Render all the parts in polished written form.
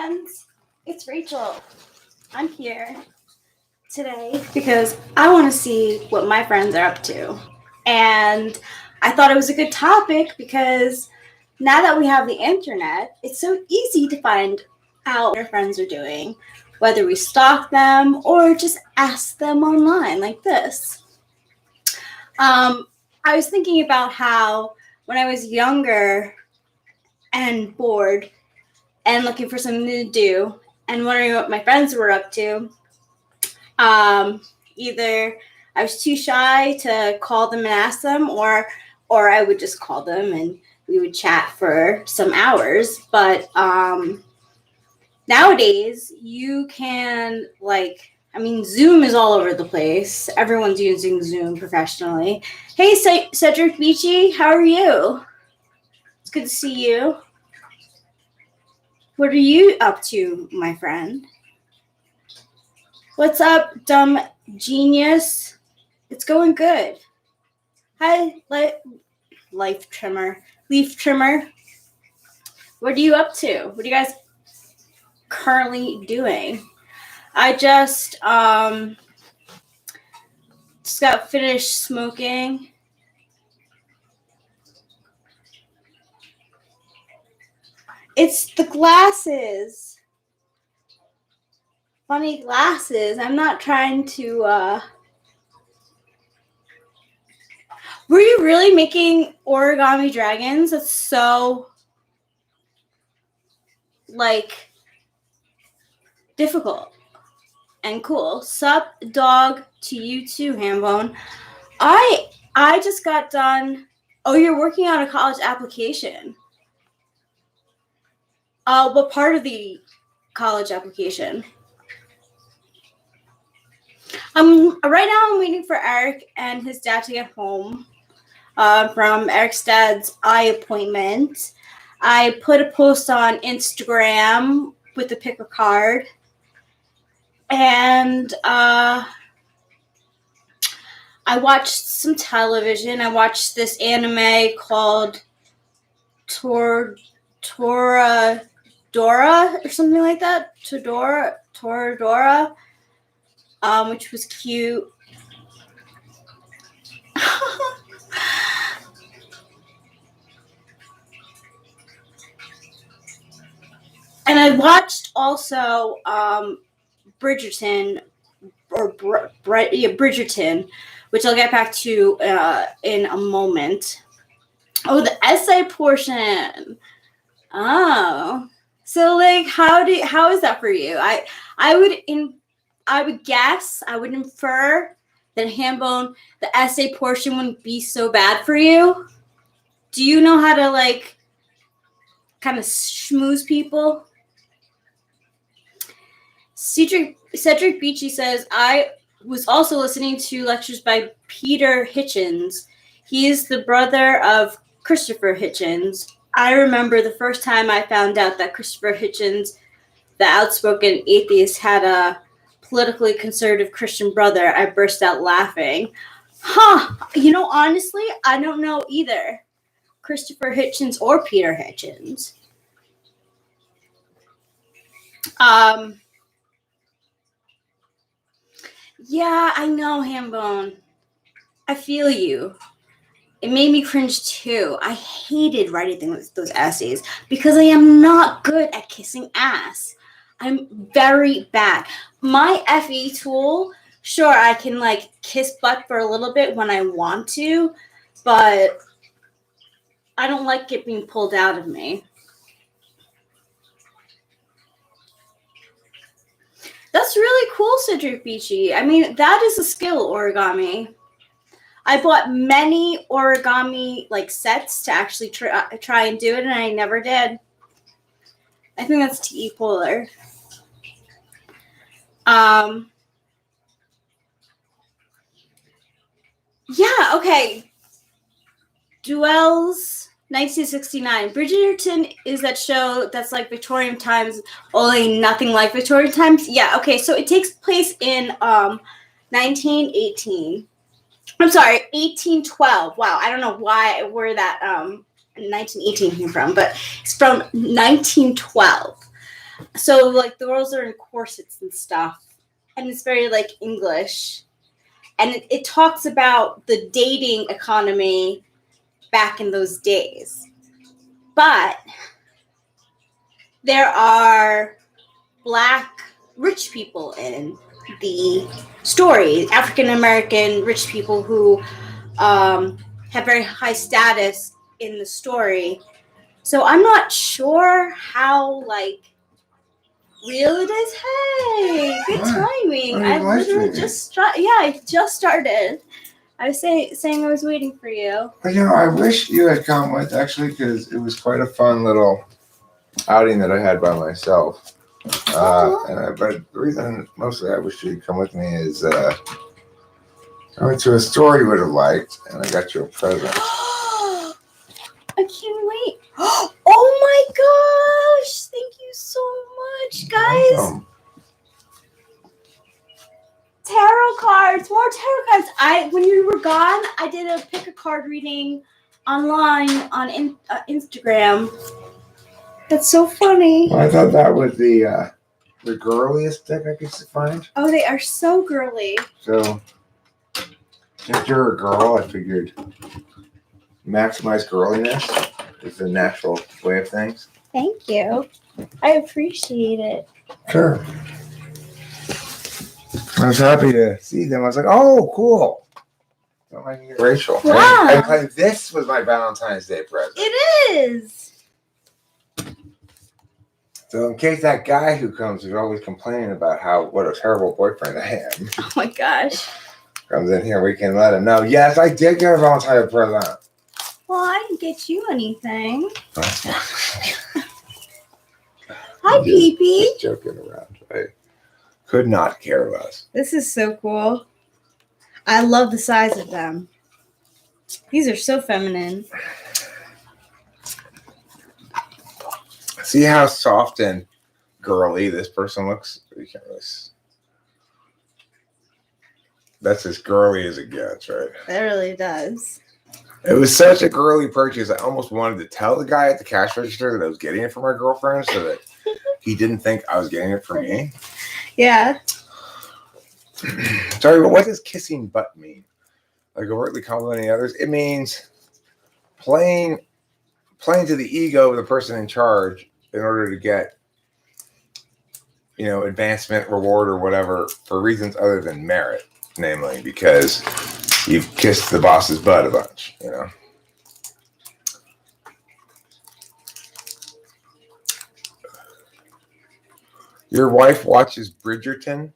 friends, it's Rachel. I'm here today because I want to see what my friends are up to. And I thought it was a good topic because now that we have the internet, it's so easy to find out what our friends are doing, whether we stalk them or just ask them online like this. I was thinking about how when I was younger and bored and looking for something to do and wondering what my friends were up to, either I was too shy to call them and ask them, or I would just call them and we would chat for some hours. But nowadays you can Zoom is all over the place. Everyone's using Zoom professionally. Hey, Cedric Beachy, how are you? It's good to see you. What are you up to, my friend? What's up, dumb genius? It's going good. Hi, leaf trimmer. What are you up to? What are you guys currently doing? I just got finished smoking. It's the glasses. Funny glasses. I'm not trying to Were you really making origami dragons? That's so difficult and cool. Sup dog to you too, Hambone. I just got done. Oh, you're working on a college application. What part of the college application? Right now I'm waiting for Eric and his dad to get home from Eric's dad's eye appointment. I put a post on Instagram with the pick a card, and I watched some television. I watched this anime called Toradora or something like that. Toradora, which was cute. And I watched also Bridgerton, Bridgerton, which I'll get back to in a moment. Oh, the essay portion. Oh, so how is that for you? I would guess, I would infer that Hambone, the essay portion wouldn't be so bad for you. Do you know how to kind of schmooze people? Cedric Beachy says, I was also listening to lectures by Peter Hitchens. He is the brother of Christopher Hitchens. I remember the first time I found out that Christopher Hitchens, the outspoken atheist, had a politically conservative Christian brother. I burst out laughing. Honestly, I don't know either Christopher Hitchens or Peter Hitchens. Yeah, I know, Hambone. I feel you. It made me cringe too. I hated writing those essays because I am not good at kissing ass. I'm very bad. My FE tool, sure, I can kiss butt for a little bit when I want to, but I don't like it being pulled out of me. That's really cool, Cedric Beachy. I mean, that is a skill, origami. I bought many origami sets to actually try and do it, and I never did. I think that's T.E. Polar. Yeah, okay. Duels 1969. Bridgerton is that show that's like Victorian times, only nothing like Victorian times. Yeah, okay, so it takes place in 1918. I'm sorry, 1812. Wow, I don't know where that 1918 came from, but it's from 1912. So like the girls are in corsets and stuff, and it's very like English, and it talks about the dating economy back in those days. But there are Black rich people in the story, African American rich people who have very high status in the story. So I'm not sure how like real it is. Hey, good timing. I literally just I just started. I was saying I was waiting for you. Well, I wish you had come with, actually, because it was quite a fun little outing that I had by myself. But the reason mostly I wish you'd come with me is I went to a store you would have liked, and I got you a present. I can't wait. Oh my gosh! Thank you so much, guys. Tarot cards, more tarot cards. When you were gone, I did a pick a card reading online on Instagram. That's so funny. Well, I thought that was the girliest deck I could find. Oh, they are so girly. So, since you're a girl, I figured maximize girliness is the natural way of things. Thank you. I appreciate it. Sure. I was happy to see them. I was like, oh, cool. Oh, I can get Rachel. Wow. And this was my Valentine's Day present. It is. So in case that guy who comes is always complaining about what a terrible boyfriend I am. Oh my gosh. Comes in here, we can let him know. Yes, I did get a Valentine's Day present. Well, I didn't get you anything. Hi, Pee-Pee. Just joking around. I could not care less. This is so cool. I love the size of them. These are so feminine. See how soft and girly this person looks? You can't really. That's as girly as it gets, right? It really does. It was such a girly purchase. I almost wanted to tell the guy at the cash register that I was getting it for my girlfriend so that he didn't think I was getting it for me. Yeah. Sorry, but what does kissing butt mean? Like overtly complimenting others? It means playing to the ego of the person in charge in order to get, advancement, reward, or whatever for reasons other than merit, namely because you've kissed the boss's butt a bunch, Your wife watches Bridgerton,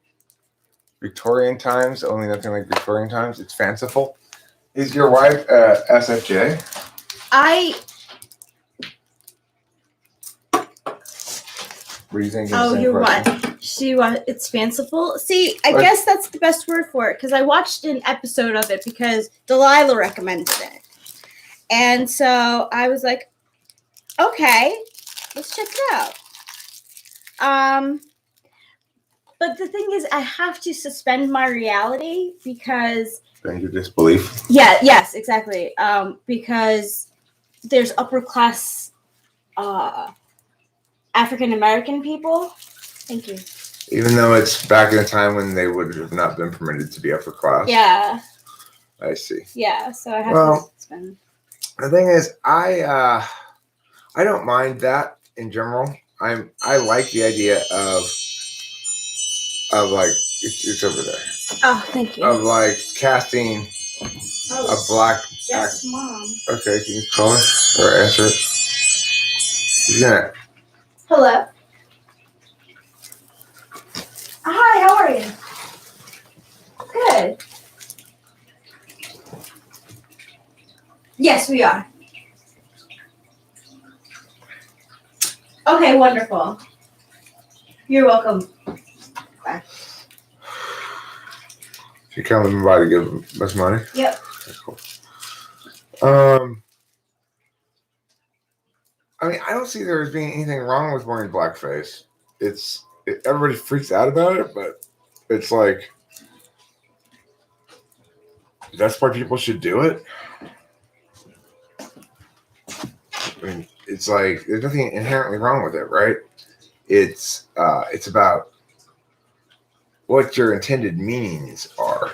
Victorian times, only nothing like Victorian times. It's fanciful. Is your wife SFJ? What do you think? Oh, you're what? It's fanciful. See, I guess that's the best word for it because I watched an episode of it because Delilah recommended it. And so I was like, okay, let's check it out. But the thing is, I have to suspend my reality because... Suspend your disbelief? Yeah, yes, exactly. Because there's upper class African American people. Thank you. Even though it's back in a time when they would have not been permitted to be upper class. Yeah. I see. Yeah, so I have to suspend. The thing is, I don't mind that in general. I like the idea of like it's over there. Oh, thank you. Of like casting a black. Yes, Mom. Okay, can you call her or answer it? Yeah. Hello. Hi, how are you? Good. Yes, we are. Okay, wonderful. You're welcome. Bye. She coming by to give us money? Yep. That's cool. I mean, I don't see there as being anything wrong with wearing blackface. Everybody freaks out about it, but it's like that's why people should do it. I mean, it's like there's nothing inherently wrong with it, right? it's about what your intended meanings are.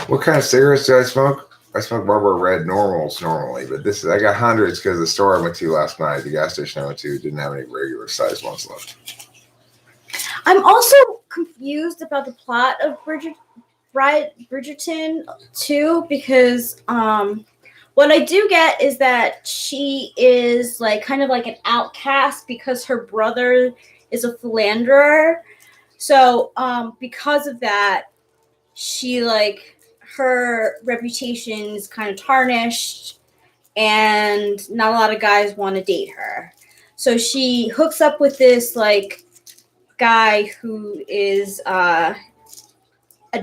What kind of cigarettes do I smoke? I smoke Marlboro Red normals normally, but I got hundreds because the store I went to last night, the gas station I went to, didn't have any regular sized ones left. I'm also confused about the plot of Bridgerton too, because what I do get is that she is like kind of like an outcast because her brother is a philanderer. So because of that, she like her reputation is kind of tarnished, and not a lot of guys want to date her. So she hooks up with this like guy who is a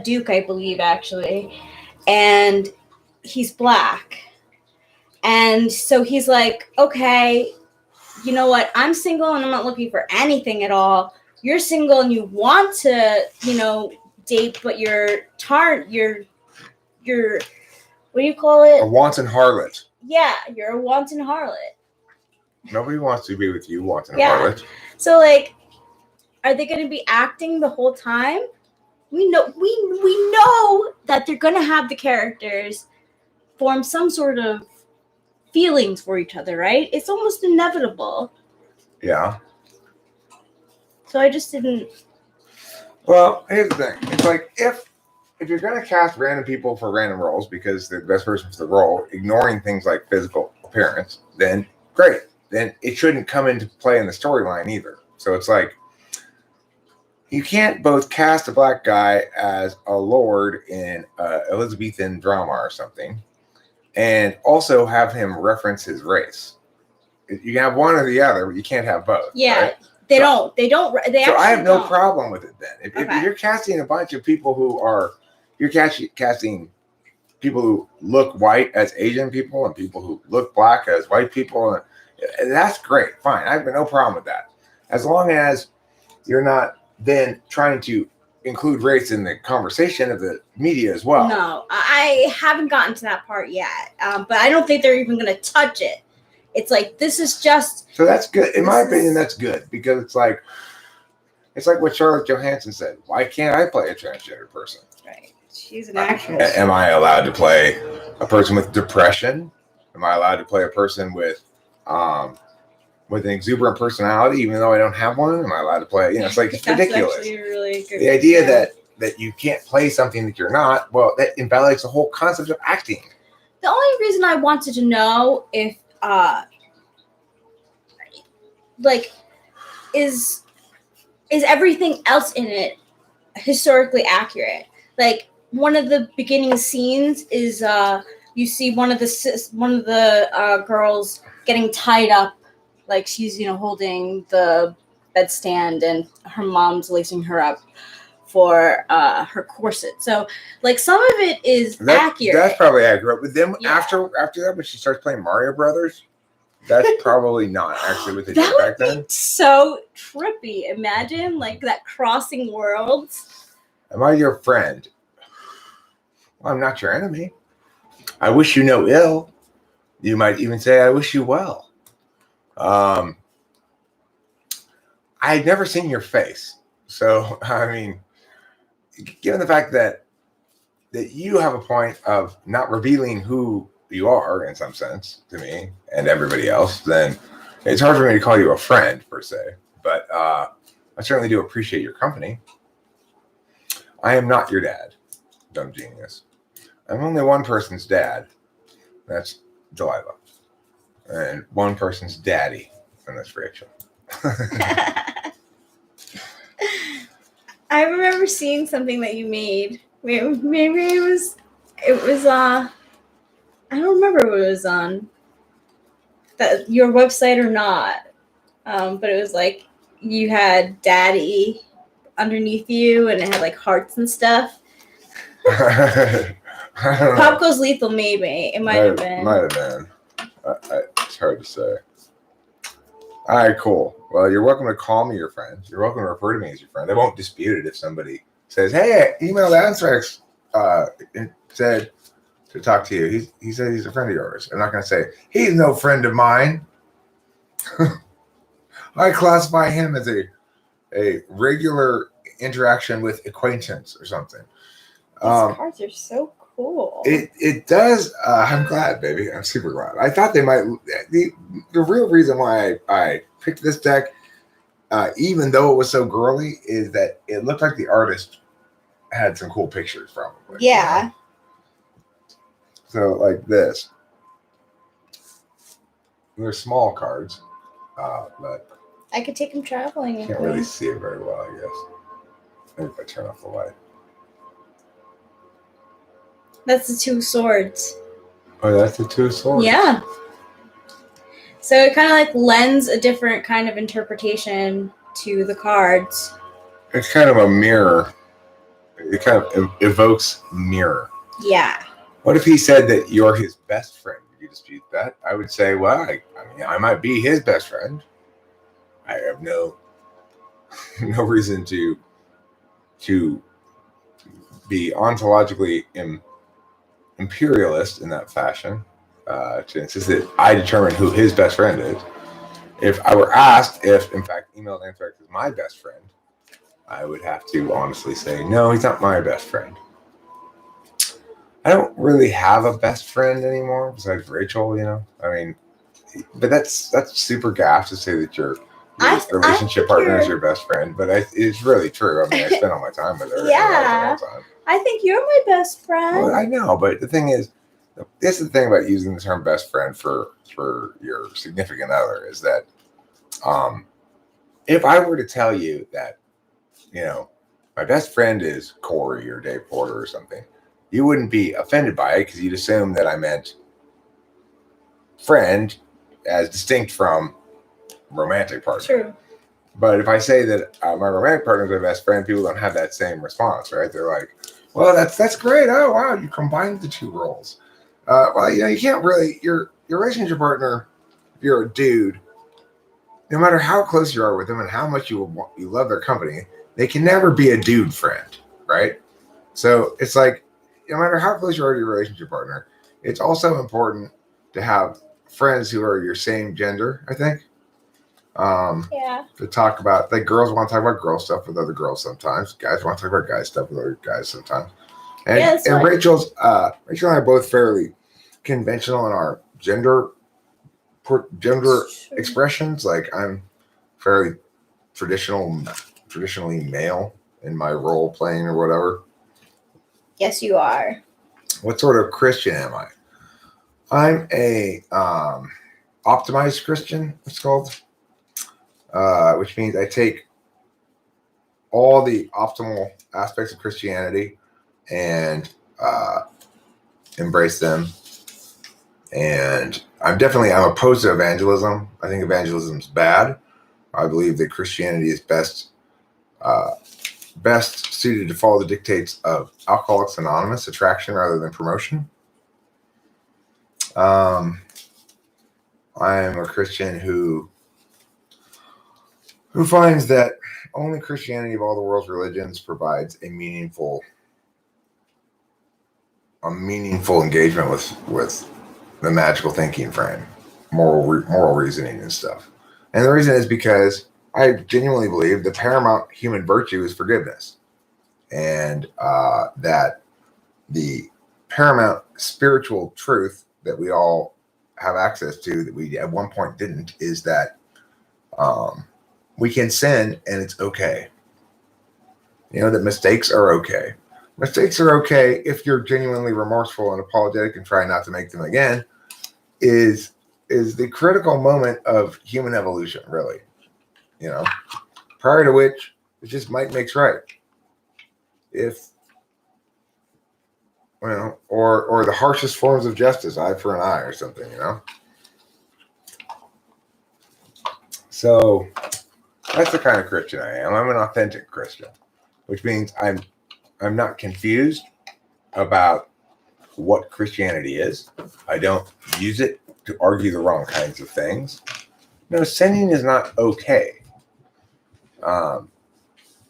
duke, I believe, actually, and he's black. And so he's like, okay, you know what? I'm single and I'm not looking for anything at all. You're single and you want to, date, but you're what do you call it? A wanton harlot. Yeah, you're a wanton harlot. Nobody wants to be with you, wanton harlot. So like, are they going to be acting the whole time? We know that they're going to have the characters form some sort of feelings for each other, right? It's almost inevitable. Yeah. So I just didn't. Well, here's the thing. It's like if you're going to cast random people for random roles because they're the best person for the role, ignoring things like physical appearance, then great. Then it shouldn't come into play in the storyline either. So it's like, you can't both cast a black guy as a lord in Elizabethan drama or something, and also have him reference his race. You can have one or the other, but you can't have both. Yeah, right? They don't. So I have no problem with it then. If Okay. you're casting a bunch of people you're casting people who look white as Asian people and people who look black as white people, and that's great. Fine. I have no problem with that. As long as you're not then trying to include race in the conversation of the media as well. No, I haven't gotten to that part yet. But I don't think they're even going to touch it. It's like, this is just. So that's good. In my opinion, that's good because it's like what Scarlett Johansson said. Why can't I play a transgender person? Right. She's an actress. Am I allowed to play a person with depression? Am I allowed to play a person with an exuberant personality, even though I don't have one? Am I allowed to play? It's like, it's ridiculous. Really good. The idea that you can't play something that you're not, well, that invalidates the whole concept of acting. The only reason I wanted to know if, is everything else in it historically accurate? Like, one of the beginning scenes is you see one of the girls getting tied up, like she's holding the bedstand, and her mom's lacing her up for her corset. So like some of it is accurate. That's probably accurate. But then after that, when she starts playing Mario Brothers, that's probably not actually what they did back then. So trippy. Imagine like that crossing worlds. Am I your friend? Well, I'm not your enemy. I wish you no ill. You might even say, I wish you well. I had never seen your face. So, I mean, given the fact that you have a point of not revealing who you are in some sense to me and everybody else, then it's hard for me to call you a friend per se. But I certainly do appreciate your company. I am not your dad, dumb genius. I'm only one person's dad. That's Delilah. And one person's daddy, and that's Rachel. I remember seeing something that you made. Maybe it was I don't remember what it was on your website or not. But it was like you had daddy underneath you and it had like hearts and stuff. Pop Goes Lethal, maybe. It might have been. Might have been. It's hard to say. All right, cool. Well, you're welcome to call me your friend. You're welcome to refer to me as your friend. I won't dispute it if somebody says, hey, I emailed Anthrax and said to talk to you. He said he's a friend of yours. I'm not going to say, he's no friend of mine. I classify him as a a regular interaction with acquaintance or something. These cards are so cool. It does. I'm glad, baby. I'm super glad. I thought they might. The real reason why I picked this deck, even though it was so girly, is that it looked like the artist had some cool pictures probably. Yeah. You know? So like this. They're small cards, but I could take them traveling. you can't really see it very well, I guess. Maybe if I turn off the light. That's the 2 swords. Oh, that's the 2 swords. Yeah. So it kind of like lends a different kind of interpretation to the cards. It's kind of a mirror. It kind of evokes mirror. Yeah. What if he said that you're his best friend? Would you dispute that? I would say, well, I mean, I might be his best friend. I have no reason to be ontologically imperialist in that fashion, to insist that I determine who his best friend is. If I were asked if, in fact, emailed Anthrax is my best friend, I would have to honestly say, no, he's not my best friend. I don't really have a best friend anymore besides Rachel, you know. I mean, but that's super gaff to say that your relationship partner is your best friend, but it's really true. I mean, I spend all my time with her. Yeah. I think you're my best friend. Well, I know, but the thing is, this is the thing about using the term best friend for your significant other is that if I were to tell you that, you know, my best friend is Corey or Dave Porter or something, you wouldn't be offended by it because you'd assume that I meant friend as distinct from romantic partner. True. But if I say that my romantic partner is my best friend, people don't have that same response, right? They're like, well, that's great. Oh, wow, you combined the 2 roles. Well, you know, you can't really, your relationship partner, if you're a dude, no matter how close you are with them and how much you love their company, they can never be a dude friend, right? So it's like, no matter how close you are to your relationship partner, it's also important to have friends who are your same gender, I think. Yeah. To talk about, like, girls want to talk about girl stuff with other girls sometimes. Guys want to talk about guy stuff with other guys sometimes. And, and Rachel and I are both fairly conventional in our gender expressions. Like, I'm fairly traditionally male in my role playing or whatever. Yes, you are. What sort of Christian am I? I'm a optimized Christian, it's called, which means I take all the optimal aspects of Christianity and embrace them. And I'm opposed to evangelism. I think evangelism is bad. I believe that Christianity is best suited to follow the dictates of Alcoholics Anonymous, attraction rather than promotion. I am a Christian who finds that only Christianity of all the world's religions provides a meaningful engagement with the magical thinking frame, moral reasoning and stuff. And the reason is because I genuinely believe the paramount human virtue is forgiveness, and that the paramount spiritual truth that we all have access to that we at one point didn't is that we can sin and it's okay. You know, that mistakes are okay. Mistakes are okay if you're genuinely remorseful and apologetic and try not to make them again, is the critical moment of human evolution, really. You know, prior to which it just might makes right. If, you know, or the harshest forms of justice, eye for an eye or something, you know. So that's the kind of Christian I am. I'm an authentic Christian, which means I'm not confused about what Christianity is. I don't use it to argue the wrong kinds of things. No, sinning is not okay.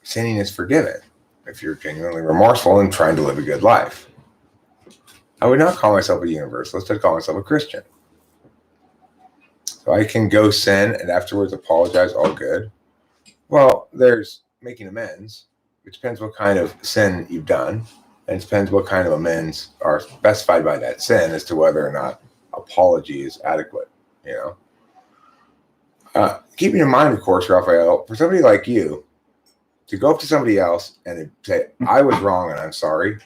Sinning is forgiven if you're genuinely remorseful and trying to live a good life. I would not call myself a universalist. I'd call myself a Christian. So I can go sin and afterwards apologize, all good. Well, there's making amends. It depends what kind of sin you've done, and it depends what kind of amends are specified by that sin as to whether or not apology is adequate. You know, keeping in mind, of course, Raphael, for somebody like you to go up to somebody else and say, "I was wrong and I'm sorry,"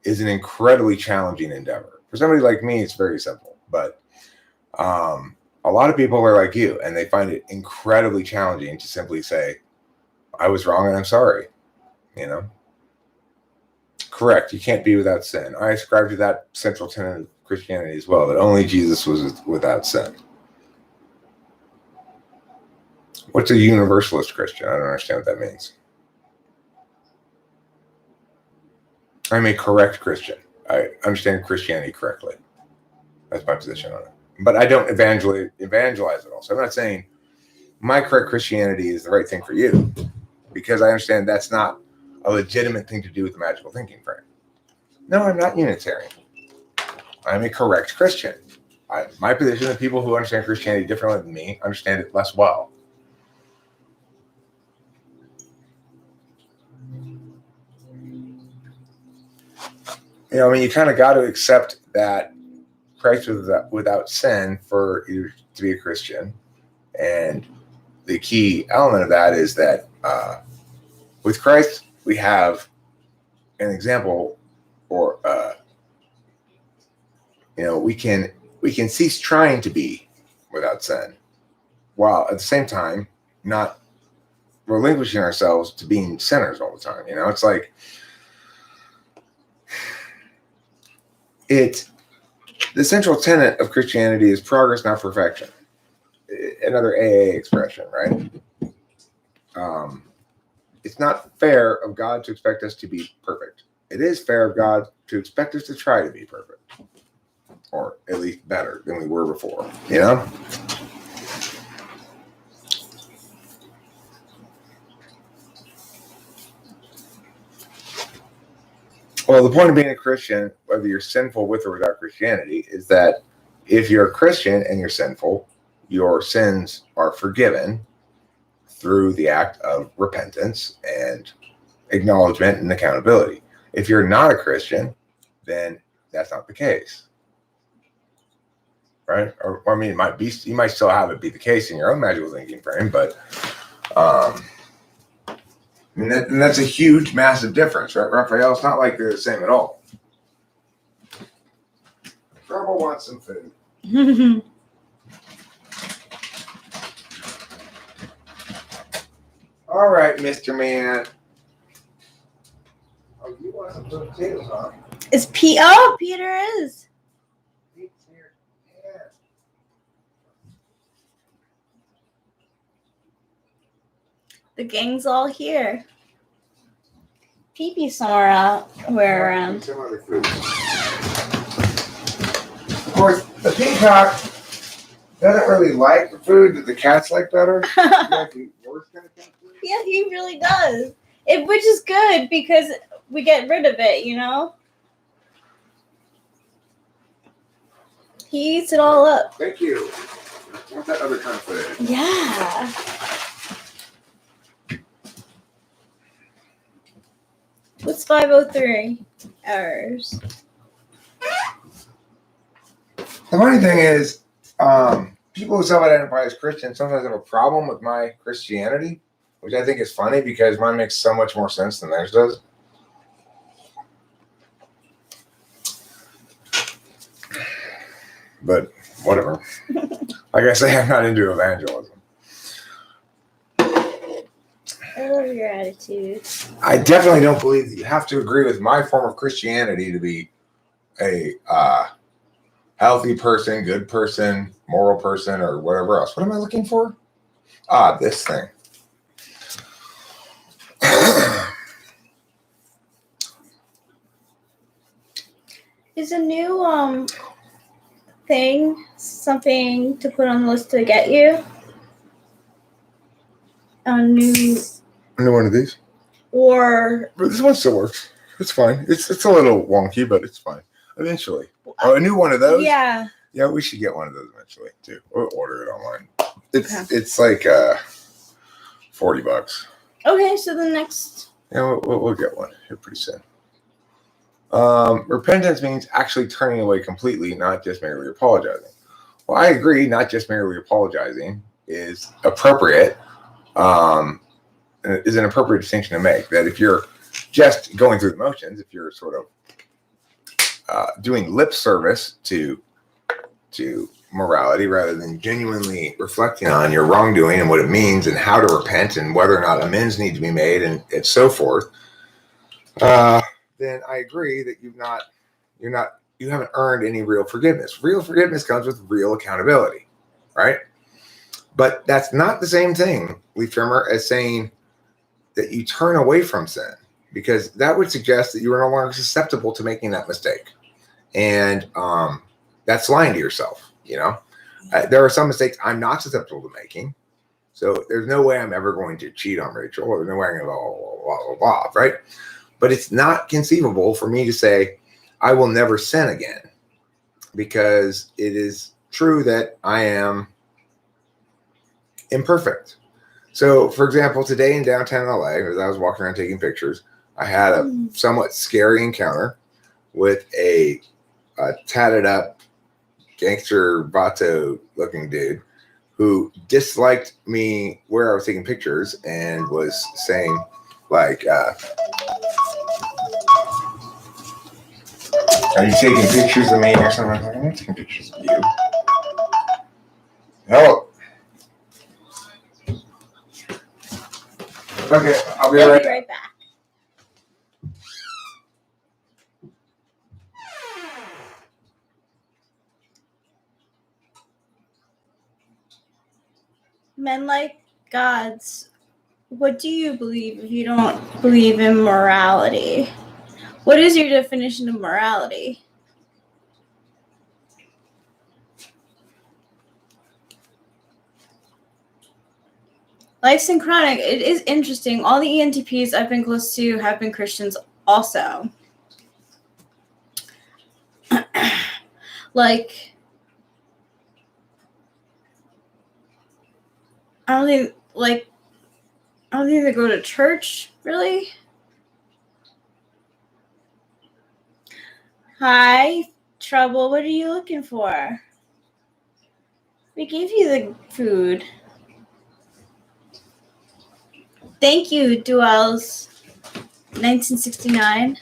is an incredibly challenging endeavor. For somebody like me, it's very simple, but a lot of people are like you, and they find it incredibly challenging to simply say, "I was wrong and I'm sorry." You know, correct. You can't be without sin. I ascribe to that central tenet of Christianity as well, that only Jesus was without sin. What's a universalist Christian? I don't understand what that means. I'm a correct Christian. I understand Christianity correctly. That's my position on it. But I don't evangelize it all. So I'm not saying my correct Christianity is the right thing for you, because I understand that's not a legitimate thing to do with the magical thinking frame. No, I'm not Unitarian. I'm a correct Christian. My position is people who understand Christianity differently than me understand it less well. You know, I mean, you kind of got to accept that Christ was without sin for you to be a Christian. And the key element of that is that with Christ, we have an example, or you know, we can cease trying to be without sin, while at the same time not relinquishing ourselves to being sinners all the time. You know, it's like the central tenet of Christianity is progress, not perfection. Another AA expression, right? It's not fair of God to expect us to be perfect. It is fair of God to expect us to try to be perfect, or at least better than we were before, you know? Well, the point of being a Christian, whether you're sinful with or without Christianity, is that if you're a Christian and you're sinful, your sins are forgiven through the act of repentance and acknowledgement and accountability. If you're not a Christian, then that's not the case, right? Or I mean, it might be, you might still have it be the case in your own magical thinking frame, but and that's a huge, massive difference, right, Raphael? It's not like they're the same at all. Trouble wants some food. All right, Mr. Man. Oh, you want some potatoes, huh? Peter is. Pete's here. Yeah. The gang's all here. Pee somewhere out where around. Some other food. Of course, the peacock doesn't really like the food that the cats like better. Like the worst kind of cat food. Yeah, he really does. Which is good because we get rid of it, you know? He eats it all up. Thank you. I want that other kind of food. Yeah. What's 5:03 hours? The funny thing is, people who self-identify as Christian sometimes have a problem with my Christianity, which I think is funny because mine makes so much more sense than theirs does. But whatever. Like I say, I'm not into evangelism. I love your attitude. I definitely don't believe that you have to agree with my form of Christianity to be a healthy person, good person, moral person, or whatever else. What am I looking for? This thing. Is a new thing something to put on the list to get you? A new one of these. Or But this one still works. It's fine. It's a little wonky, but it's fine. Eventually. Oh, a new one of those? Yeah. Yeah, we should get one of those eventually too. We'll order it online. It's like $40. Okay, so the next. Yeah, we'll get one here pretty soon. Repentance means actually turning away completely, not just merely apologizing. Well, I agree, not just merely apologizing is appropriate, is an appropriate distinction to make. That if you're just going through the motions, if you're sort of doing lip service to morality rather than genuinely reflecting on your wrongdoing and what it means and how to repent and whether or not amends need to be made and so forth, then I agree that you haven't earned any real forgiveness. Real forgiveness comes with real accountability, right? But that's not the same thing, Leaf Trimmer, as saying that you turn away from sin, because that would suggest that you are no longer susceptible to making that mistake. And that's lying to yourself. There are some mistakes I'm not susceptible to making. So there's no way I'm ever going to cheat on Rachel, or there's no way I'm going to blah, right? But it's not conceivable for me to say, I will never sin again, because it is true that I am imperfect. So, for example, today in downtown LA, as I was walking around taking pictures, I had a somewhat scary encounter with a tatted up gangster vato looking dude who disliked me where I was taking pictures and was saying like, are you taking pictures of me or something? I'm not taking pictures of you. Hello. Okay, I'll be right back. Men like gods, what do you believe if you don't believe in morality? What is your definition of morality? Life synchronic, it is interesting. All the ENTPs I've been close to have been Christians also. Like, I don't think they go to church, really. Hi, Trouble, what are you looking for? We gave you the food. Thank you, Duels 1969.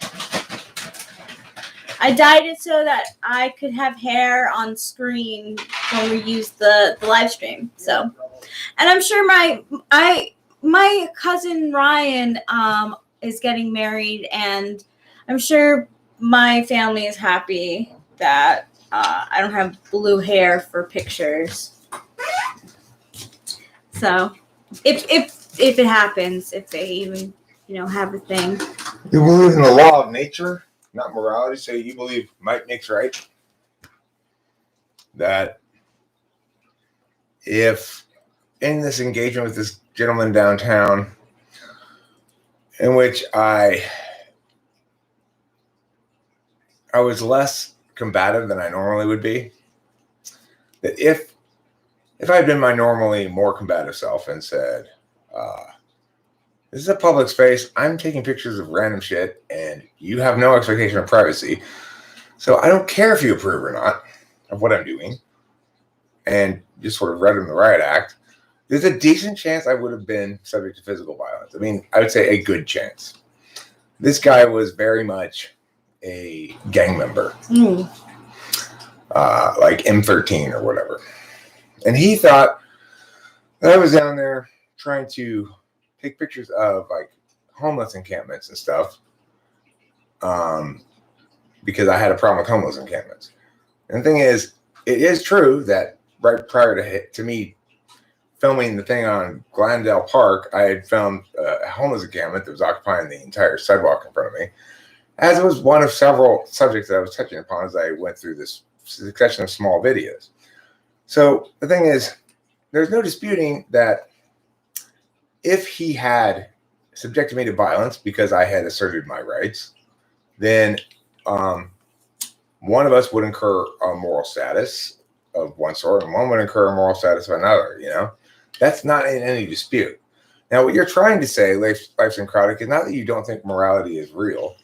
I dyed it so that I could have hair on screen when we used the live stream. So, and I'm sure my cousin Ryan is getting married, and I'm sure my family is happy that I don't have blue hair for pictures. So, if it happens, if they even have a thing. You believe in the law of nature, not morality. So you believe might makes right. That if in this engagement with this gentleman downtown, in which I was less combative than I normally would be, that if I had been my normally more combative self and said, this is a public space, I'm taking pictures of random shit, and you have no expectation of privacy, so I don't care if you approve or not of what I'm doing, and just sort of read him the riot act, there's a decent chance I would have been subject to physical violence. I mean, I would say a good chance. This guy was very much a gang member, like M13 or whatever. And he thought that I was down there trying to take pictures of like homeless encampments and stuff, because I had a problem with homeless encampments. And the thing is, it is true that right prior to me filming the thing on Glendale Park, I had filmed a homeless encampment that was occupying the entire sidewalk in front of me, as it was one of several subjects that I was touching upon as I went through this succession of small videos. So the thing is, there's no disputing that if he had subjected me to violence because I had asserted my rights, then one of us would incur a moral status of one sort, and one would incur a moral status of another. That's not in any dispute. Now, what you're trying to say, life synchronic, is not that you don't think morality is real,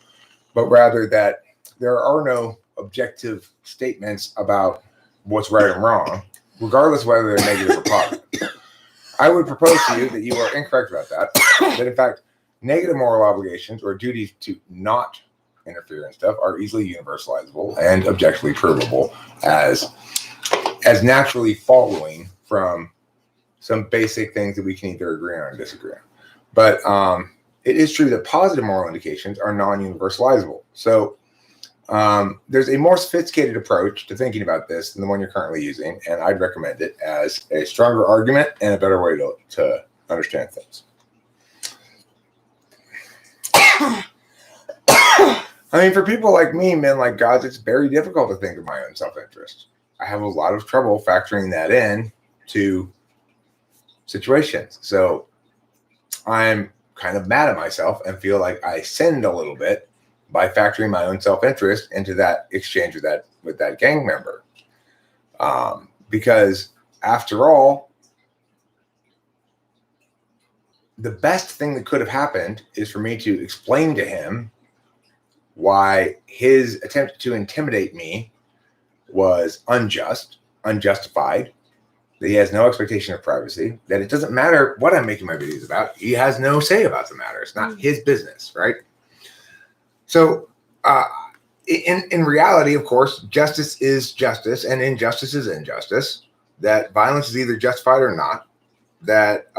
but rather that there are no objective statements about what's right and wrong, regardless of whether they're negative or positive. I would propose to you that you are incorrect about that, that in fact, negative moral obligations or duties to not interfere in stuff are easily universalizable and objectively provable as naturally following from some basic things that we can either agree on or disagree on. But it is true that positive moral indications are non-universalizable. So there's a more sophisticated approach to thinking about this than the one you're currently using, and I'd recommend it as a stronger argument and a better way to understand things. I mean, for people like me, men like gods, it's very difficult to think of my own self-interest. I have a lot of trouble factoring that in to situations. So I'm kind of mad at myself and feel like I sinned a little bit by factoring my own self-interest into that exchange with that gang member. Because after all, the best thing that could have happened is for me to explain to him why his attempt to intimidate me was unjustified, that he has no expectation of privacy, that it doesn't matter what I'm making my videos about. He has no say about the matter. It's not his business, right? So in reality, of course, justice is justice and injustice is injustice, that violence is either justified or not, that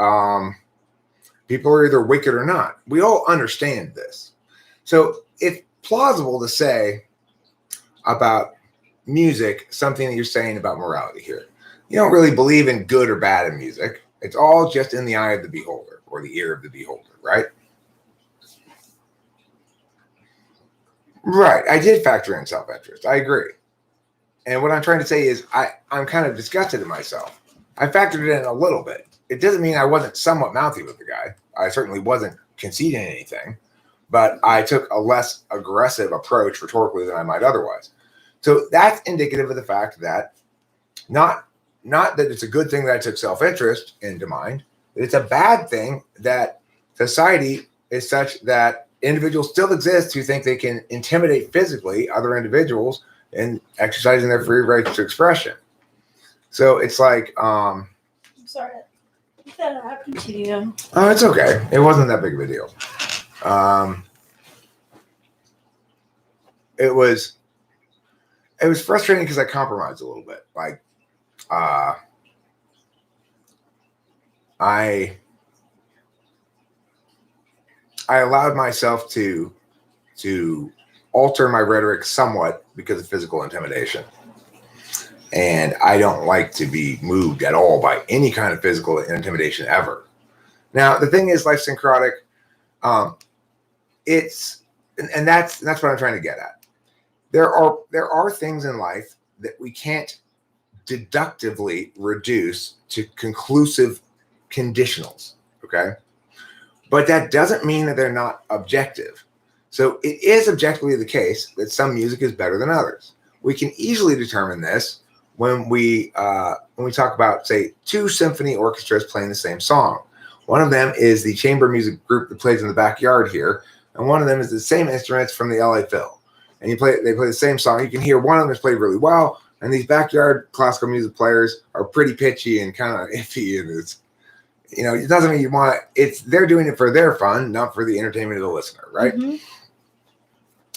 people are either wicked or not. We all understand this. So it's plausible to say about music something that you're saying about morality here. You don't really believe in good or bad in music. It's all just in the eye of the beholder or the ear of the beholder, right? Right. I did factor in self-interest. I agree. And what I'm trying to say is I'm kind of disgusted at myself. I factored it in a little bit. It doesn't mean I wasn't somewhat mouthy with the guy. I certainly wasn't conceding anything, but I took a less aggressive approach rhetorically than I might otherwise. So that's indicative of the fact that not that it's a good thing that I took self-interest into mind, but it's a bad thing that society is such that individuals still exist who think they can intimidate physically other individuals in exercising their free right to expression. So it's like, I'm sorry that happened to you. Oh, it's okay. It wasn't that big of a deal. It was frustrating because I compromised a little bit. Like, I allowed myself to alter my rhetoric somewhat because of physical intimidation. And I don't like to be moved at all by any kind of physical intimidation ever. Now, the thing is, life synchronic, that's what I'm trying to get at. There are things in life that we can't deductively reduce to conclusive conditionals, okay? But that doesn't mean that they're not objective. So it is objectively the case that some music is better than others. We can easily determine this when we talk about, say, two symphony orchestras playing the same song. One of them is the chamber music group that plays in the backyard here, and one of them is the same instruments from the LA Phil. And they play the same song. You can hear one of them is played really well, and these backyard classical music players are pretty pitchy and kind of iffy, and it doesn't mean you want it. They're doing it for their fun, not for the entertainment of the listener, right? Mm-hmm.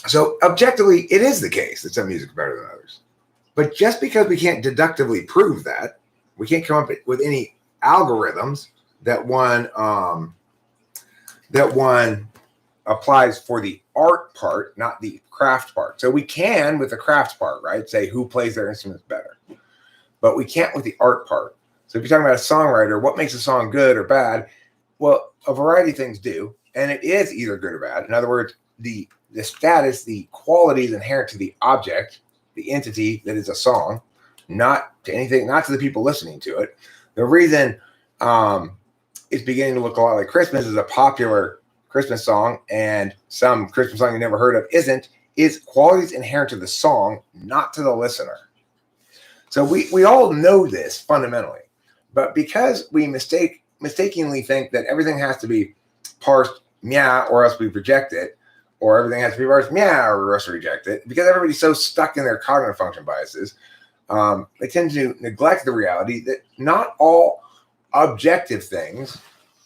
So objectively, it is the case that some music is better than others. But just because we can't deductively prove that, we can't come up with any algorithms that one applies for the art part, not the craft part. So we can with the craft part, right? Say who plays their instruments better. But we can't with the art part. So if you're talking about a songwriter, what makes a song good or bad? Well, a variety of things do. And it is either good or bad. In other words, the status, the qualities inherent to the object, the entity that is a song, not to anything, not to the people listening to it. The reason it's beginning to look a lot like Christmas is a popular Christmas song and some Christmas song you never heard of isn't, is qualities inherent to the song, not to the listener. So we all know this fundamentally, but because we mistake mistakenly think that everything has to be parsed meow or else we reject it, or everything has to be parsed meow or else we reject it, because everybody's so stuck in their cognitive function biases. They tend to neglect the reality that not all objective things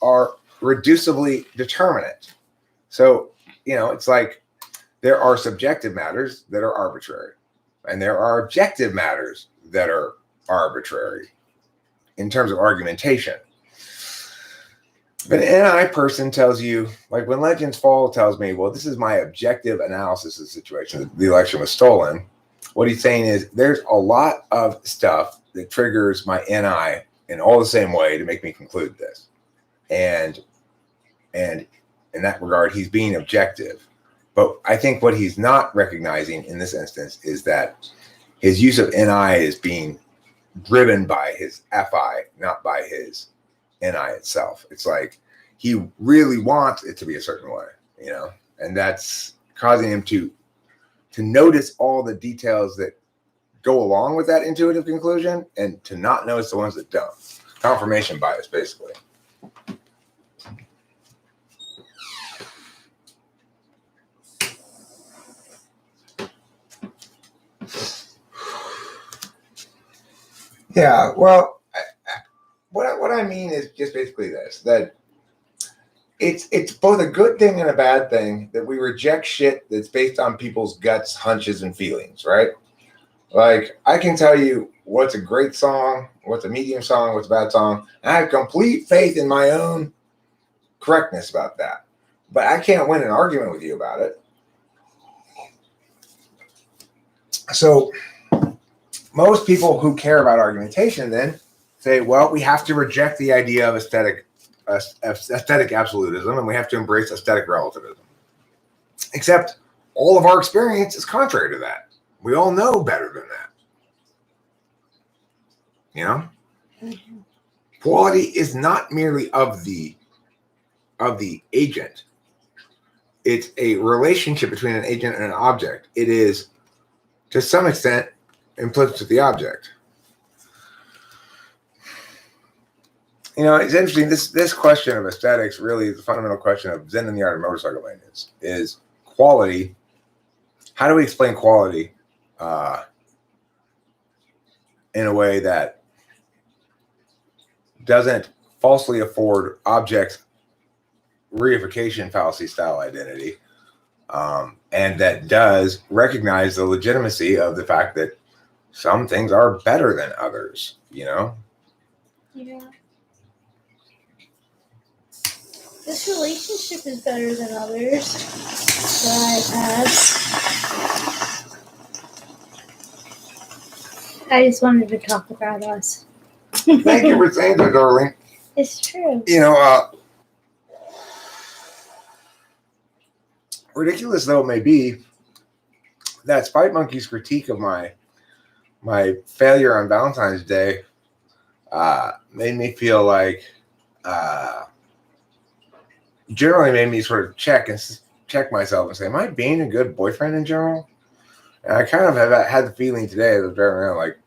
are reducibly determinate. So, it's like there are subjective matters that are arbitrary, and there are objective matters that are arbitrary in terms of argumentation. But an NI person tells you, like when Legends Fall tells me, well, this is my objective analysis of the situation. The election was stolen. What he's saying is there's a lot of stuff that triggers my NI in all the same way to make me conclude this. And in that regard, he's being objective. But I think what he's not recognizing in this instance is that his use of NI is being driven by his FI, not by his NI itself. It's like he really wants it to be a certain way, and that's causing him to notice all the details that go along with that intuitive conclusion and to not notice the ones that don't. Confirmation bias, basically. Yeah, well, what I mean is just basically this, that it's both a good thing and a bad thing that we reject shit that's based on people's guts, hunches, and feelings, right? Like, I can tell you what's a great song, what's a medium song, what's a bad song, and I have complete faith in my own correctness about that. But I can't win an argument with you about it. So most people who care about argumentation then say, well, we have to reject the idea of aesthetic absolutism, and we have to embrace aesthetic relativism. Except all of our experience is contrary to that. We all know better than that. Mm-hmm. Quality is not merely of the agent. It's a relationship between an agent and an object. It is, to some extent, implicit to the object. It's interesting. This question of aesthetics really is the fundamental question of Zen and the Art of Motorcycle Maintenance. Is quality? How do we explain quality in a way that doesn't falsely afford objects reification fallacy style identity, and that does recognize the legitimacy of the fact that some things are better than others? Yeah. This relationship is better than others that I've had. I just wanted to talk about us. Thank you for saying that, darling. It's true. Ridiculous though it may be, that Spite Monkey's critique of my failure on Valentine's Day made me feel like generally made me sort of check myself and say, am I being a good boyfriend in general? And I kind of have had the feeling today that I was driving around like,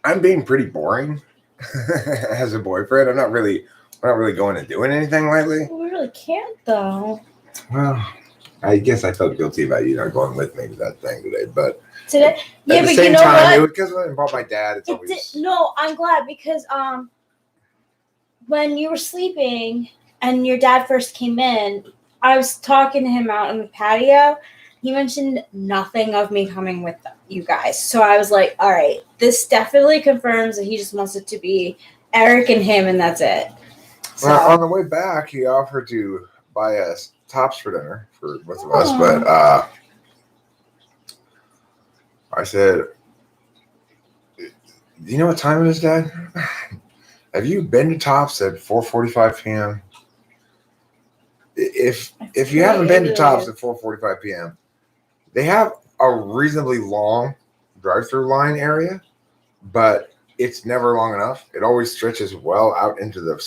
I'm being pretty boring as a boyfriend. I'm not really going and doing anything lately. We really can't though. Well, I guess I felt guilty about you not going with me to that thing today, but yeah, at the same time, because it involved my dad, it's always... No, I'm glad because when you were sleeping and your dad first came in, I was talking to him out on the patio. He mentioned nothing of me coming with you guys. So I was like, all right, this definitely confirms that he just wants it to be Eric and him, and that's it. So, well, on the way back, he offered to buy us tops for dinner for both of us, but I said, do you know what time it is, Dad? Have you been to Tops at 4:45 p.m.? If you haven't been to Tops at 4:45 p.m., they have a reasonably long drive-through line area, but it's never long enough. It always stretches well out into the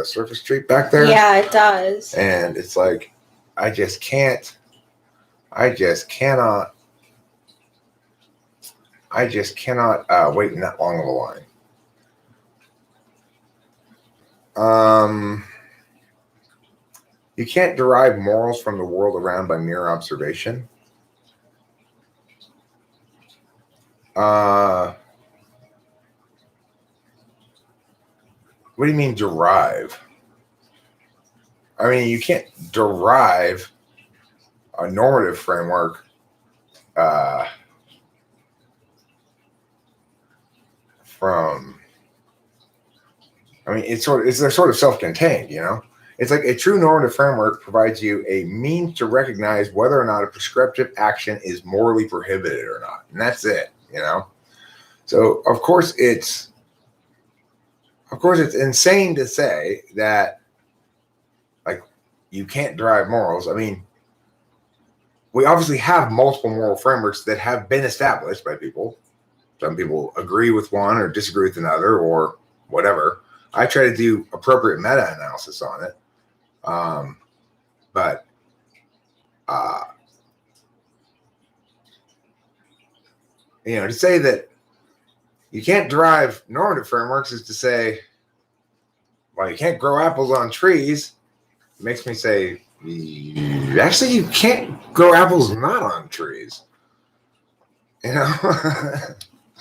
surface street back there. Yeah, it does. And it's like, I just cannot wait in that long of a line. You can't derive morals from the world around by mere observation. What do you mean derive? I mean, you can't derive a normative framework from. I mean, they're sort of self-contained, you know. It's like a true normative framework provides you a means to recognize whether or not a prescriptive action is morally prohibited or not, and that's it, you know. So of course it's insane to say that like you can't derive morals. I mean, we obviously have multiple moral frameworks that have been established by people. Some people agree with one or disagree with another or whatever. I try to do appropriate meta-analysis on it. But you know, to say that you can't derive normative frameworks is to say, well, you can't grow apples on trees. It makes me say, actually, you can't grow apples not on trees. You know,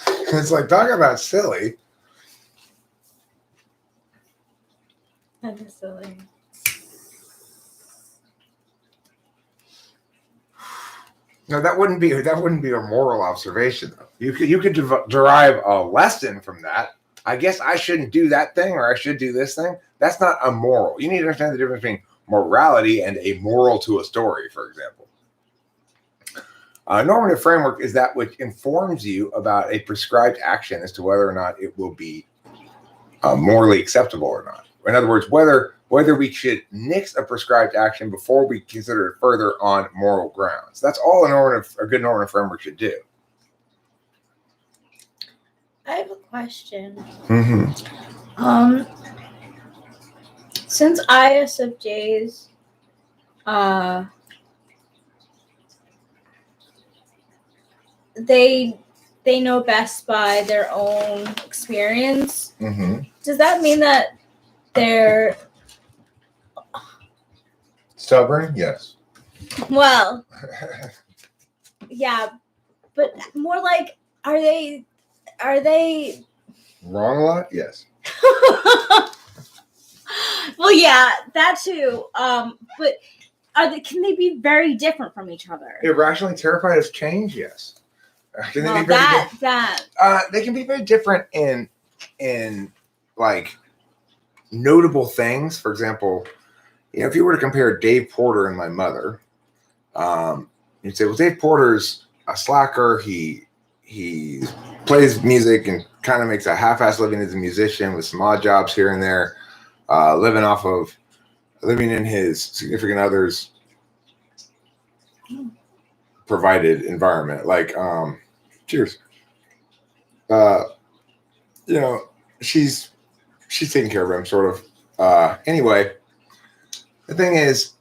it's like talking about silly. That is silly. No, that wouldn't be a moral observation, though. You could derive a lesson from that. I guess I shouldn't do that thing, or I should do this thing. That's not a moral. You need to understand the difference between morality and a moral to a story, for example. A normative framework is that which informs you about a prescribed action as to whether or not it will be morally acceptable or not. In other words, whether we should nix a prescribed action before we consider it further on moral grounds. That's all a good normative framework should do. I have a question. Mm-hmm. Since ISFJs, they know best by their own experience. Mm-hmm. Does that mean that they're Stubborn? Yes. well? Yeah, but more like, are they Wrong a lot? Yes. well, yeah, that too. But can they be very different from each other? Irrationally terrified of change? Yes. Can they Well, be very they can be very different in like notable things. For example, you know, if you were to compare Dave Porter and my mother, you'd say, well, Dave Porter's a slacker. He plays music and kind of makes a half-assed living as a musician with some odd jobs here and there, living in his significant other's provided environment. Like, cheers. You know, she's taking care of him, sort of. Anyway, the thing is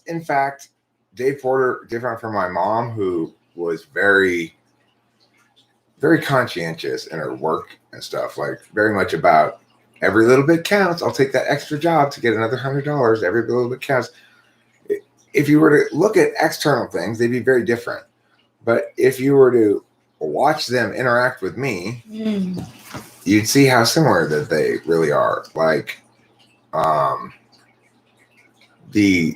in fact Dave Porter different from my mom, who was very, very conscientious in her work and stuff, like very much about every little bit counts. I'll take that extra job to get another $100. Every little bit counts. If you were to look at external things, they'd be very different. But if you were to watch them interact with me, you'd see how similar that they really are. Like, the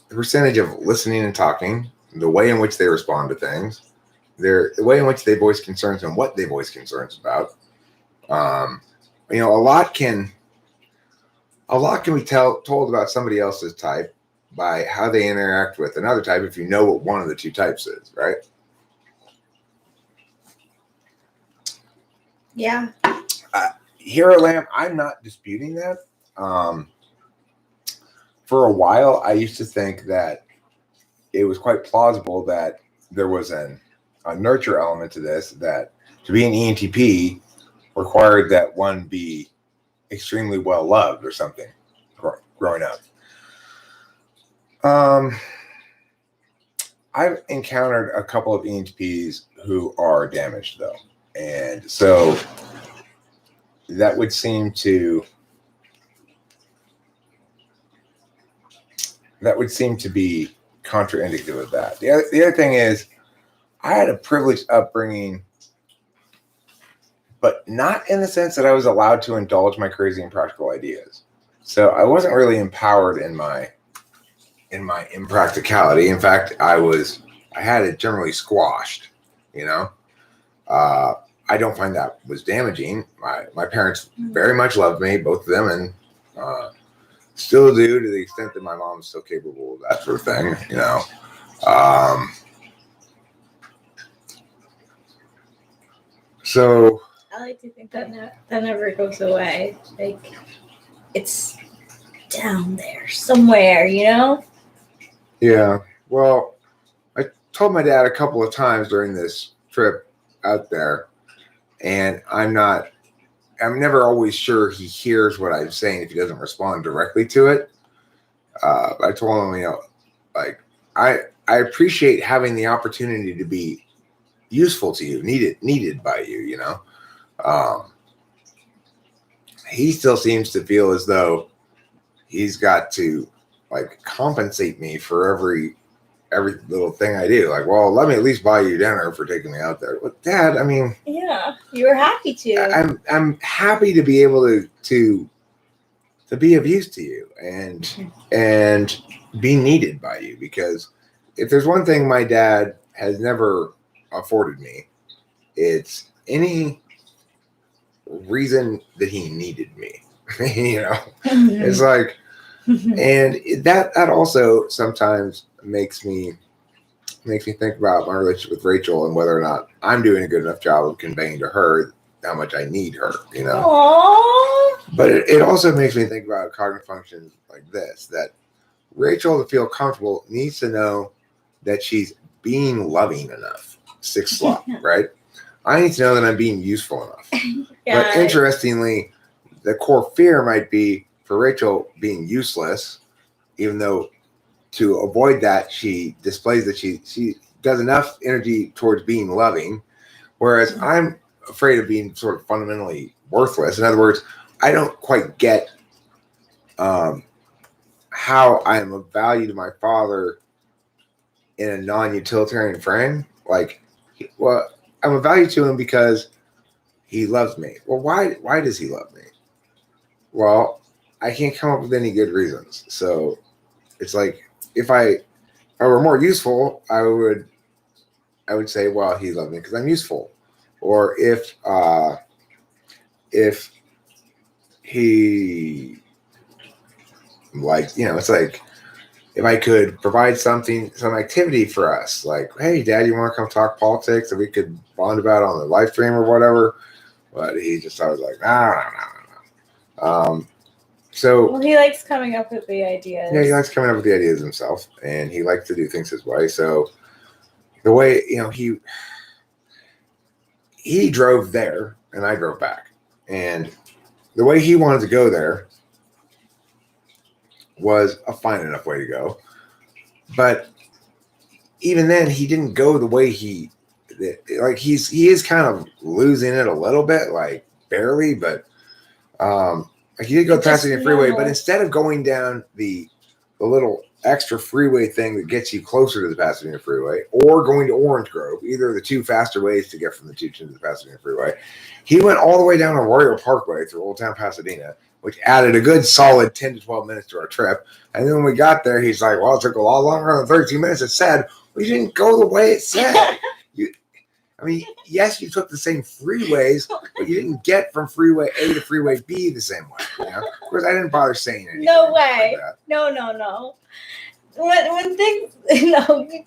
percentage of listening and talking, the way in which they respond to things, the way in which they voice concerns and what they voice concerns about. You know, a lot can be told about somebody else's type by how they interact with another type, if you know what one of the two types is, right? Yeah. Here at Lamb, I'm not disputing that. For a while, I used to think that it was quite plausible that there was a nurture element to this, that to be an ENTP required that one be extremely well loved or something growing up. I've encountered a couple of ENTPs who are damaged, though. And so that would seem to that would seem to be contraindicative of that. The other thing is, I had a privileged upbringing, but not in the sense that I was allowed to indulge my crazy and practical ideas. So I wasn't really empowered in my impracticality. In fact, I had it generally squashed, you know. I don't find that was damaging. My parents very much loved me, both of them, and still do, to the extent that my mom's still capable of that sort of thing, you know. So I like to think that that never goes away. Like, it's down there somewhere, you know? yeah, well, I told my dad a couple of times during this trip out there, and I'm never always sure he hears what I'm saying if he doesn't respond directly to it. I told him, you know, like, I appreciate having the opportunity to be useful to you, needed by you, you know. He still seems to feel as though he's got to like compensate me for every little thing I do. Like, well, let me at least buy you dinner for taking me out there. Well, Dad, I mean, Yeah, you were happy to. I'm happy to be able to be of use to you and be needed by you, because if there's one thing my dad has never afforded me, it's any reason that he needed me. You know, it's like, and that also sometimes makes me think about my relationship with Rachel and whether or not I'm doing a good enough job of conveying to her how much I need her, you know. Aww. But it also makes me think about cognitive functions like this, that Rachel, to feel comfortable, needs to know that she's being loving enough. 6 slot, right? I need to know that I'm being useful enough. Yeah. But interestingly, the core fear might be for Rachel being useless, even though to avoid that, she displays that she does enough energy towards being loving, whereas I'm afraid of being sort of fundamentally worthless. In other words, I don't quite get how I am of value to my father in a non-utilitarian frame. Like, well, I'm of value to him because he loves me. Well, why does he love me? Well, I can't come up with any good reasons. So it's like, if I were more useful, I would say, well, he loved me because I'm useful. Or if he, like, you know, it's like, if I could provide some activity for us, like, hey, Dad, you want to come talk politics that we could bond about on the live stream or whatever? But he just always like, no. So, well, he likes coming up with the ideas. Yeah, he likes coming up with the ideas himself, and he likes to do things his way. So the way, you know, he drove there, and I drove back, and the way he wanted to go there was a fine enough way to go. But even then, he didn't go the way he is kind of losing it a little bit, like barely, but like, he did go past the freeway, but instead of going down the little extra freeway thing that gets you closer to the Pasadena freeway, or going to Orange Grove, either of the two faster ways to get from the Tucson to the Pasadena freeway, he went all the way down Arroyo Parkway through Old Town Pasadena, which added a good solid 10 to 12 minutes to our trip. And then when we got there, he's like, well, it took a lot longer than 13 minutes. It said, well, you didn't go the way it said. I mean, yes, you took the same freeways, but you didn't get from freeway A to freeway B the same way. You know? Of course, I didn't bother saying anything. No way. Like that. No. When things, you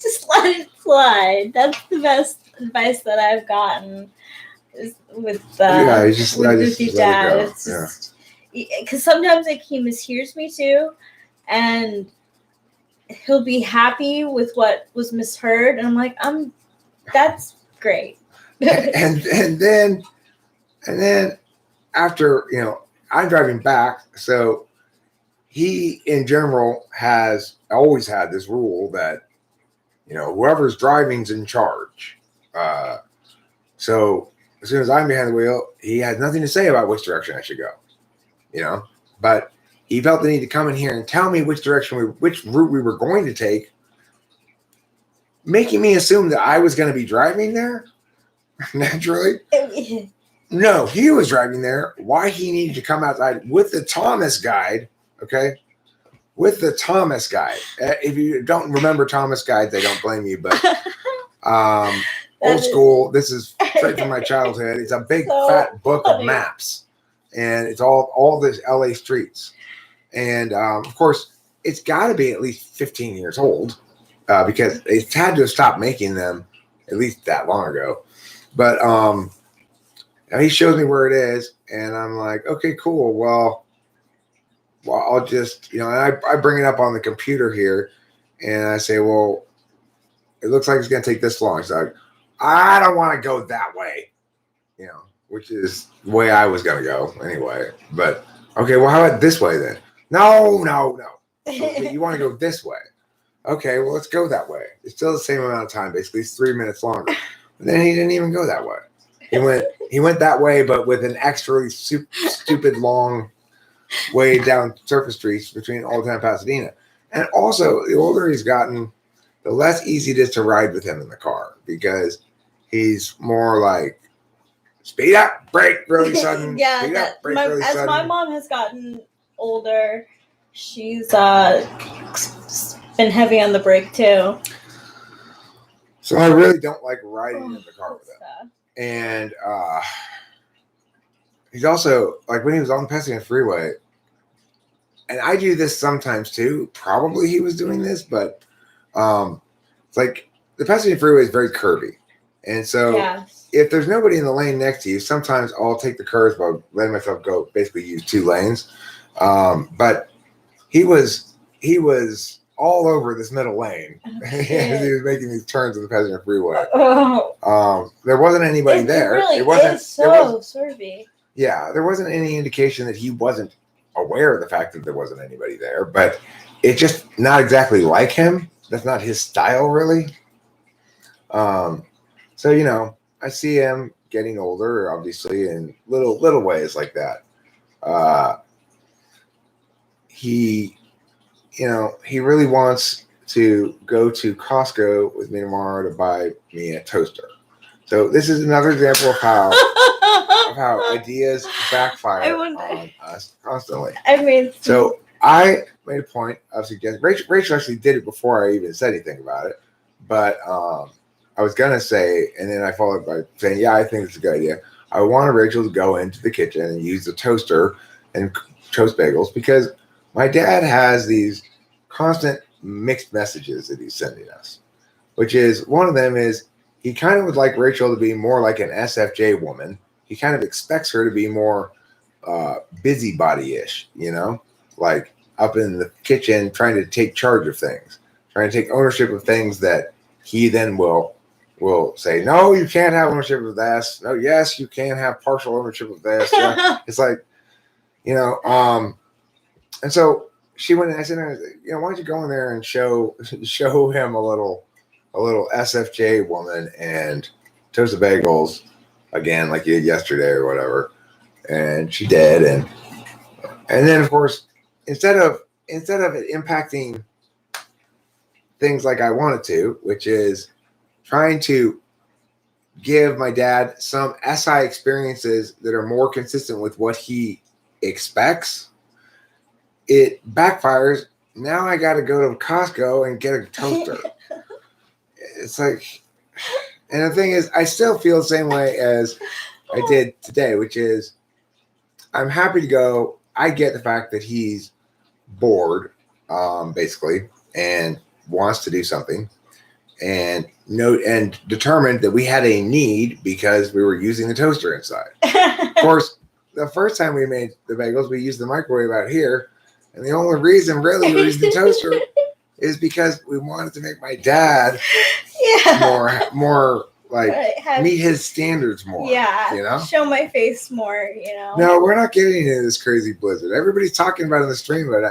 just let it slide. That's the best advice that I've gotten with I just your let it dad. go. It's just because sometimes like he mishears me too, and he'll be happy with what was misheard, and I'm like, that's great. and then after, you know, I'm driving back, so he in general has always had this rule that, you know, whoever's driving's in charge. So as soon as I'm behind the wheel, he has nothing to say about which direction I should go, you know. But he felt the need to come in here and tell me which route we were going to take, making me assume that I was going to be driving there naturally. No, he was driving there. Why he needed to come outside with the Thomas guide, okay? With the Thomas guide. If you don't remember Thomas guides, I don't blame you, but old school, this is straight from my childhood. It's a big fat book of maps, and it's all the LA streets. And of course, it's got to be at least 15 years old because it's had to have stopped making them at least that long ago. But he shows me where it is, and I'm like, okay, cool. Well, I'll just, and I bring it up on the computer here, and I say, well, it looks like it's going to take this long. So I don't want to go that way, which is the way I was going to go anyway. But, okay, well, how about this way then? No. Okay, you want to go this way. Okay, well, let's go that way. It's still the same amount of time. Basically, it's 3 minutes longer. But then he didn't even go that way. He went that way, but with an extra stupid long way down surface streets between Old Town and Pasadena. And also, the older he's gotten, the less easy it is to ride with him in the car because he's more like, speed up, brake really sudden. Yeah, speed up, brake really sudden. As my mom has gotten older, she's been heavy on the brake too. So I really don't like riding in the car with him. And he's also, like when he was on the Pasadena Freeway, and I do this sometimes too, probably he was doing this, but it's like the Pasadena Freeway is very curvy. And so if there's nobody in the lane next to you, sometimes I'll take the curves by letting myself go, basically use 2 lanes. But he was all over this middle lane as he was making these turns on the Pasadena Freeway. There wasn't anybody there. It wasn't so swervy. Yeah, there wasn't any indication that he wasn't aware of the fact that there wasn't anybody there, but it's just not exactly like him. That's not his style, really. So I see him getting older, obviously, in little ways like that. He really wants to go to Costco with me tomorrow to buy me a toaster. So this is another example of how ideas backfire on us constantly. So I made a point of suggesting, Rachel actually did it before I even said anything about it, but I was going to say, and then I followed by saying, yeah, I think it's a good idea. I wanted Rachel to go into the kitchen and use the toaster and toast bagels because my dad has these constant mixed messages that he's sending us, which is one of them is he kind of would like Rachel to be more like an SFJ woman. He kind of expects her to be more busybody-ish, like up in the kitchen trying to take charge of things, trying to take ownership of things that he then will say, no, you can't have ownership of this. No, yes, you can have partial ownership of this. Yeah. It's like, and so she went and I said, why don't you go in there and show him a little SFJ woman and toast the bagels again, like you did yesterday or whatever. And she did. And then of course, instead of it impacting things like I wanted to, which is trying to give my dad some SI experiences that are more consistent with what he expects, it backfires. Now I got to go to Costco and get a toaster. It's like, and the thing is, I still feel the same way as I did today, which is I'm happy to go. I get the fact that he's bored, basically, and wants to do something, and determined that we had a need because we were using the toaster inside. Of course, the first time we made the bagels, we used the microwave out here. And the only reason really we used the toaster is because we wanted to make my dad more like meet his standards more. Yeah. Show my face more, No, we're not getting into this crazy blizzard. Everybody's talking about it in the stream, but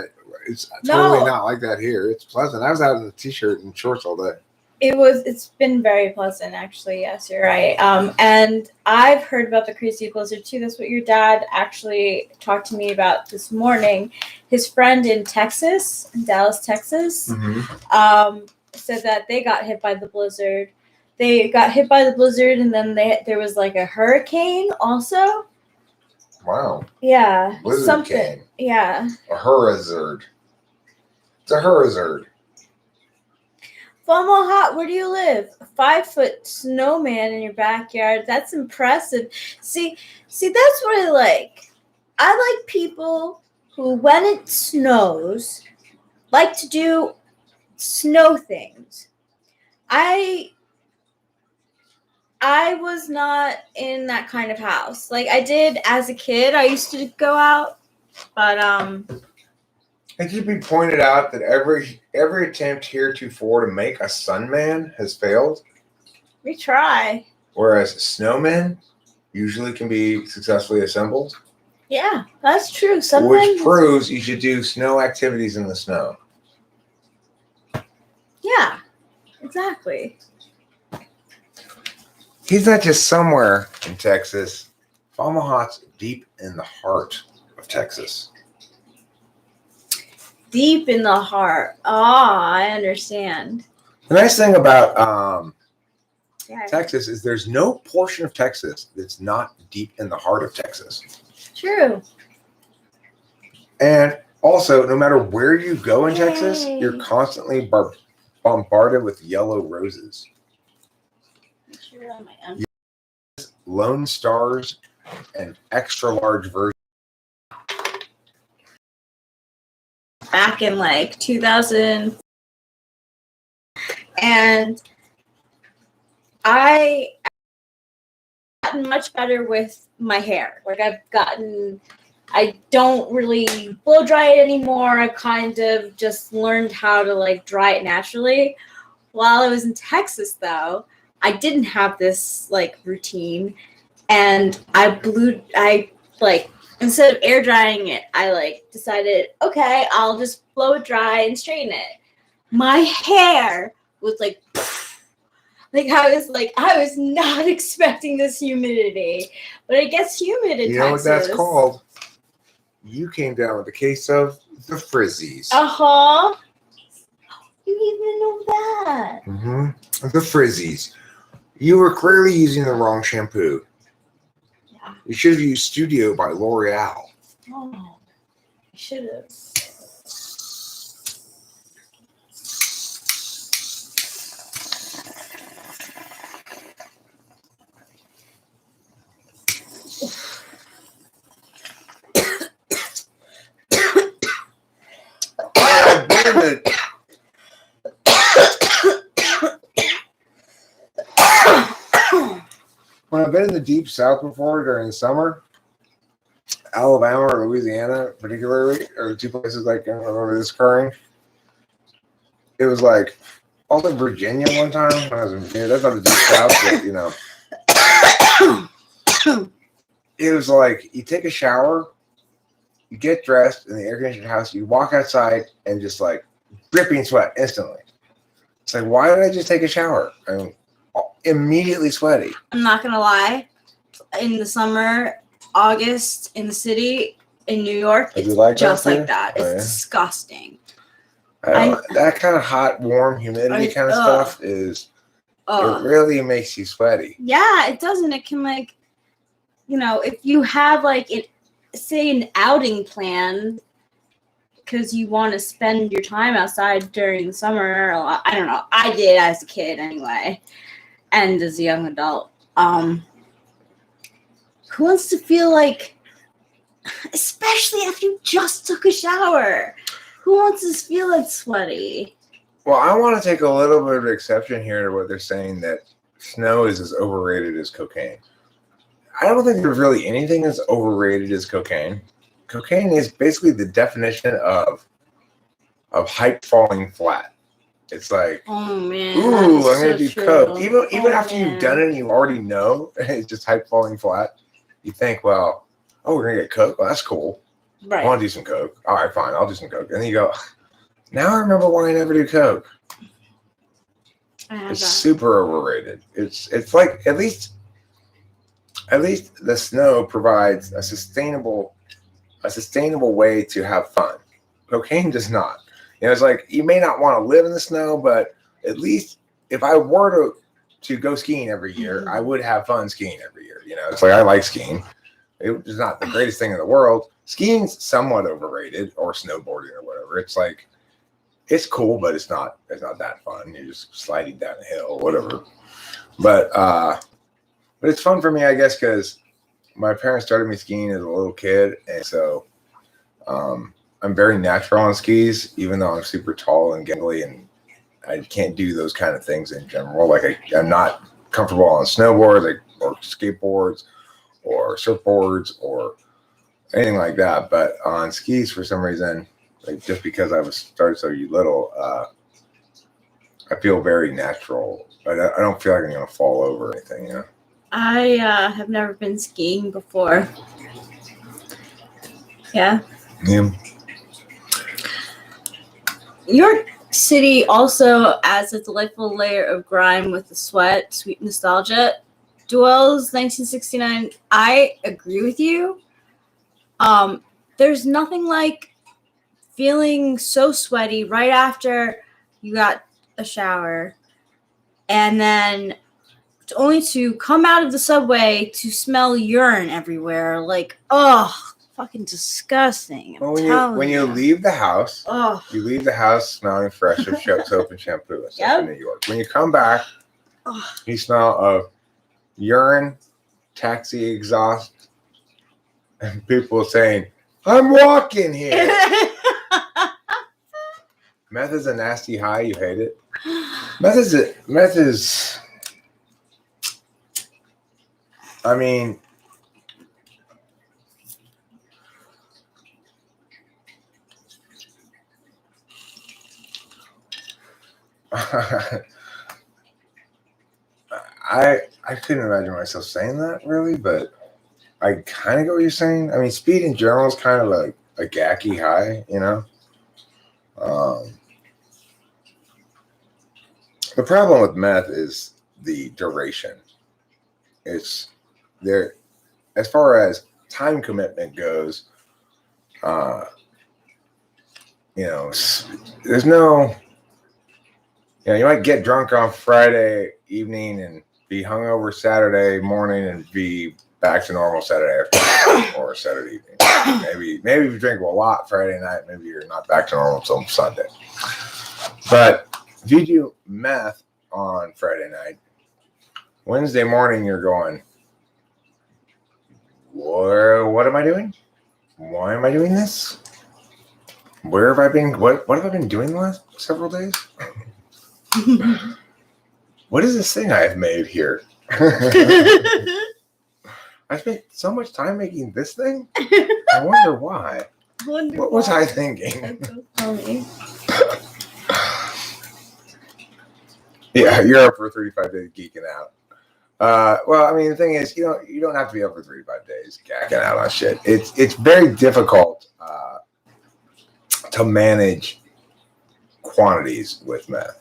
it's totally not like that here. It's pleasant. I was out in a t-shirt and shorts all day. It's been very pleasant, actually. Yes, you're right. And I've heard about the crazy blizzard too. That's what your dad actually talked to me about this morning. His friend in Texas, in Dallas, Texas, said that they got hit by the blizzard. They got hit by the blizzard, and then there was like a hurricane also. Wow. Yeah. Blizzard something. came. Yeah. A hurrizard. It's a hurrizard. Fomo, where do you live? A 5-foot snowman in your backyard. That's impressive. See, that's what I like. I like people who, when it snows, like to do snow things. I was not in that kind of house. Like I did as a kid. I used to go out, but It should be pointed out that every attempt heretofore to make a sun man has failed, we try. whereas snowmen usually can be successfully assembled. Yeah, that's true. Sometimes, which proves you should do snow activities in the snow. Yeah, exactly. He's not just somewhere in Texas. Omaha's deep in the heart of Texas. Deep in the heart. Ah, I understand. The nice thing about Texas is there's no portion of Texas that's not deep in the heart of Texas. True. And also, no matter where you go in Texas, you're constantly bombarded with yellow roses. Lone Stars and extra large versions. Back in like 2000, and I gotten much better with my hair. Like I don't really blow dry it anymore. I kind of just learned how to like dry it naturally. While I was in Texas though, I didn't have this like routine, and instead of air drying it, I like decided, okay, I'll just blow it dry and straighten it. My hair was like I was not expecting this humidity, but it gets humid in Texas. You know what that's called? You came down with a case of the frizzies. Uh-huh. You even know that. Mm-hmm. The frizzies. You were clearly using the wrong shampoo. Yeah. You should have used Studio by L'Oreal. Oh, I should have. When I've been in the deep south before during the summer, Alabama or Louisiana particularly, or the two places like I remember this occurring, it was like also Virginia one time when I was in Virginia. That's not the deep south, but it was like you take a shower, you get dressed in the air conditioned house, you walk outside and just like dripping sweat instantly. It's like, why did I just take a shower? I mean, immediately sweaty. I'm not gonna lie. In the summer, August in the city in New York, it's just like that. It's disgusting. That kind of hot, warm, humidity kind of stuff is it really makes you sweaty. Yeah, it doesn't. It can like, if you have like say an outing plan because you want to spend your time outside during the summer. I don't know. I did as a kid anyway. And as a young adult, who wants to feel like, especially after you just took a shower, who wants to feel like sweaty? Well, I want to take a little bit of exception here to what they're saying that snow is as overrated as cocaine. I don't think there's really anything as overrated as cocaine. Cocaine is basically the definition of hype falling flat. It's like, oh man, ooh, I'm gonna do coke. Even after you've done it and you already know it's just hype falling flat. You think, well, we're gonna get coke. Well, that's cool. Right. I want to do some coke. All right, fine, I'll do some coke. And then you go, now I remember why I never do coke. I have It's that. super overrated. It's like at least the snow provides a sustainable way to have fun. Cocaine does not. It's like you may not want to live in the snow, but at least if I were to go skiing every year, I would have fun skiing every year. It's like I like skiing. It's not the greatest thing in the world. Skiing's somewhat overrated, or snowboarding or whatever. It's like it's cool, but it's not that fun. You're just sliding down a hill, whatever. But it's fun for me, I guess, because my parents started me skiing as a little kid, and so I'm very natural on skis, even though I'm super tall and gangly, and I can't do those kind of things in general. Like I'm not comfortable on snowboards, or skateboards, or surfboards, or anything like that. But on skis, for some reason, like just because I was started so little, I feel very natural. I don't feel like I'm gonna fall over or anything. I have never been skiing before. Yeah. Yeah. New York City also adds a delightful layer of grime with the sweat, sweet nostalgia. Duels 1969. I agree with you. There's nothing like feeling so sweaty right after you got a shower, and then only to come out of the subway to smell urine everywhere. Like, oh, fucking disgusting. Well, when you leave the house, oh, you leave the house smelling fresh of soap and shampoo and stuff in New York. When you come back, you smell of urine, taxi exhaust, and people saying, "I'm walking here." Meth is a nasty high. You hate it. Meth is. I mean, I couldn't imagine myself saying that really, but I kind of get what you're saying. I mean, speed in general is kind of like a gacky high, The problem with meth is the duration. It's there, as far as time commitment goes. There's no. You might get drunk on Friday evening and be hungover Saturday morning and be back to normal Saturday afternoon or Saturday evening. Maybe if you drink a lot Friday night, maybe you're not back to normal until Sunday. But if you do meth on Friday night, Wednesday morning you're going, what am I doing? Why am I doing this? Where have I been? What have I been doing the last several days? What is this thing I have made here? I spent so much time making this thing. I wonder why. What was I thinking? That's so funny. Yeah, you're up for 35 days geeking out. Well, I mean, the thing is, you don't have to be up for 35 days gacking out on shit. It's very difficult to manage quantities with meth.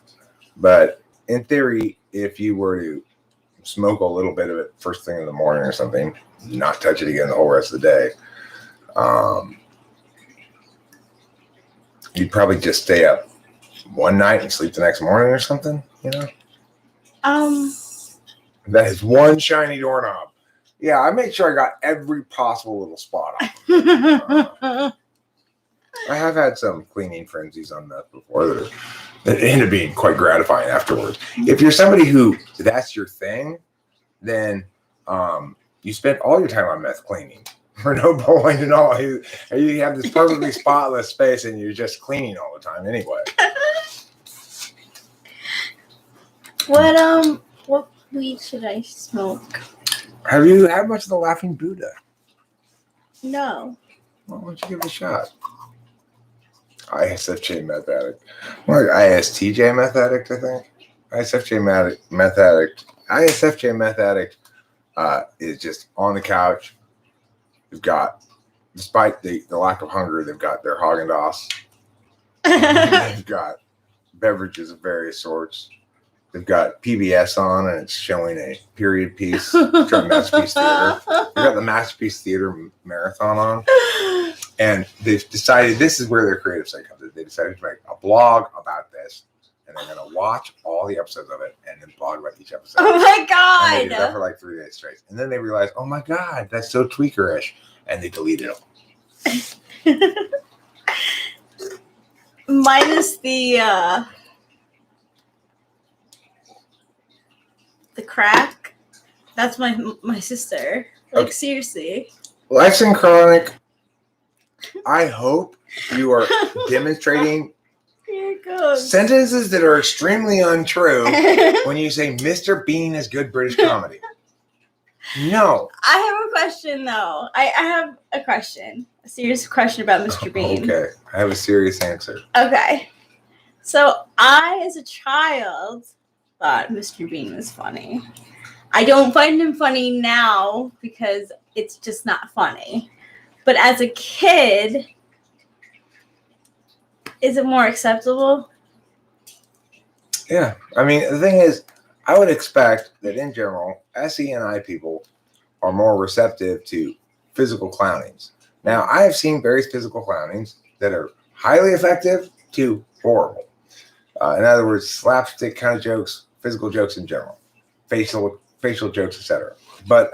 But in theory, if you were to smoke a little bit of it first thing in the morning or something, not touch it again the whole rest of the day, you'd probably just stay up one night and sleep the next morning or something, That is one shiny doorknob. Yeah, I made sure I got every possible little spot on. I have had some cleaning frenzies on meth before that ended up being quite gratifying afterwards. If you're somebody who that's your thing, then you spend all your time on meth cleaning for no point at all. You have this perfectly spotless space and you're just cleaning all the time anyway. What weed should I smoke? Have you had much of the Laughing Buddha? No. Well, why don't you give it a shot? ISFJ meth addict. Or ISTJ meth addict, I think. ISFJ meth addict. ISFJ meth addict is just on the couch. They've got, despite the lack of hunger, they've got their Haagen-Dazs. They've got beverages of various sorts. they've got PBS on, and it's showing a period piece during Masterpiece Theater. They've got the Masterpiece Theater Marathon on, and they've decided this is where their creative side comes in. They decided to make a blog about this, and they're going to watch all the episodes of it and then blog about each episode. Oh my god! And they did that for like 3 days straight. And then they realized, oh my god, that's so tweaker-ish, and they deleted it. Minus the crack. That's my sister. Like Okay. seriously. Life Synchronic, I hope you are demonstrating Here it goes. sentences that are extremely untrue when you say Mr. Bean is good British comedy. No. I have a question though. I have a question. A serious question about Mr. Bean. Okay. I have a serious answer. Okay. So I, as a child, thought Mr. Bean was funny. I don't find him funny now because it's just not funny. But as a kid, is it more acceptable? Yeah. I mean, the thing is, I would expect that in general, SENI people are more receptive to physical clownings. Now, I have seen various physical clownings that are highly effective to horrible. In other words, slapstick kind of jokes, physical jokes in general, facial jokes, etc. But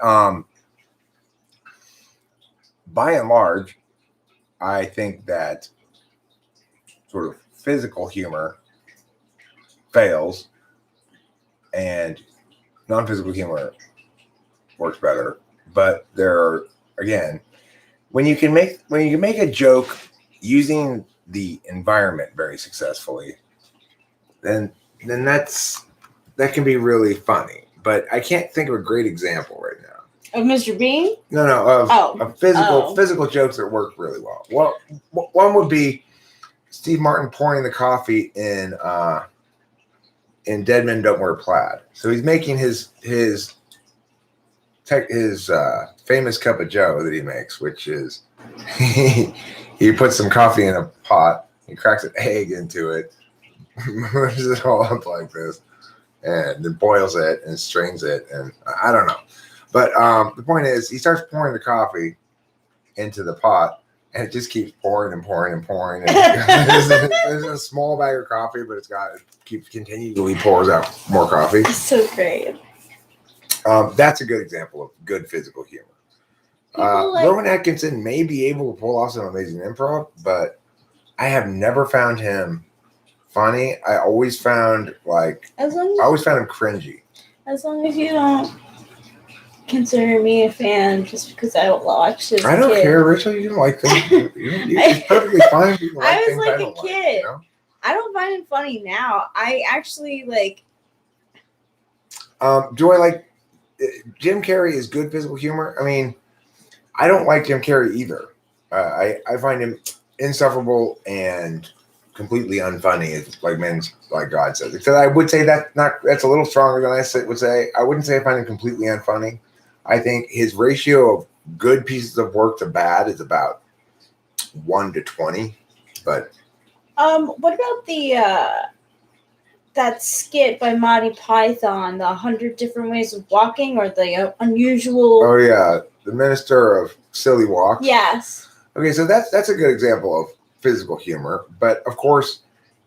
by and large, I think that sort of physical humor fails and non-physical humor works better. But there are, again, when you can make a joke using the environment very successfully, then that can be really funny. But I can't think of a great example right now. Of Mr. Bean? No, of physical jokes that work really well. Well, one would be Steve Martin pouring the coffee in Dead Men Don't Wear Plaid. So he's making his famous cup of Joe that he makes, which is he puts some coffee in a pot, he cracks an egg into it, moves it all up like this, and then boils it and strains it, and I don't know. But the point is, he starts pouring the coffee into the pot, and it just keeps pouring and pouring and pouring. And there's a small bag of coffee, but it keeps continually pours out more coffee. That's so great. That's a good example of good physical humor. Rowan Atkinson may be able to pull off some amazing improv, but I have never found him funny. I always found him cringy. As long as you don't consider me a fan just because I don't watch this. I don't care, Rachel. You don't like things. It's perfectly fine. People like I was things like I a don't kid. Like, you know? I don't find it funny now. I actually like. Do I like Jim Carrey? Is good physical humor. I mean, I don't like Jim Carrey either. I find him insufferable and completely unfunny, like God says. Because I would say that's a little stronger than I would say. I wouldn't say I find him completely unfunny. I think his ratio of good pieces of work to bad is about 1 to 20. But what about the that skit by Monty Python, the 100 Different Ways of Walking, or the unusual? Oh yeah, the Minister of Silly Walks. Yes. Okay, so that's a good example of physical humor, but of course,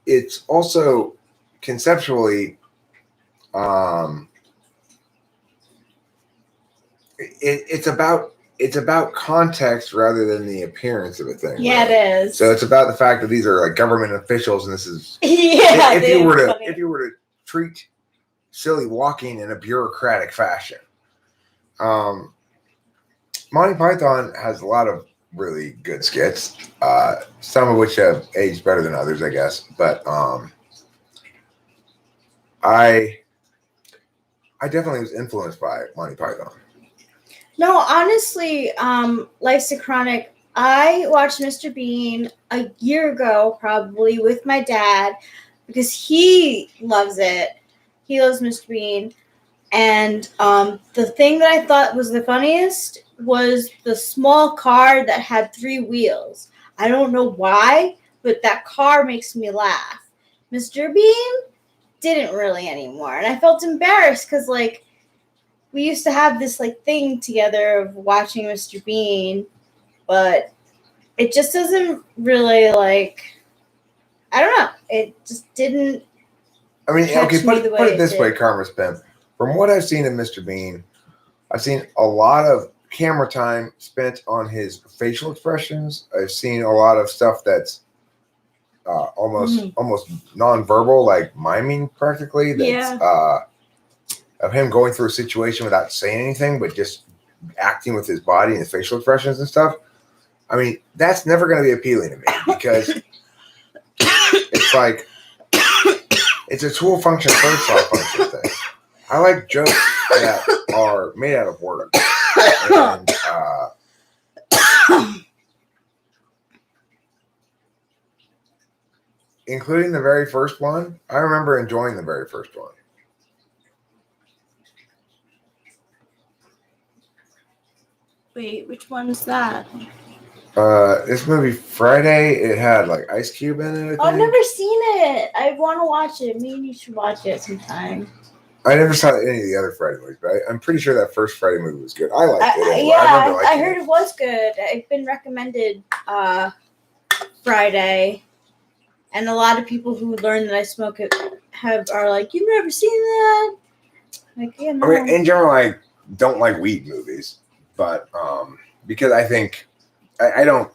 it's also conceptually, it's about context rather than the appearance of a thing. Yeah, right? it is. So it's about the fact that these are like government officials, and this is yeah. if you were to treat silly walking in a bureaucratic fashion. Monty Python has a lot of really good skits, some of which have aged better than others, I guess. But I definitely was influenced by Monty Python. No, honestly, like Synchronic, I watched Mr. Bean a year ago, probably with my dad, because he loves it. He loves Mr. Bean. And the thing that I thought was the funniest was the small car that had 3 wheels. I don't know why, but that car makes me laugh. Mr. Bean didn't really anymore. And I felt embarrassed because, like, we used to have this, like, thing together of watching Mr. Bean, but it just doesn't really, like, I don't know. It just didn't. I mean, catch okay, me put the it way this it way, did. Karma Spin. From what I've seen in Mr. Bean, I've seen a lot of camera time spent on his facial expressions. I've seen a lot of stuff that's almost non-verbal, like miming practically. That's of him going through a situation without saying anything, but just acting with his body and his facial expressions and stuff. I mean, that's never going to be appealing to me because it's like it's a tool function, third star function thing. I like jokes that are made out of words. And, including the very first one. I remember enjoying the very first one. Wait, which one's that? This movie Friday, it had like Ice Cube in it. I've never seen it. I want to watch it. Maybe you should watch it sometime. I never saw any of the other Friday movies, but I'm pretty sure that first Friday movie was good. I liked it. Anyway. I heard it was good. I've been recommended Friday, and a lot of people who learn that I smoke it are like, "You've never seen that?" Like, yeah, no. I mean, in general, I don't like weed movies, but because I think I don't,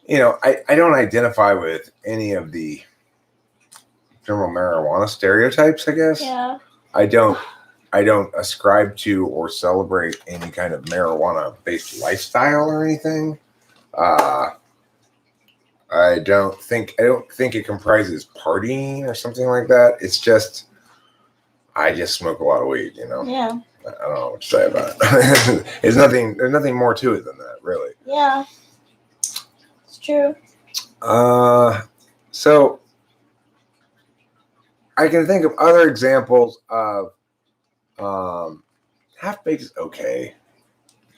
I don't identify with any of the general marijuana stereotypes, I guess. Yeah. I don't ascribe to or celebrate any kind of marijuana-based lifestyle or anything. I don't think it comprises partying or something like that. It's just I just smoke a lot of weed, Yeah. I don't know what to say about it. There's nothing more to it than that, really. Yeah. It's true. So I can think of other examples of half-baked is okay.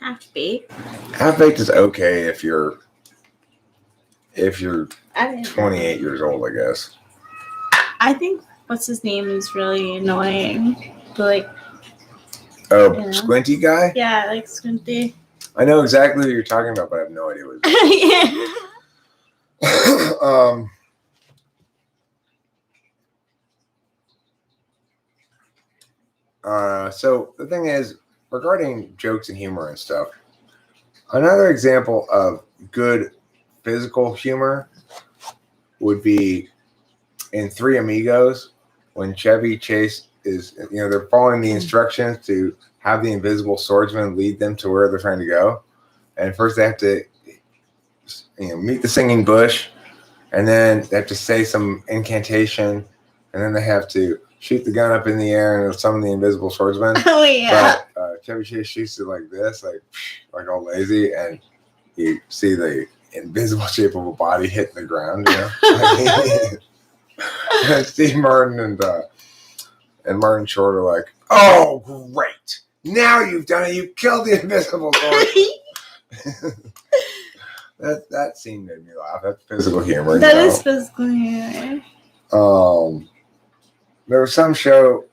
Half-baked? Half-baked is okay if you're 28 years old, I guess. I think what's his name is really annoying. But Squinty guy? Yeah, like Squinty. I know exactly what you're talking about, but I have no idea what So the thing is, regarding jokes and humor and stuff, another example of good physical humor would be in Three Amigos when Chevy Chase is, they're following the instructions to have the invisible swordsman lead them to where they're trying to go. And first they have to, meet the singing bush, and then they have to say some incantation, and then they have to shoot the gun up in the air and summon the invisible swordsman. Oh, yeah. But Chevy Chase shoots it like this, like all lazy, and you see the invisible shape of a body hitting the ground, And Steve Martin and Martin Short are like, "Oh, great! Now you've done it. You've killed the invisible swordsman." That scene made me laugh. That's physical humor. That is physical humor. There was some show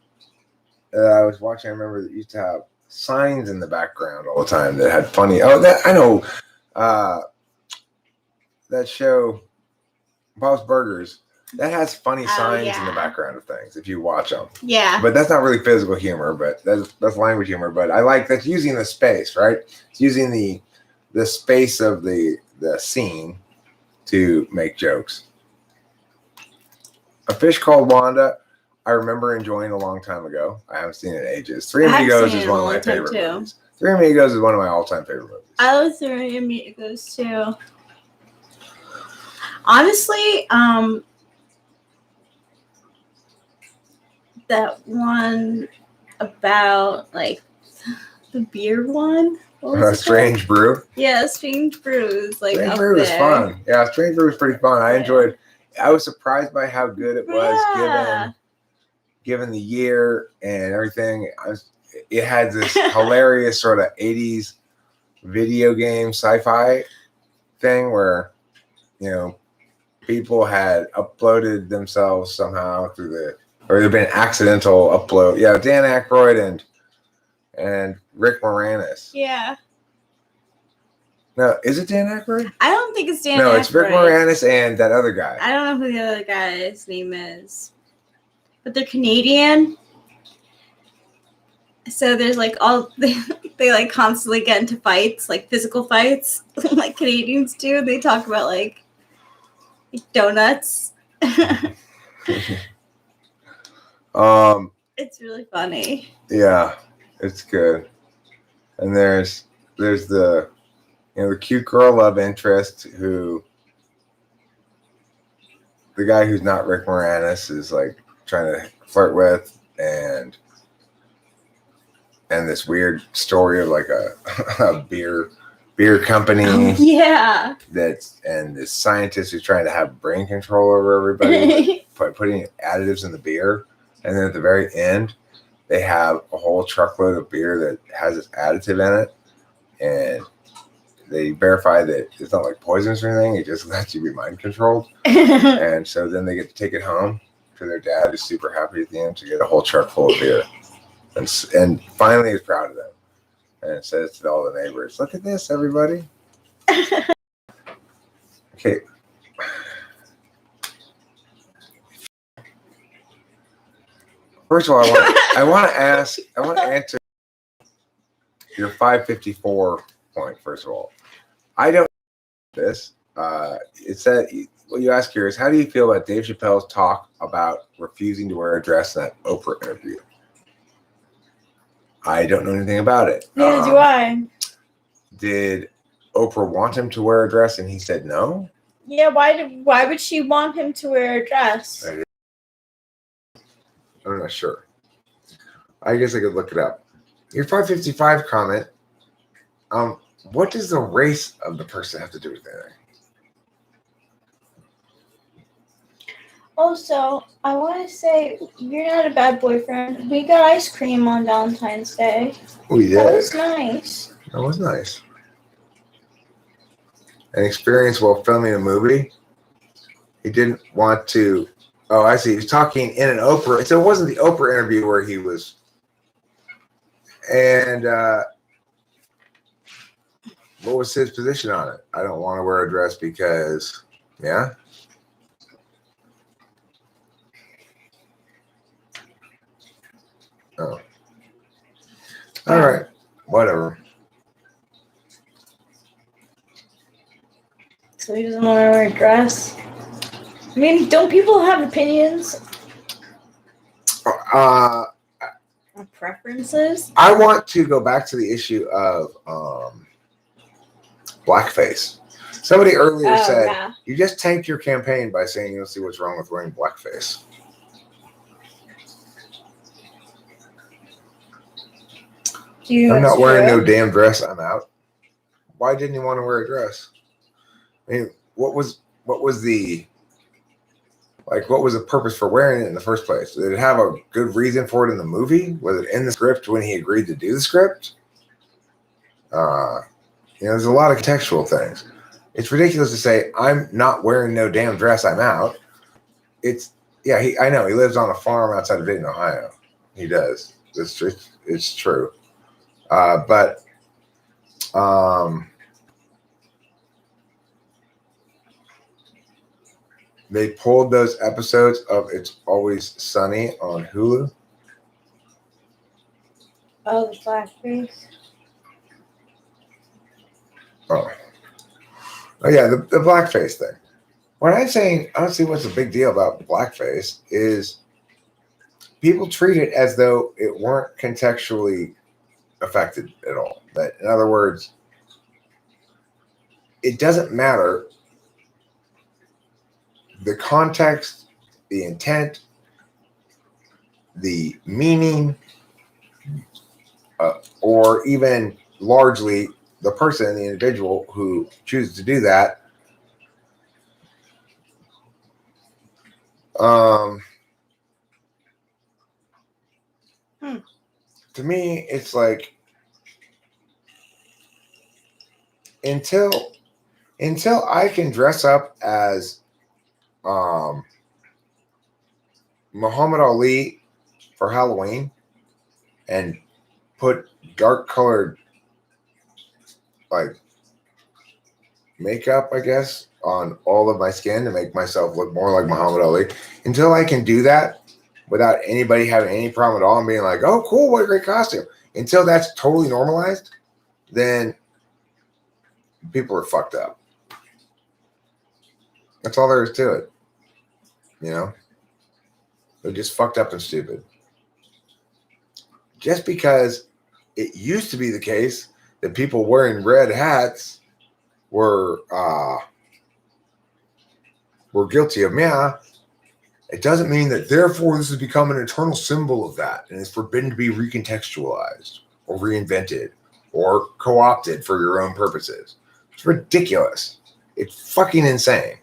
that I was watching. I remember that used to have signs in the background all the time that had funny. Oh, that I know. That show, Bob's Burgers, that has funny signs in the background of things if you watch them. Yeah. But that's not really physical humor, but that's language humor. But I like that's using the space, right? It's using the space of the scene to make jokes. A Fish Called Wanda, I remember enjoying a long time ago. I haven't seen it in ages. Three Amigos is one of my favorite movies. Three Amigos is one of my all-time favorite movies. I love Three Amigos too. Honestly, that one about like the beer one. Strange Brew. Yeah, Strange Brew is like Strange up Brew was there. fun. Yeah, Strange Brew was pretty fun. I enjoyed. I was surprised by how good it was given the year and everything. It had this hilarious sort of 80s video game sci-fi thing where people had uploaded themselves somehow or there'd been accidental upload. Yeah, Dan Aykroyd and Rick Moranis. Yeah. No, is it Dan Aykroyd? I don't think it's Dan No, Aykroyd. it's Rick Moranis and that other guy. I don't know who the other guy's name is. But they're Canadian. So there's like they like constantly get into fights, like physical fights, like Canadians do. They talk about like donuts. It's really funny. Yeah, it's good. And there's the the cute girl love interest who the guy who's not Rick Moranis is like trying to flirt with, and this weird story of like a beer company. Yeah. And this scientist who's trying to have brain control over everybody by putting additives in the beer. And then at the very end, they have a whole truckload of beer that has this additive in it. And they verify that it's not like poisonous or anything. It just lets you be mind controlled. And so then they get to take it home to their dad, who's super happy at the end to get a whole truck full of beer. And finally is proud of them. And it says to all the neighbors, look at this, everybody. Okay. First of all, I want to answer your 554 point, first of all. I don't know this. It said, what you ask here is, how do you feel about Dave Chappelle's talk about refusing to wear a dress in that Oprah interview? I don't know anything about it. Neither do I. Did Oprah want him to wear a dress and he said no? Yeah, why would she want him to wear a dress? I'm not sure. I guess I could look it up. Your 555 comment, what does the race of the person have to do with anything? Also, I want to say, you're not a bad boyfriend. We got ice cream on Valentine's Day. We did. That was nice. That was nice. An experience while filming a movie. He didn't want to. Oh, I see. He was talking in an Oprah. So it wasn't the Oprah interview where he was. And what was his position on it? I don't want to wear a dress because, yeah. Oh. All right. Whatever. So he doesn't want to wear a dress? I mean, don't people have opinions? Or preferences? I want to go back to the issue of blackface. Somebody earlier said, you just tanked your campaign by saying you don't see what's wrong with wearing blackface. I'm not wearing no damn dress. I'm out. Why didn't you want to wear a dress? I mean, what was the purpose for wearing it in the first place? Did it have a good reason for it in the movie? Was it in the script when he agreed to do the script? There's a lot of contextual things. It's ridiculous to say, I'm not wearing no damn dress, I'm out. I know, he lives on a farm outside of Dayton, Ohio. He does. It's true. But they pulled those episodes of It's Always Sunny on Hulu. Oh, the blackface. Oh yeah, the blackface thing. What I'm saying, honestly, what's the big deal about blackface is people treat it as though it weren't contextually affected at all. That, in other words, it doesn't matter the context, the intent, the meaning, or even largely the person, the individual who chooses to do that. To me, it's like until I can dress up as Muhammad Ali for Halloween and put dark colored like makeup, I guess, on all of my skin to make myself look more like Muhammad Ali. Until I can do that without anybody having any problem at all and being like, oh, cool, what a great costume. Until that's totally normalized, then people are fucked up. That's all there is to it. You know? They're just fucked up and stupid. Just because it used to be the case that people wearing red hats were guilty of mia, it doesn't mean that therefore this has become an eternal symbol of that and it's forbidden to be recontextualized or reinvented or co-opted for your own purposes. It's ridiculous. It's fucking insane.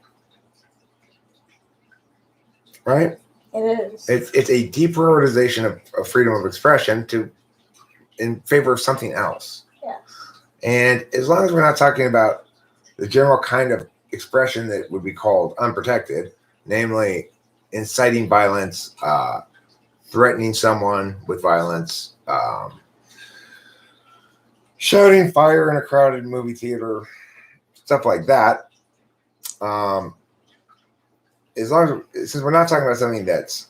Right? It is. It's a deprioritization of freedom of expression in favor of something else. Yes. And as long as we're not talking about the general kind of expression that would be called unprotected, namely inciting violence, threatening someone with violence, shouting fire in a crowded movie theater, stuff like that. As long as, since we're not talking about something that's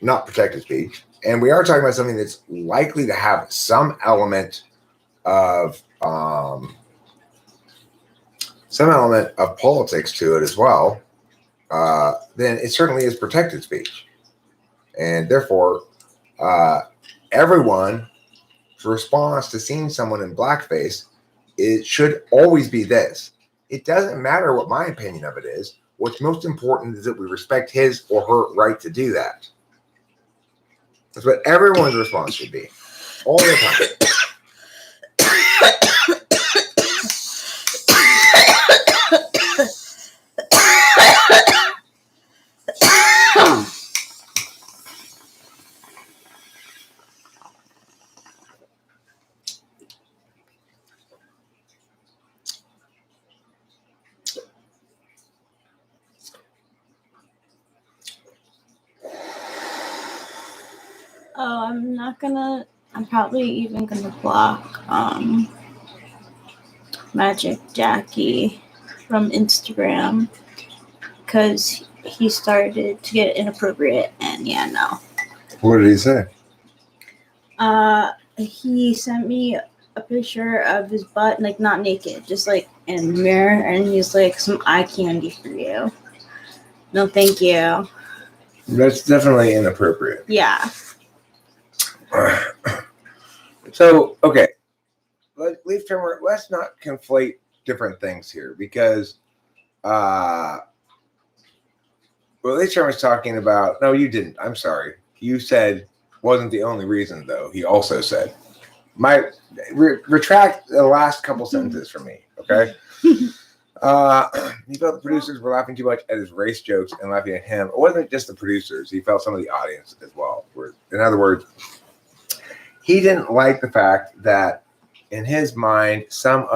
not protected speech, and we are talking about something that's likely to have some element of politics to it as well, then it certainly is protected speech, and therefore everyone's response to seeing someone in blackface, it should always be this. It doesn't matter what my opinion of it is. What's most important is that we respect his or her right to do that. That's what everyone's response should be. All the time. Oh, I'm probably even gonna block Magic Jackie from Instagram because he started to get inappropriate, and yeah, no. What did he say? He sent me a picture of his butt, like not naked, just like in a mirror, and he's like, some eye candy for you. No, thank you. That's definitely inappropriate. Yeah. So, okay. Let's not conflate different things here because Leaf Term was talking about, no, you didn't. I'm sorry. You said wasn't the only reason, though. He also said, retract the last couple sentences for me, okay? He felt the producers were laughing too much at his race jokes and laughing at him. It wasn't just the producers. He felt some of the audience as well. In other words, he didn't like the fact that in his mind, some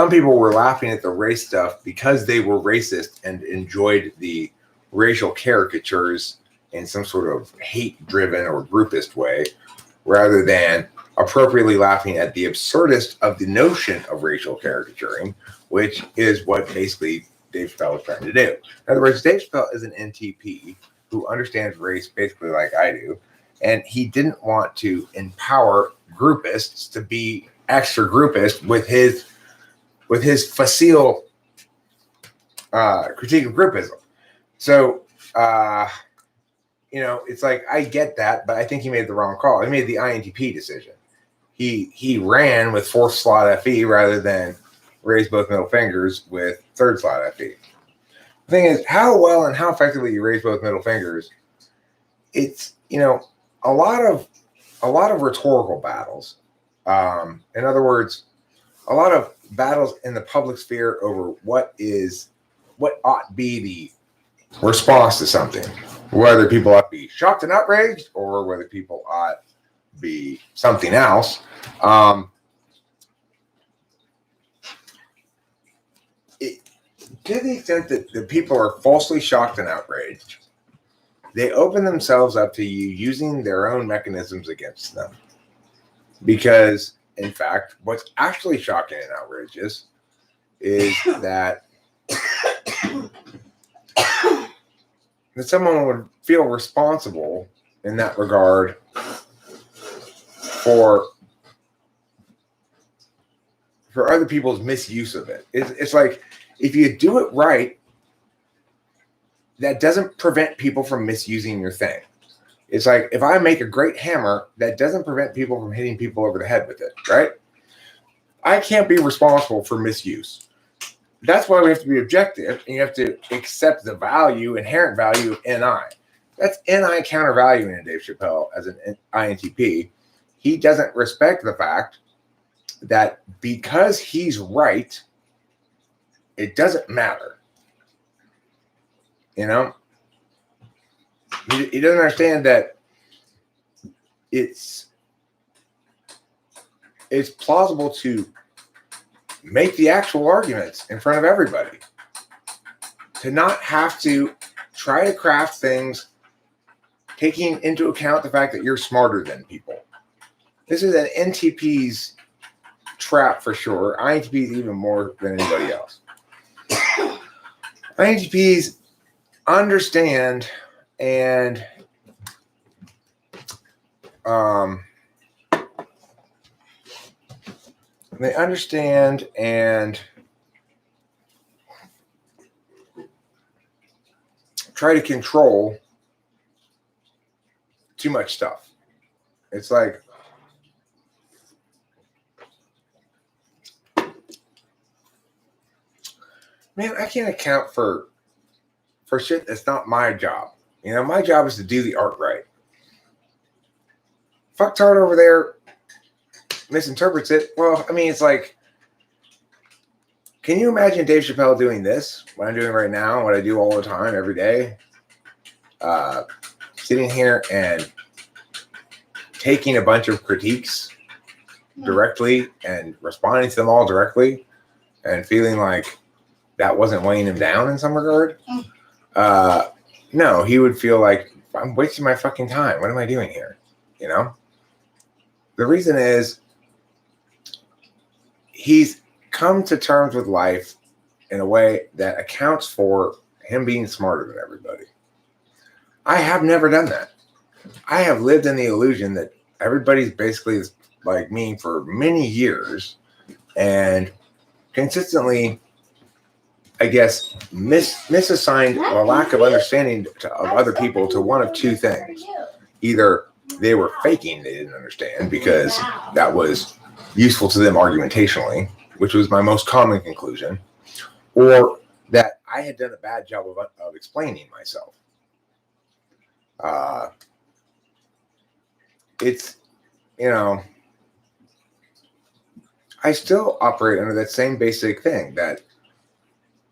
people were laughing at the race stuff because they were racist and enjoyed the racial caricatures in some sort of hate-driven or groupist way, rather than appropriately laughing at the absurdist of the notion of racial caricaturing, which is what basically Dave Chappelle was trying to do. In other words, Dave Chappelle is an NTP who understands race basically like I do, and he didn't want to empower groupists to be extra groupist with his facile critique of groupism. So, it's like, I get that, but I think he made the wrong call. He made the INTP decision. He ran with fourth slot FE rather than raise both middle fingers with third slot FE. The thing is, how well and how effectively you raise both middle fingers, it's, a lot of rhetorical battles. In other words, a lot of battles in the public sphere over what ought be the response to something, whether people ought to be shocked and outraged or whether people ought be something else. to the extent that the people are falsely shocked and outraged, they open themselves up to you using their own mechanisms against them. Because, in fact, what's actually shocking and outrageous is that someone would feel responsible in that regard for other people's misuse of it. It's like, if you do it right, that doesn't prevent people from misusing your thing. It's like, if I make a great hammer, that doesn't prevent people from hitting people over the head with it, right? I can't be responsible for misuse. That's why we have to be objective, and you have to accept the value, inherent value of NI. That's NI countervaluing in Dave Chappelle as an INTP. He doesn't respect the fact that because he's right, it doesn't matter. You know? He doesn't understand that it's plausible to make the actual arguments in front of everybody. To not have to try to craft things taking into account the fact that you're smarter than people. This is an NTP's trap for sure. INTPs even more than anybody else. INTPs understand and they understand and try to control too much stuff. It's like, man, I can't account for shit that's not my job. You know, my job is to do the art right. Fucktard over there misinterprets it. Well, I mean, it's like, can you imagine Dave Chappelle doing this, what I'm doing right now, what I do all the time, every day? Sitting here and taking a bunch of critiques directly and responding to them all directly and feeling like that wasn't weighing him down in some regard. No, he would feel like, I'm wasting my fucking time. What am I doing here? You know? The reason is he's come to terms with life in a way that accounts for him being smarter than everybody. I have never done that. I have lived in the illusion that everybody's basically like me for many years and consistently, I guess, misassigned a lack of understanding of other people to one of two things. Either they were faking they didn't understand because that was useful to them argumentationally, which was my most common conclusion, or that I had done a bad job of explaining myself. It's, you know, I still operate under that same basic thing that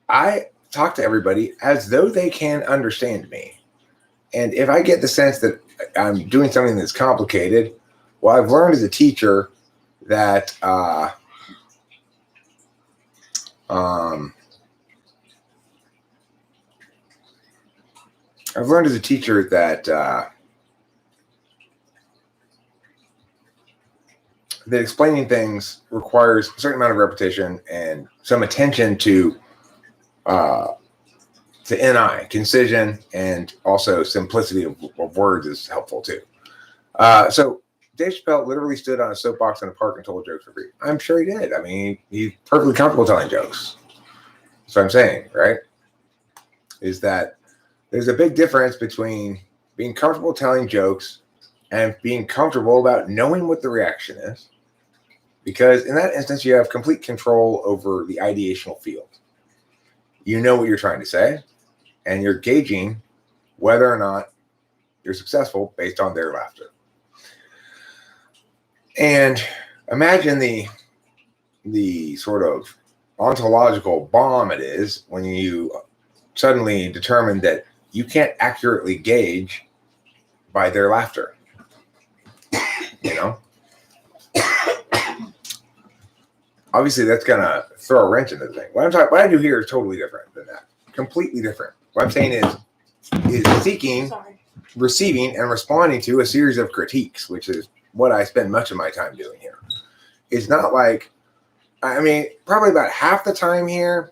I talk to everybody as though they can understand me. And if I get the sense that I'm doing something that's complicated, well, I've learned as a teacher that that explaining things requires a certain amount of repetition and some attention to NI, concision, and also simplicity of words is helpful too. So Dave Chappelle literally stood on a soapbox in a park and told jokes for free. I'm sure he did. I mean, he's perfectly comfortable telling jokes. That's what I'm saying, right? Is that there's a big difference between being comfortable telling jokes and being comfortable about knowing what the reaction is. Because in that instance, you have complete control over the ideational field. You know what you're trying to say, and you're gauging whether or not you're successful based on their laughter. And imagine the sort of ontological bomb it is when you suddenly determine that you can't accurately gauge by their laughter. You know? obviously that's gonna throw a wrench into the thing. What I do here is totally different than that. Completely different. What I'm saying is seeking, receiving, and responding to a series of critiques, which is what I spend much of my time doing here. It's not like, I mean, probably about half the time here,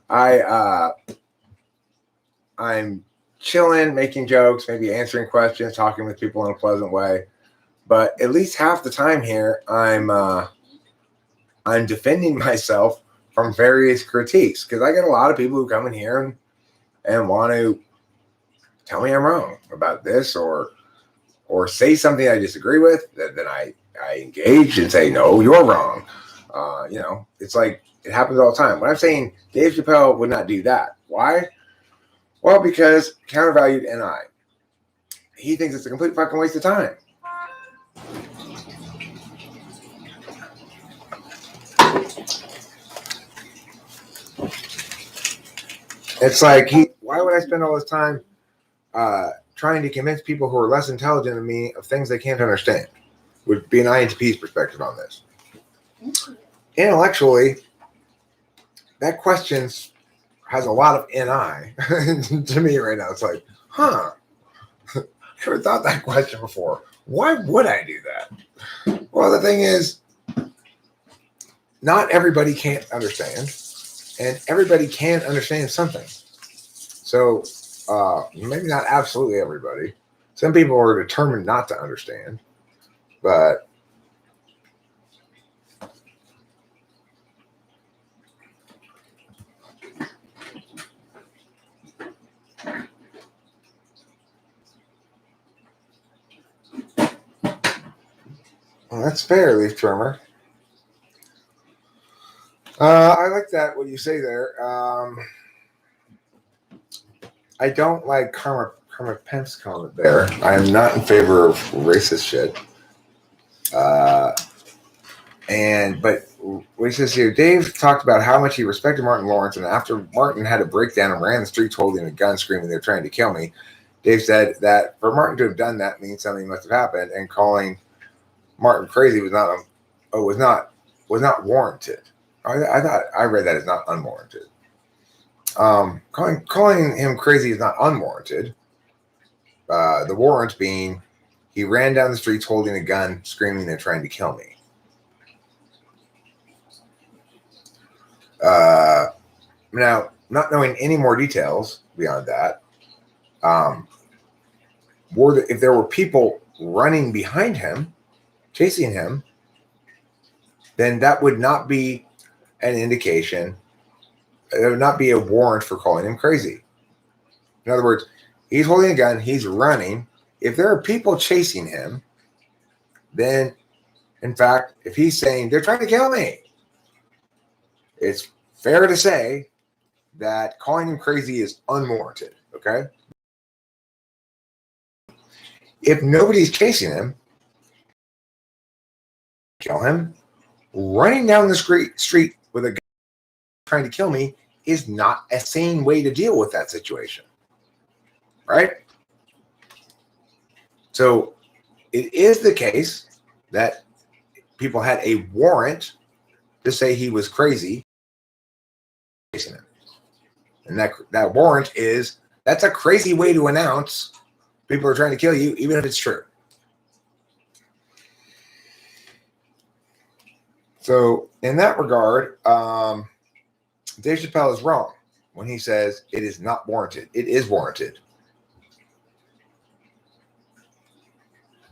I'm chilling, making jokes, maybe answering questions, talking with people in a pleasant way. But at least half the time here, I'm defending myself from various critiques, because I get a lot of people who come in here and want to tell me I'm wrong about this, or say something I disagree with. Then I engage and say, no, you're wrong. It's like it happens all the time. When I'm saying Dave Chappelle would not do that. Why? Well, because countervalued NI. He thinks it's a complete fucking waste of time. It's like, why would I spend all this time trying to convince people who are less intelligent than me of things they can't understand? Would be an INTP's perspective on this. Intellectually, that question has a lot of NI to me right now. It's like, never thought that question before. Why would I do that? Well, the thing is, not everybody can't understand, and everybody can understand something. So maybe not absolutely everybody. Some people are determined not to understand, but well, that's fair, Leaf Trimmer. I like that, what you say there. I don't like Karma Pemp's comment there. I am not in favor of racist shit. But what he says here, Dave talked about how much he respected Martin Lawrence, and after Martin had a breakdown and ran the streets holding a gun, screaming they're trying to kill me, Dave said that for Martin to have done that means something must have happened, and calling Martin crazy was not warranted. I thought I read that as not unwarranted. Calling him crazy is not unwarranted. The warrant being he ran down the streets holding a gun, screaming they're trying to kill me. Now, not knowing any more details beyond that, if there were people running behind him, chasing him, then that would not be an indication. It would not be a warrant for calling him crazy. In other words, he's holding a gun, he's running. If there are people chasing him, then, in fact, if he's saying, they're trying to kill me, it's fair to say that calling him crazy is unwarranted, okay? If nobody's chasing him, kill him. Running down the street with a gun trying to kill me is not a sane way to deal with that situation, right? So it is the case that people had a warrant to say he was crazy, and that warrant is, that's a crazy way to announce people are trying to kill you, even if it's true. So in that regard, Dave Chappelle is wrong when he says it is not warranted. It is warranted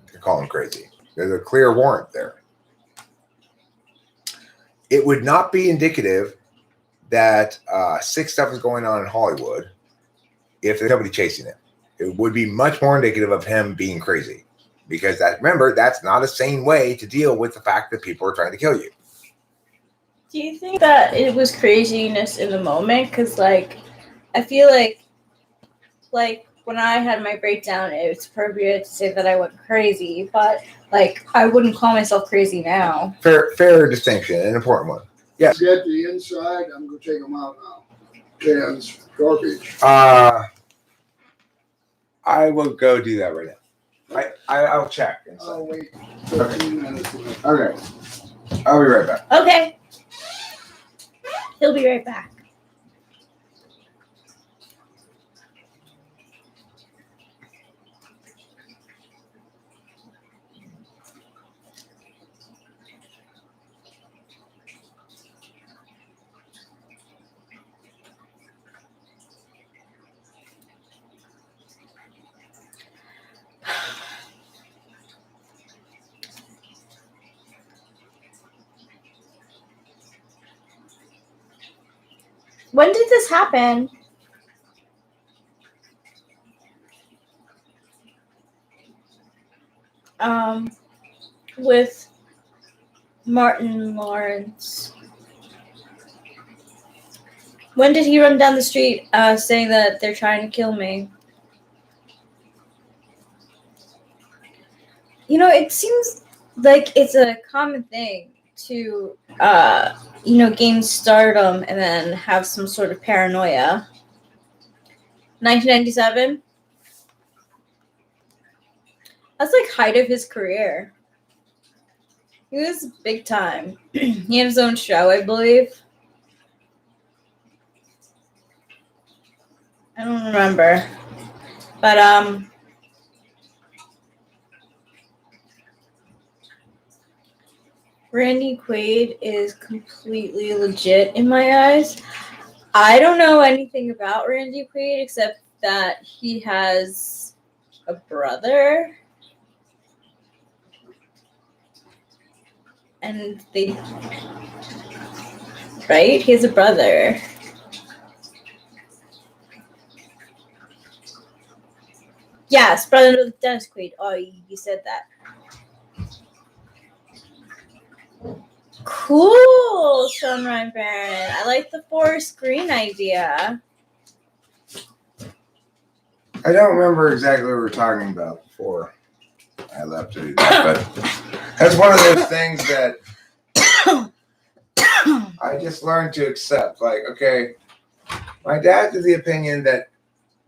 to call him crazy. There's a clear warrant there. It would not be indicative that sick stuff is going on in Hollywood if there's nobody chasing him. It would be much more indicative of him being crazy, because remember, that's not a sane way to deal with the fact that people are trying to kill you. Do you think that it was craziness in the moment? Because, I feel like when I had my breakdown, it's appropriate to say that I went crazy, but, I wouldn't call myself crazy now. Fair distinction, an important one. Yes. Get the inside. I'm going to take them out now. Okay, on this garbage. I will go do that right now. I'll check. I'll wait 15 minutes. Okay. I'll be right back. Okay. He'll be right back. When did this happen? With Martin Lawrence. When did he run down the street saying that they're trying to kill me? You know, it seems like it's a common thing to, gain stardom and then have some sort of paranoia. 1997? That's like height of his career. He was big time. He had his own show, I believe. I don't remember. But, Randy Quaid is completely legit in my eyes. I don't know anything about Randy Quaid except that he has a brother. And right? He has a brother. Yes, brother of Dennis Quaid. Oh, you said that. Cool, Sunrise Baron. I like the forest green idea. I don't remember exactly what we were talking about before I left it, but that's one of those things that I just learned to accept. Like, okay, my dad's of the opinion that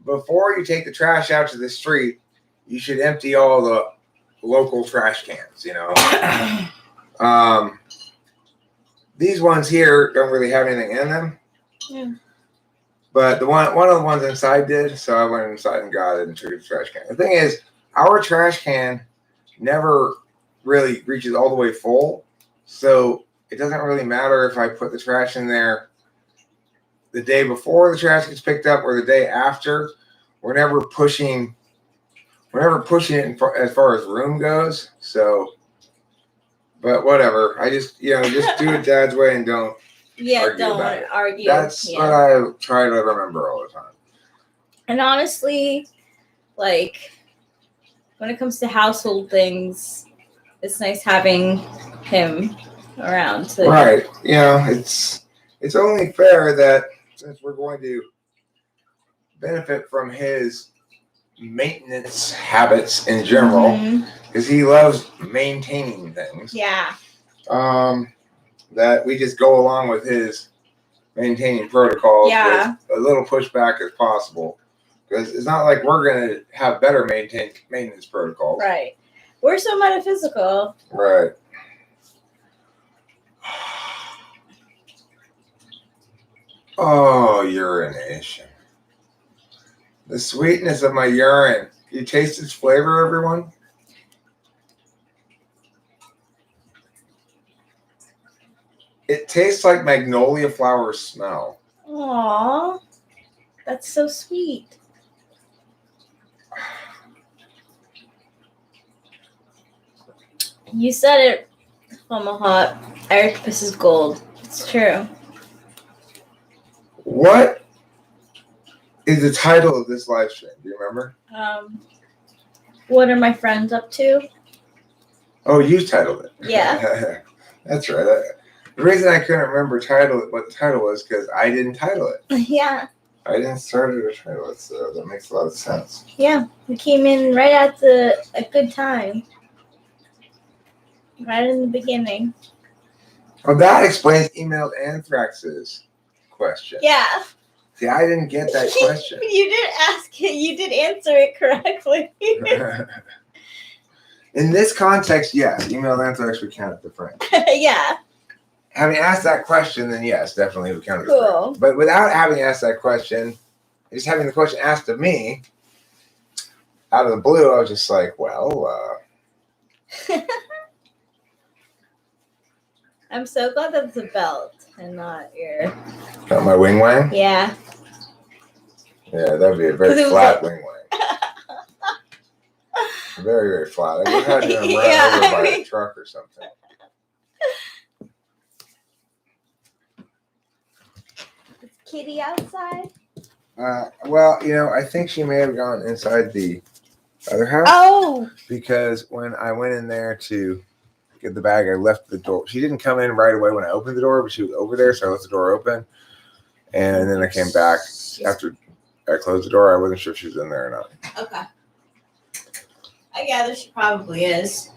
before you take the trash out to the street, you should empty all the local trash cans, you know. These ones here don't really have anything in them. Yeah. But one of the ones inside did, so I went inside and got it and took the trash can. The thing is, our trash can never really reaches all the way full, so it doesn't really matter if I put the trash in there the day before the trash gets picked up or the day after. We're never pushing it as far as room goes. So, but whatever. I just do it Dad's way and don't. Yeah, don't argue. That's what I try to remember all the time. And honestly, like, when it comes to household things, it's nice having him around. Right. You know, it's only fair that since we're going to benefit from his maintenance habits in general, because he loves maintaining things. Yeah. That we just go along with his maintaining protocols with a little pushback as possible. Because it's not like we're going to have better maintenance protocols. Right. We're so metaphysical. Right. Oh, urination. The sweetness of my urine. You taste its flavor, everyone? It tastes like magnolia flower smell. Aww. That's so sweet. You said it, Omaha. Eric, this is gold. It's true. What is the title of this live stream? Do you remember? What are my friends up to? Oh, you titled it. Yeah. That's right. The reason I couldn't remember what the title was because I didn't title it. Yeah. I didn't start it or title it, so that makes a lot of sense. Yeah, we came in right at a good time. Right in the beginning. Well, that explains emailed anthrax's question. Yeah. See, I didn't get that question. You did ask it. You did answer it correctly. In this context, yes, emailed anthrax would count as a friend. Yeah. having asked that question, then yes, definitely it would count as Cool. friend. But without having asked that question, just having the question asked of me out of the blue, I was just like, well, I'm so glad that's a belt and not your. got my wing wang. Yeah. Yeah, that'd be a 'Cause very it was flat like- wing wang. Very, very flat. I would have had to run Yeah, over I by a mean- truck or something. Is Kitty outside? Well, I think she may have gone inside the other house Oh. because when I went in there to get the bag, I left the door. She didn't come in right away when I opened the door, but she was over there, so I left the door open. And then I came back after I closed the door. I wasn't sure if she was in there or not. Okay. I gather she probably is.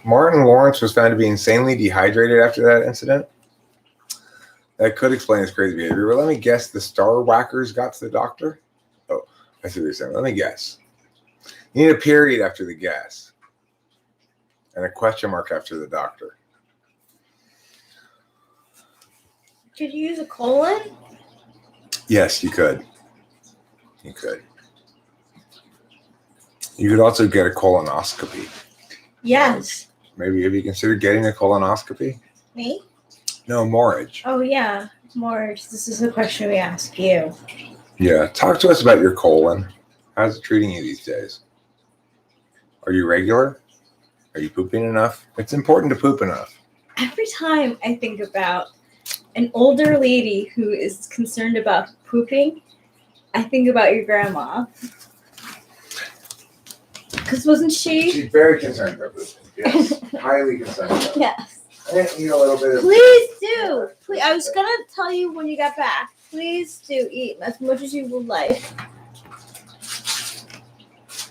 Martin Lawrence was found to be insanely dehydrated after that incident. That could explain his crazy behavior. But let me guess, the star whackers got to the doctor? Oh, I see what you're saying. Let me guess. You need a period after the guess and a question mark after the doctor. Could you use a colon? Yes, you could. You could. You could also get a colonoscopy. Yes. Maybe have you considered getting a colonoscopy? Me? No, Morridge. Oh yeah. More. This is a question we ask you. Yeah, talk to us about your colon. How's it treating you these days? Are you regular? Are you pooping enough? It's important to poop enough. Every time I think about an older lady who is concerned about pooping, I think about your grandma. Because wasn't she? She's very concerned about pooping. Yes, highly concerned about it. Yes. And eat a little bit of. Please do. Please. I was gonna tell you when you got back. Please do eat as much as you would like.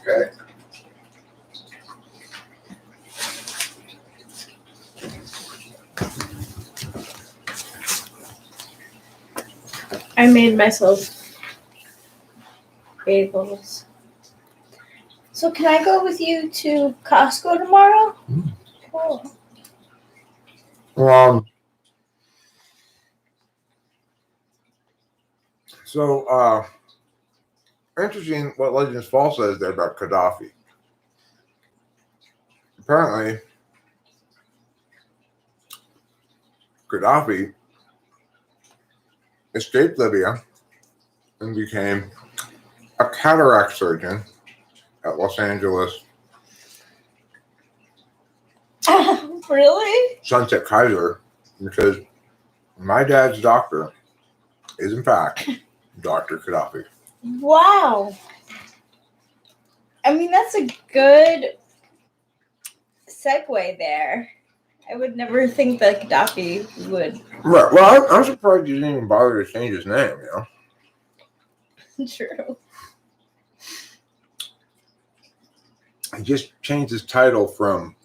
Okay. I made myself bagels. So can I go with you to Costco tomorrow? Cool. So, interesting what Legends Fall says there about Gaddafi. Apparently, Gaddafi escaped Libya and became a cataract surgeon at Los Angeles Really? Sunset Kaiser because my dad's doctor is in fact Dr. Gaddafi. Wow. I mean, that's a good segue there. I would never think that Gaddafi would. Right. Well, I'm surprised you didn't even bother to change his name, True. He just changed his title from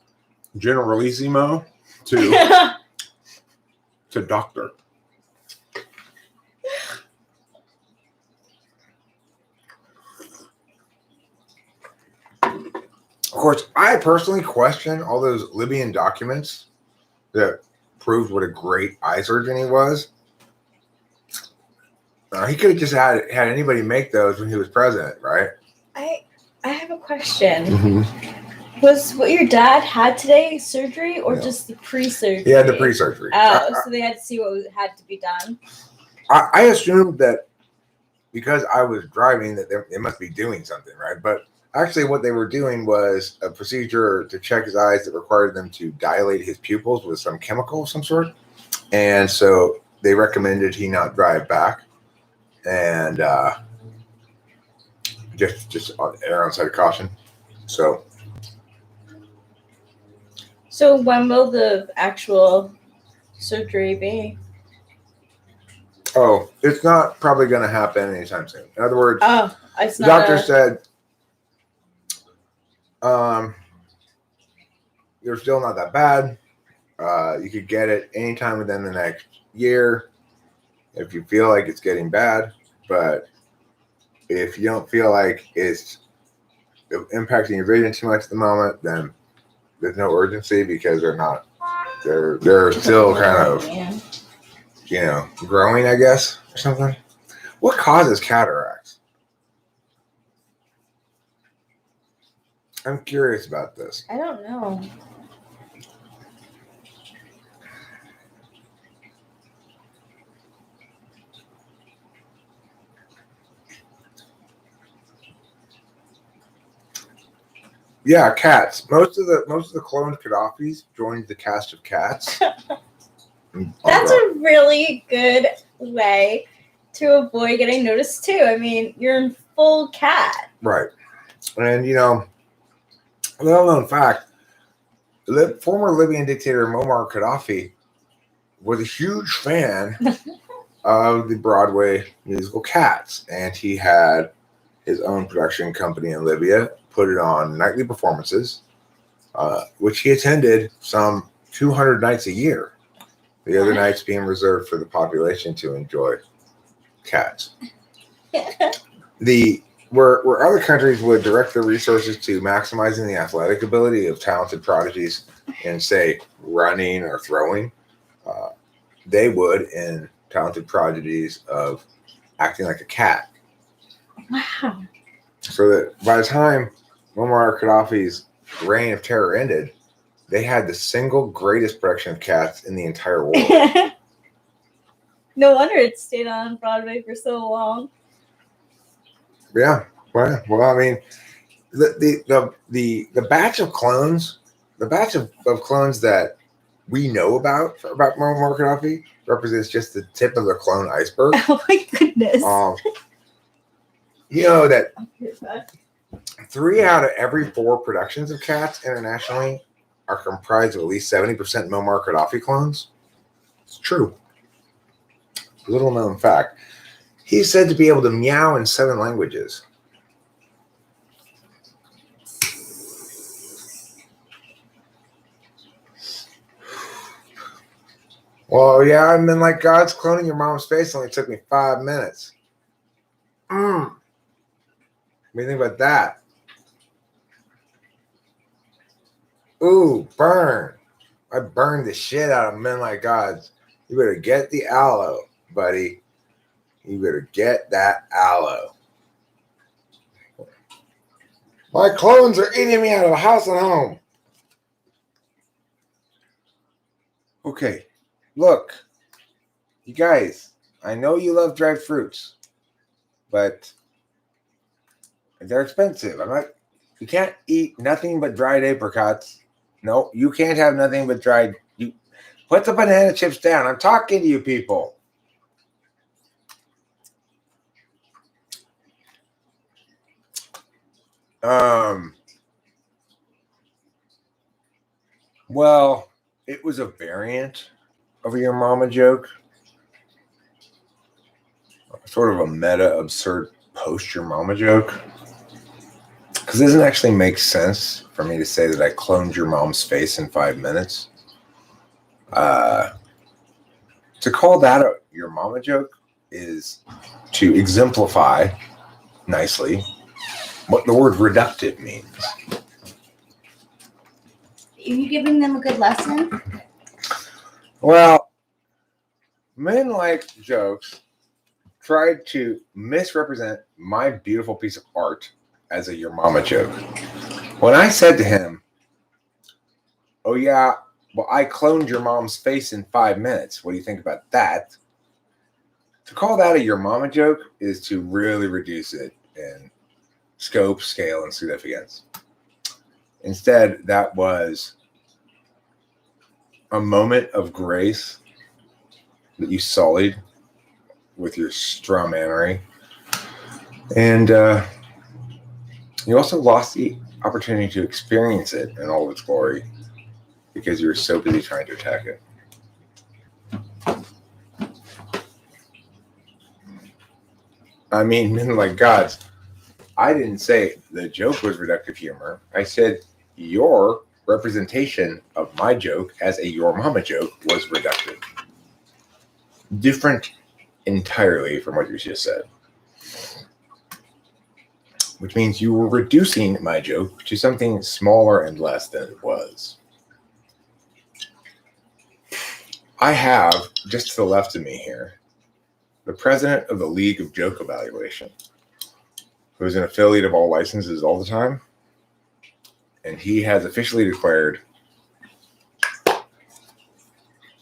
Generalissimo to doctor. Of course, I personally question all those Libyan documents that proved what a great eye surgeon he was. He could have just had anybody make those when he was president, right? I have a question. Was what your dad had today surgery or No. just the pre-surgery? He had the pre-surgery. Oh, so they had to see what had to be done. I assumed that because I was driving that they must be doing something, right? But actually what they were doing was a procedure to check his eyes that required them to dilate his pupils with some chemical of some sort. And so they recommended he not drive back and just err on side of caution. So when will the actual surgery be? oh, it's not probably going to happen anytime soon. In other words, Oh, it's the not. doctor said you're still not that bad. You could get it anytime within the next year if you feel like it's getting bad, but If you don't feel like it's impacting your vision too much at the moment, then there's no urgency because they're still kind of, growing, I guess, or something. What causes cataracts? I'm curious about this. I don't know. Yeah, cats. Most of the cloned Gaddafis joined the cast of cats. That's a really good way to avoid getting noticed too. I mean, you're in full cat. Right. And a little-known fact, the former Libyan dictator Muammar Gaddafi was a huge fan of the Broadway musical Cats, and he had his own production company in Libya, put it on nightly performances, which he attended some 200 nights a year. The other nights being reserved for the population to enjoy Cats. Where other countries would direct their resources to maximizing the athletic ability of talented prodigies in, say, running or throwing, they would in talented prodigies of acting like a cat. Wow. So that by the time Muammar Gaddafi's reign of terror ended, they had the single greatest production of Cats in the entire world. No wonder it stayed on Broadway for so long. Yeah. Well, I mean, the batch of clones, that we know about Muammar Gaddafi represents just the tip of the clone iceberg. Oh my goodness. You know that 3 out of every 4 productions of Cats internationally are comprised of at least 70% Muammar Gaddafi clones. It's true. Little known fact. He's said to be able to meow in 7 languages. Well, yeah, I mean, like God's cloning your mom's face only took me 5 minutes. What do you think about that? Ooh, burn. I burned the shit out of Men Like Gods. You better get the aloe, buddy. You better get that aloe. My clones are eating me out of house and home. Okay, look. You guys, I know you love dried fruits, but they're expensive. You can't eat nothing but dried apricots. No, you can't have nothing but dried. You put the banana chips down. I'm talking to you people. Well, it was a variant of your mama joke. Sort of a meta absurd post your mama joke. Because it doesn't actually make sense for me to say that I cloned your mom's face in 5 minutes. To call that your mama joke is to exemplify nicely what the word reductive means. Are you giving them a good lesson? Well, men like jokes tried to misrepresent my beautiful piece of art as a your mama joke. When I said to him, oh yeah, well, I cloned your mom's face in 5 minutes. What do you think about that? To call that a your mama joke is to really reduce it in scope, scale, and significance. Instead, that was a moment of grace that you sullied with your strawmannery. And you also lost the opportunity to experience it in all of its glory because you were so busy trying to attack it. I mean, Men Like Gods, I didn't say the joke was reductive humor. I said your representation of my joke as a your mama joke was reductive. Different entirely from what you just said. which means you were reducing my joke to something smaller and less than it was. I have, just to the left of me here, the president of the League of Joke Evaluation, who is an affiliate of all licenses all the time. And he has officially declared,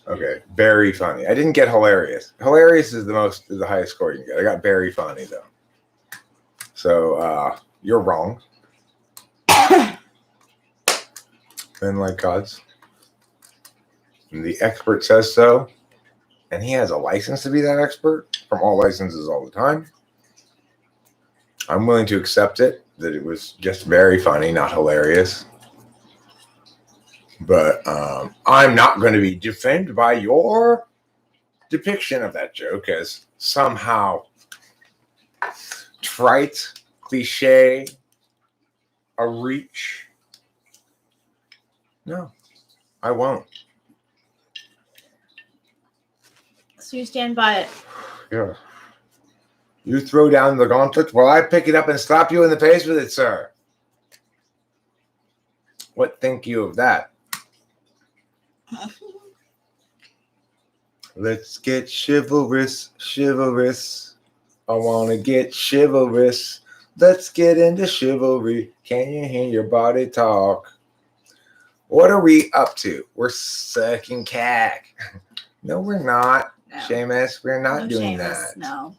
okay, very funny. I didn't get hilarious. Hilarious is the highest score you can get. I got very funny though. So you're wrong. Men like gods. And the expert says so. And he has a license to be that expert from all licenses all the time. I'm willing to accept it, that it was just very funny, not hilarious. But I'm not going to be defamed by your depiction of that joke as somehow trite, cliche, a reach. No, I won't. So you stand by it. Yeah. You throw down the gauntlet while I pick it up and slap you in the face with it, sir. What think you of that? Let's get chivalrous, chivalrous. I want to get chivalrous. Let's get into chivalry. Can you hear your body talk? What are we up to? We're sucking cack. No, we're not. No. Seamus, we're not doing Seamus, that. No.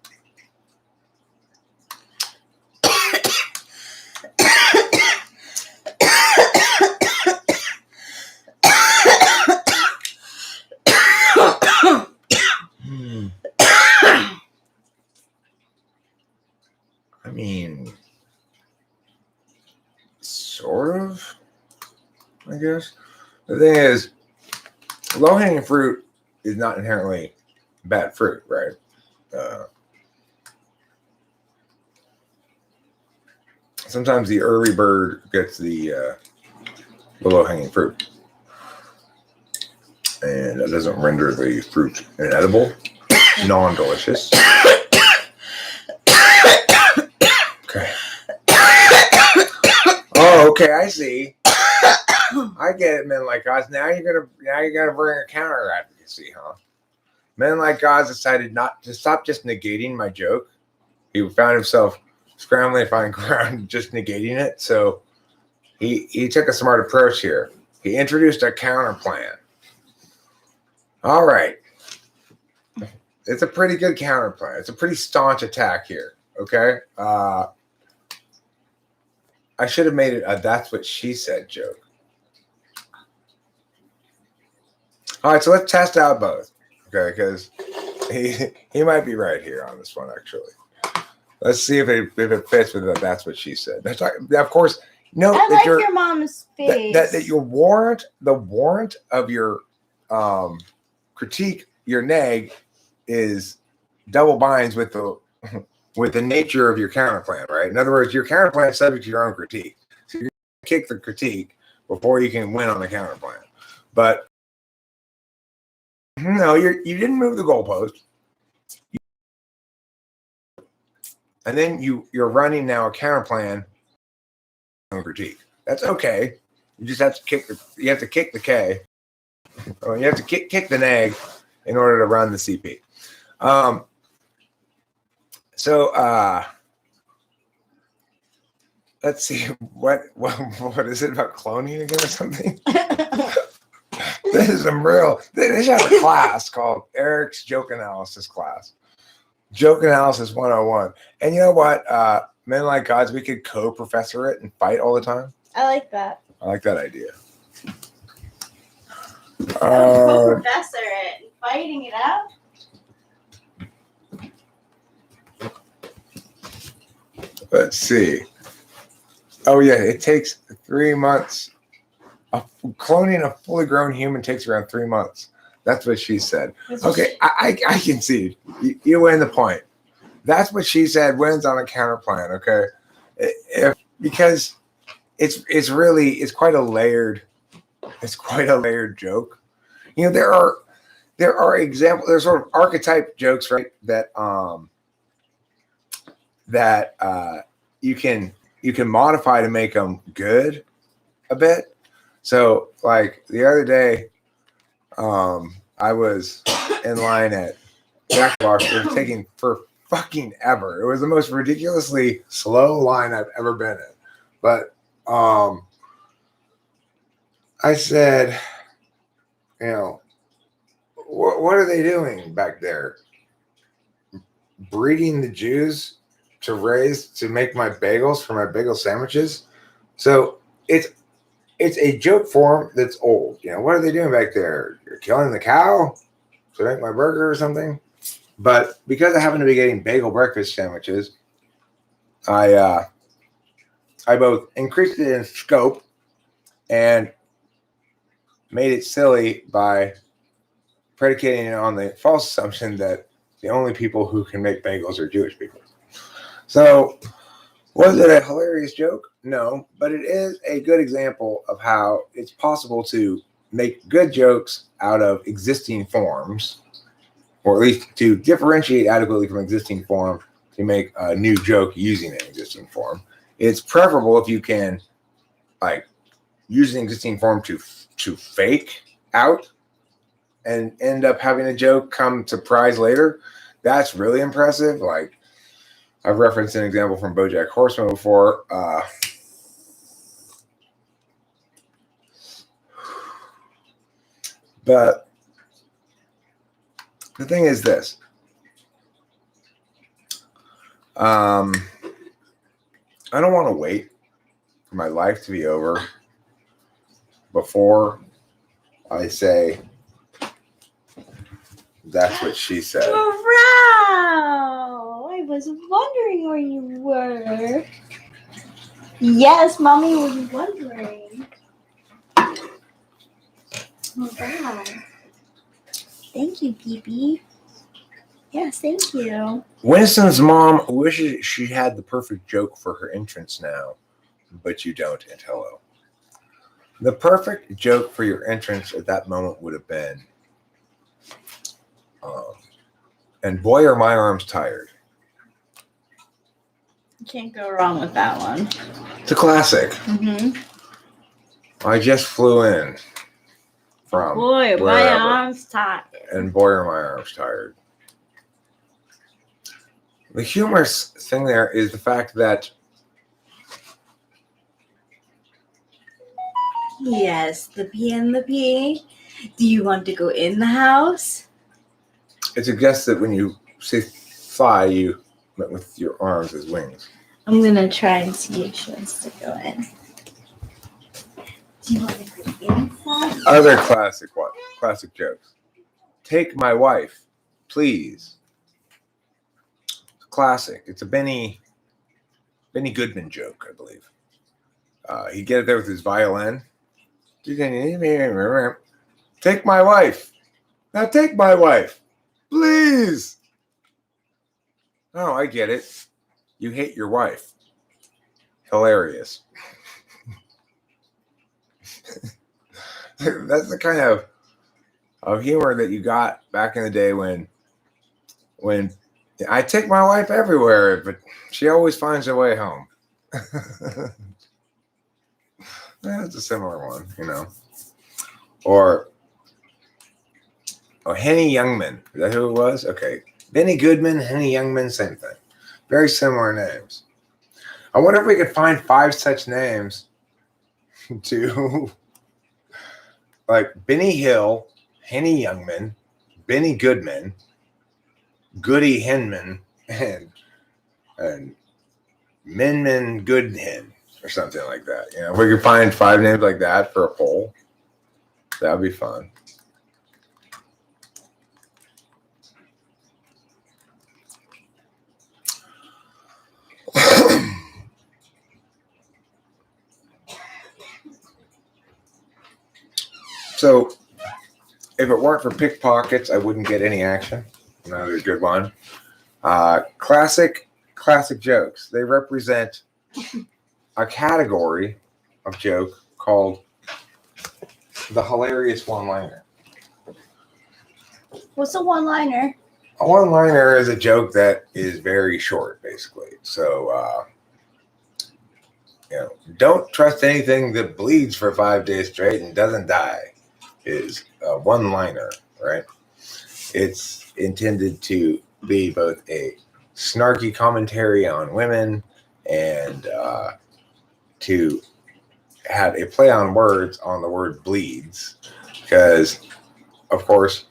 I mean, sort of, I guess. The thing is, low-hanging fruit is not inherently bad fruit, right? Sometimes the early bird gets the low-hanging fruit. And that doesn't render the fruit inedible, non-delicious. Okay. Oh, okay, I see. I get it, men like us. Now you're gonna bring a counter advocacy, huh? Men like God decided not to stop just negating my joke. He found himself scrambling to find ground, just negating it. So he took a smart approach here. He introduced a counter plan. All right. It's a pretty good counter plan. It's a pretty staunch attack here. Okay. I should have made it a "that's what she said" joke. All right, so let's test out both. Okay, because he might be right here on this one, actually. Let's see if it fits with the "that's what she said." Now, of course, note I that like your mom's face. that your warrant, the warrant of your critique, your neg, is double binds with the nature of your counter plan, right? In other words, your counter plan is subject to your own critique. So you're going to kick the critique before you can win on the counter plan. But no, you didn't move the goalpost. And then you're running now a counter plan on critique. That's okay. You just have to kick the K. You have to kick the neg in order to run the CP. So let's see what is it about cloning again or something? This is they should have a class called Eric's Joke Analysis class. Joke Analysis 101. And you know what? Men like gods, we could co-professor it and fight all the time. I like that. I like that idea. Professor it and fighting it out. Let's see. Oh yeah, it takes 3 months. Cloning a fully grown human takes around 3 months. That's what she said. Okay, I can see. You win the point. That's what she said wins on a counter plan. Okay, because it's quite a layered joke. You know, there are examples. There's sort of archetype jokes, right? That you can you can modify to make them good a bit. So like the other day, I was in line at Jackbox. It was taking for fucking ever. It was the most ridiculously slow line I've ever been in. But I said, you know, what are they doing back there? Breeding the Jews to make my bagels for my bagel sandwiches. So it's a joke form that's old. You know, what are they doing back there? You're killing the cow to make my burger or something. But because I happen to be getting bagel breakfast sandwiches, I both increased it in scope and made it silly by predicating it on the false assumption that the only people who can make bagels are Jewish people. So, was it a hilarious joke? No, but it is a good example of how it's possible to make good jokes out of existing forms, or at least to differentiate adequately from existing form to make a new joke using an existing form. It's preferable if you can like use an existing form to fake out and end up having a joke come to prize later. That's really impressive. Like I've referenced an example from BoJack Horseman before. But the thing is this. I don't want to wait for my life to be over before I say, that's what she said. Wow! I was wondering where you were. Yes, Mommy was wondering. Oh, wow. Thank you, Pee-Pee. Yes, thank you. Winston's mom wishes she had the perfect joke for her entrance now, but you don't, and hello. The perfect joke for your entrance at that moment would have been, and boy, are my arms tired. You can't go wrong with that one. It's a classic. Mm-hmm. I just flew in from Boy, wherever, my arms tired. and boy, are my arms tired. The humorous thing there is the fact that Yes, the P and the P. Do you want to go in the house? it suggests that when you say fly, you meant with your arms as wings. I'm gonna try and see if she wants to go in. Do you want to go inside? Other classic jokes. Take my wife, please. Classic. It's a Benny Goodman joke, I believe. He'd get it there with his violin. Take my wife. Now take my wife, please. Oh, I get it. You hate your wife. Hilarious. That's the kind of humor that you got back in the day when I take my wife everywhere, but she always finds her way home. That's a similar one, you know. Or Henny Youngman. Is that who it was? Okay. Benny Goodman, Henny Youngman, same thing. Very similar names. I wonder if we could find 5 such names to like Benny Hill, Henny Youngman, Benny Goodman, Goody Henman, and Minman Goodhen or something like that. You know, if we could find 5 names like that for a poll, that would be fun. So, if it weren't for pickpockets, I wouldn't get any action. Another good one. Classic jokes. They represent a category of joke called the hilarious one-liner. What's a one-liner? A one-liner is a joke that is very short, basically. So, don't trust anything that bleeds for 5 days straight and doesn't die is a one-liner, right? It's intended to be both a snarky commentary on women and to have a play on words on the word bleeds. Because, of course,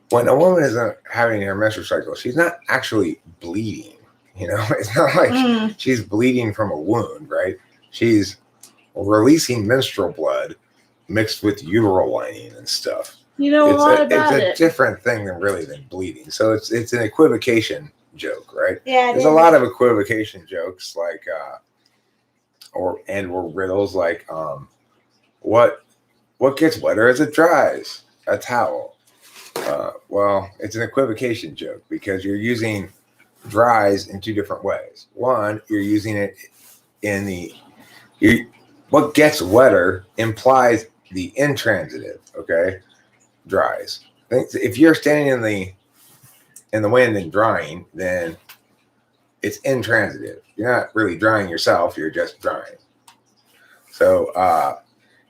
when a woman is having her menstrual cycle, she's not actually bleeding. It's not like she's bleeding from a wound, right? She's releasing menstrual blood mixed with uteral lining and stuff. You know a lot about it. It's a different thing than bleeding. So it's an equivocation joke, right? Yeah. There's a lot of equivocation jokes like or riddles like what gets wetter as it dries? A towel. Well, it's an equivocation joke because you're using dries in two different ways. One, you're using it what gets wetter implies the intransitive, okay? Dries. If you're standing in the wind and drying, then it's intransitive. You're not really drying yourself, you're just drying. So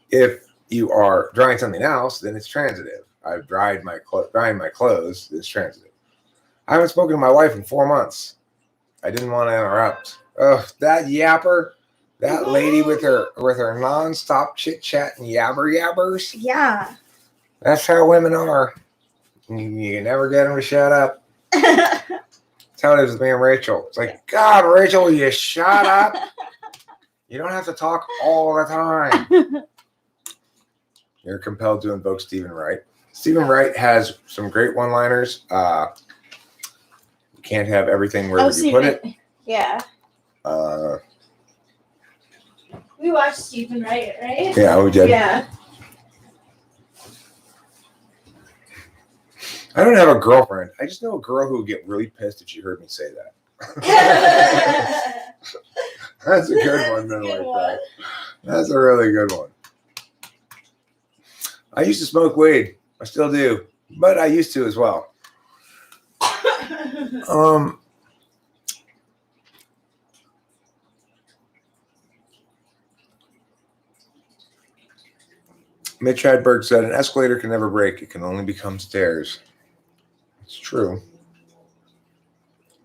if you are drying something else, then it's transitive. I've drying my clothes is transitive. I haven't spoken to my wife in 4 months. I didn't want to interrupt. Oh, that yapper, that lady with her nonstop chit chat and yabbers. Yeah. That's how women are. You can never get them to shut up. That's how it is with me and Rachel. It's like, God, Rachel, will you shut up? You don't have to talk all the time. You're compelled to invoke Stephen Wright. Stephen Wright has some great one-liners. You can't have everything wherever you put it. Yeah. We watched Stephen Wright, right? Yeah, we did. Yeah. I don't have a girlfriend. I just know a girl who would get really pissed if she heard me say that. That's a good one. That. That's a really good one. I used to smoke weed. I still do, but I used to as well. Mitch Hedberg said, an escalator can never break. It can only become stairs. It's true.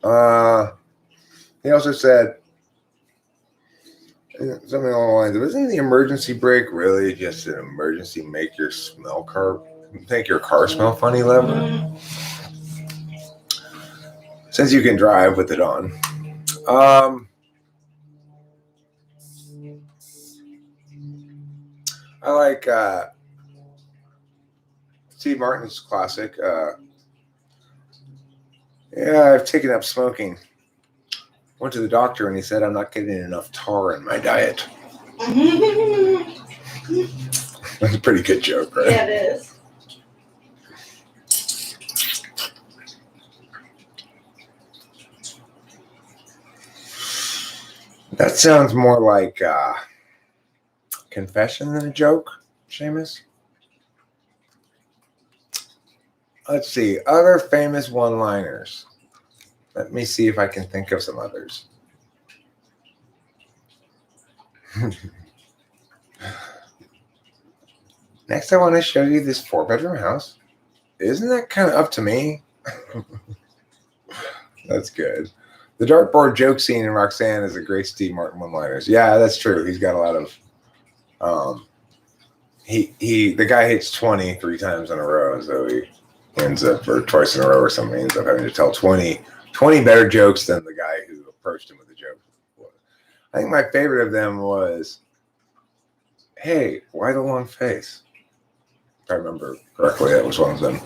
He also said something along the lines of, isn't the emergency brake really just an emergency make your car smell funny lever? Since you can drive with it on. I like Steve Martin's classic. Yeah, I've taken up smoking. Went to the doctor and he said I'm not getting enough tar in my diet. That's a pretty good joke, right? Yeah, it is. That sounds more like confession than a joke, Seamus. Let's see. Other famous one-liners. Let me see if I can think of some others. Next, I want to show you this 4-bedroom house. Isn't that kind of up to me? That's good. The dartboard joke scene in Roxanne is a great Steve Martin one-liners. Yeah, that's true. He's got a lot of the guy hits 20 3 times in a row, so he ends up, or twice in a row or something, he ends up having to tell 20 better jokes than the guy who approached him with the joke. I think my favorite of them was, hey, why the long face? If I remember correctly, that was one of them.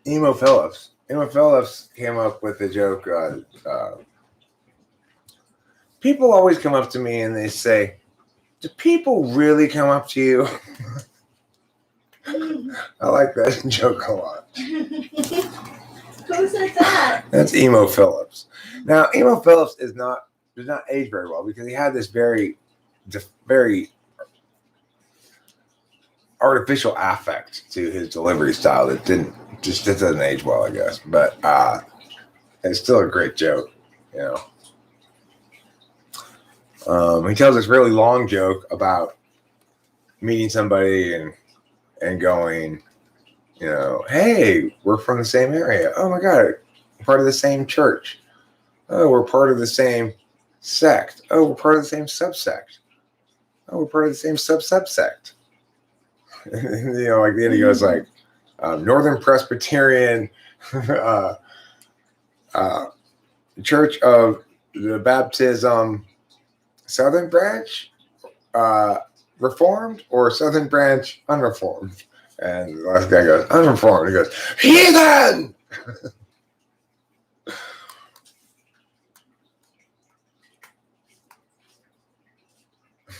Emo Phillips. Emo Phillips came up with the joke. People always come up to me and they say, do people really come up to you? I like that joke a lot. Who said that? That's Emo Phillips. Now, Emo Phillips is not did not age very well because he had this very very artificial affect to his delivery style that doesn't age well, I guess. But it's still a great joke, you know. He tells this really long joke about meeting somebody and going, you know, hey, we're from the same area. Oh my God, we're part of the same church. Oh, we're part of the same sect. Oh, we're part of the same subsect. Oh, we're part of the same subsect. You know, like then he goes like Northern Presbyterian Church of the Baptism Southern Branch Reformed or Southern Branch Unreformed. And the last guy goes, unreformed. He goes, heathen!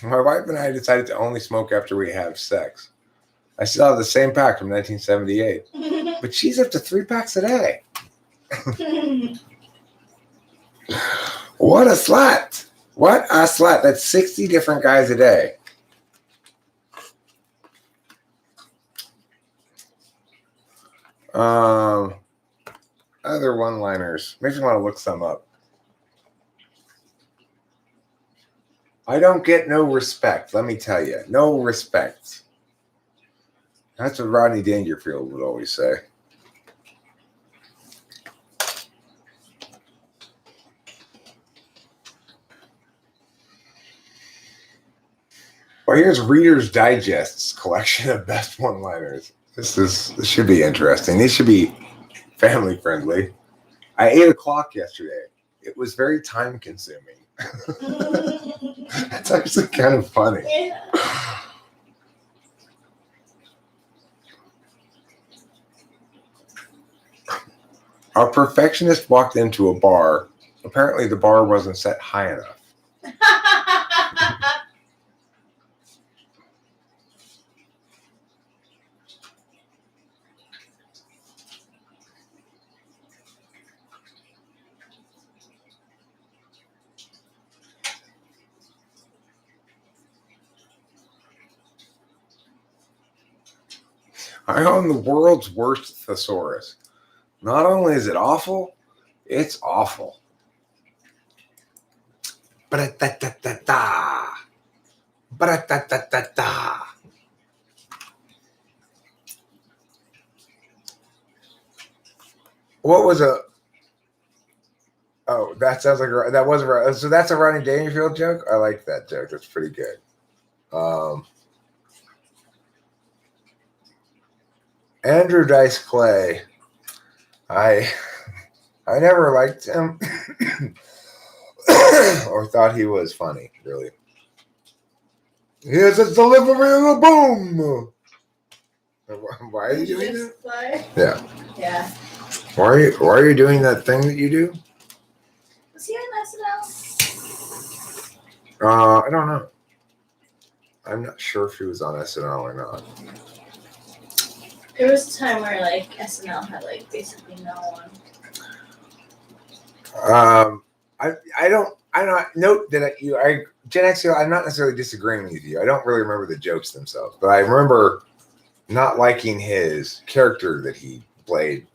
My wife and I decided to only smoke after we have sex. I still have the same pack from 1978. But she's up to 3 packs a day. What a slut! What a slut. That's 60 different guys a day. Other one-liners. Makes me want to look some up. I don't get no respect, let me tell you. No respect. That's what Rodney Dangerfield would always say. Well, here's Reader's Digest's collection of best one-liners. This should be interesting. These should be family friendly. I ate a clock yesterday. It was very time consuming. That's actually kind of funny. Yeah. A perfectionist walked into a bar. Apparently the bar wasn't set high enough. I own the world's worst thesaurus. Not only is it awful, it's awful. Ba-da-da-da-da-da. Ba-da-da-da-da-da. What was a... Oh, that sounds like... That wasn't right. So that's a Rodney Dangerfield joke? I like that joke. That's pretty good. Andrew Dice Clay. I never liked him or thought he was funny, really. Here's a delivery of a boom. Why are you doing that? Yeah. Yeah. Why are you doing that thing that you do? Was he on SNL? I don't know. I'm not sure if he was on SNL or not. There was a time where like SNL had like basically no one. I don't note that Gen X, I'm not necessarily disagreeing with you. I don't really remember the jokes themselves, but I remember not liking his character that he played,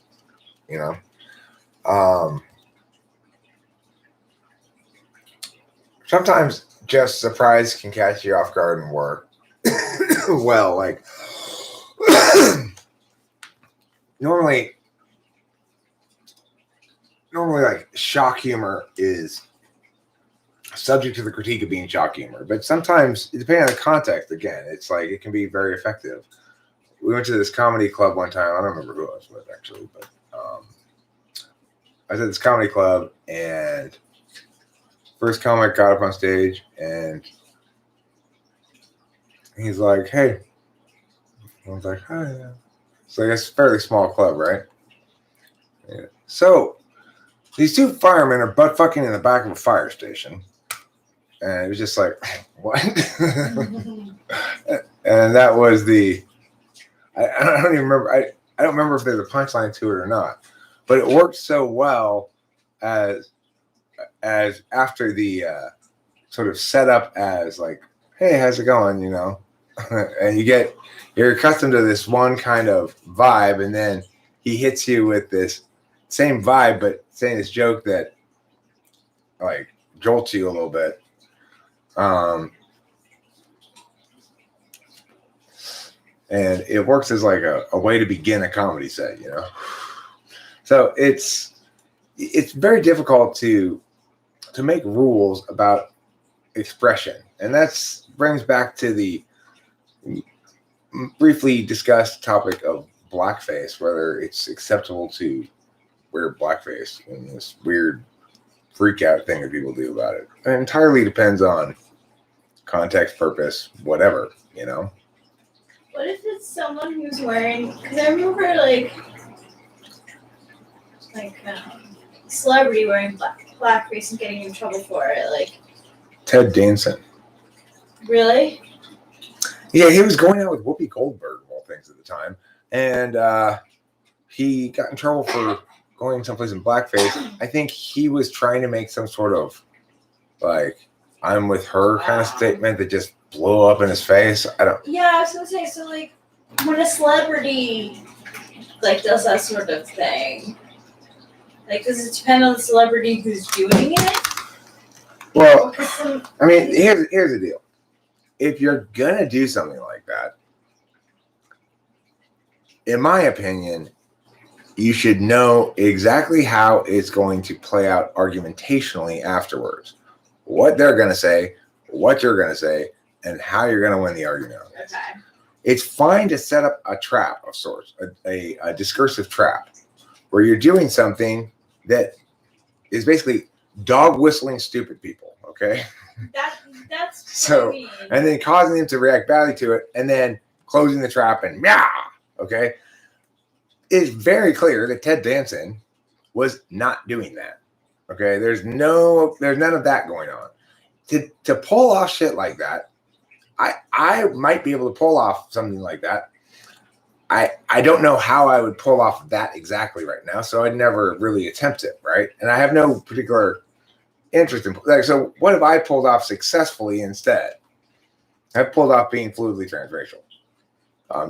you know. Sometimes just surprise can catch you off guard and work well, like normally like shock humor is subject to the critique of being shock humor, but sometimes depending on the context, again, it's like it can be very effective. We went to this comedy club one time. I don't remember who I was with actually, but I was at this comedy club and first comic got up on stage and he's like, "Hey," I was like, "Hi." Yeah. So it's a fairly small club, right? Yeah. So these two firemen are butt fucking in the back of a fire station. And it was just like, what? And that was the, I don't even remember. I don't remember if there's a punchline to it or not. But it worked so well as as after the sort of setup as like, hey, how's it going? You know, and you're accustomed to this one kind of vibe, and then he hits you with this same vibe, but saying this joke that like jolts you a little bit. And it works as like a way to begin a comedy set, you know. So it's very difficult to make rules about expression, and that's brings back to the briefly discussed topic of blackface, whether it's acceptable to wear blackface and this weird freak out thing that people do about it. It entirely depends on context, purpose, whatever, you know. What if it's someone who's wearing? Because I remember celebrity wearing blackface and getting in trouble for it. Like Ted Danson. Really? Yeah, he was going out with Whoopi Goldberg of all things at the time, and he got in trouble for going someplace in blackface. I think he was trying to make some sort of like "I'm with her" kind of statement that just blew up in his face. Yeah, I was gonna say, so like when a celebrity like does that sort of thing, like does it depend on the celebrity who's doing it? Well, I mean, here's the deal. If you're gonna do something like that, in my opinion, you should know exactly how it's going to play out argumentationally afterwards. What they're gonna say, what you're gonna say, and how you're going to win the argument on this. Okay. It's fine to set up a trap of sorts, a discursive trap, where you're doing something that is basically dog whistling stupid people, okay? That's so, mean. And then causing them to react badly to it, and then closing the trap and meow, okay? It's very clear that Ted Danson was not doing that, okay? There's none of that going on. To pull off shit like that, I might be able to pull off something like that. I don't know how I would pull off that exactly right now, so I'd never really attempt it, right? And I have no particular interest in like. So what have I pulled off successfully instead? I've pulled off being fluidly transracial.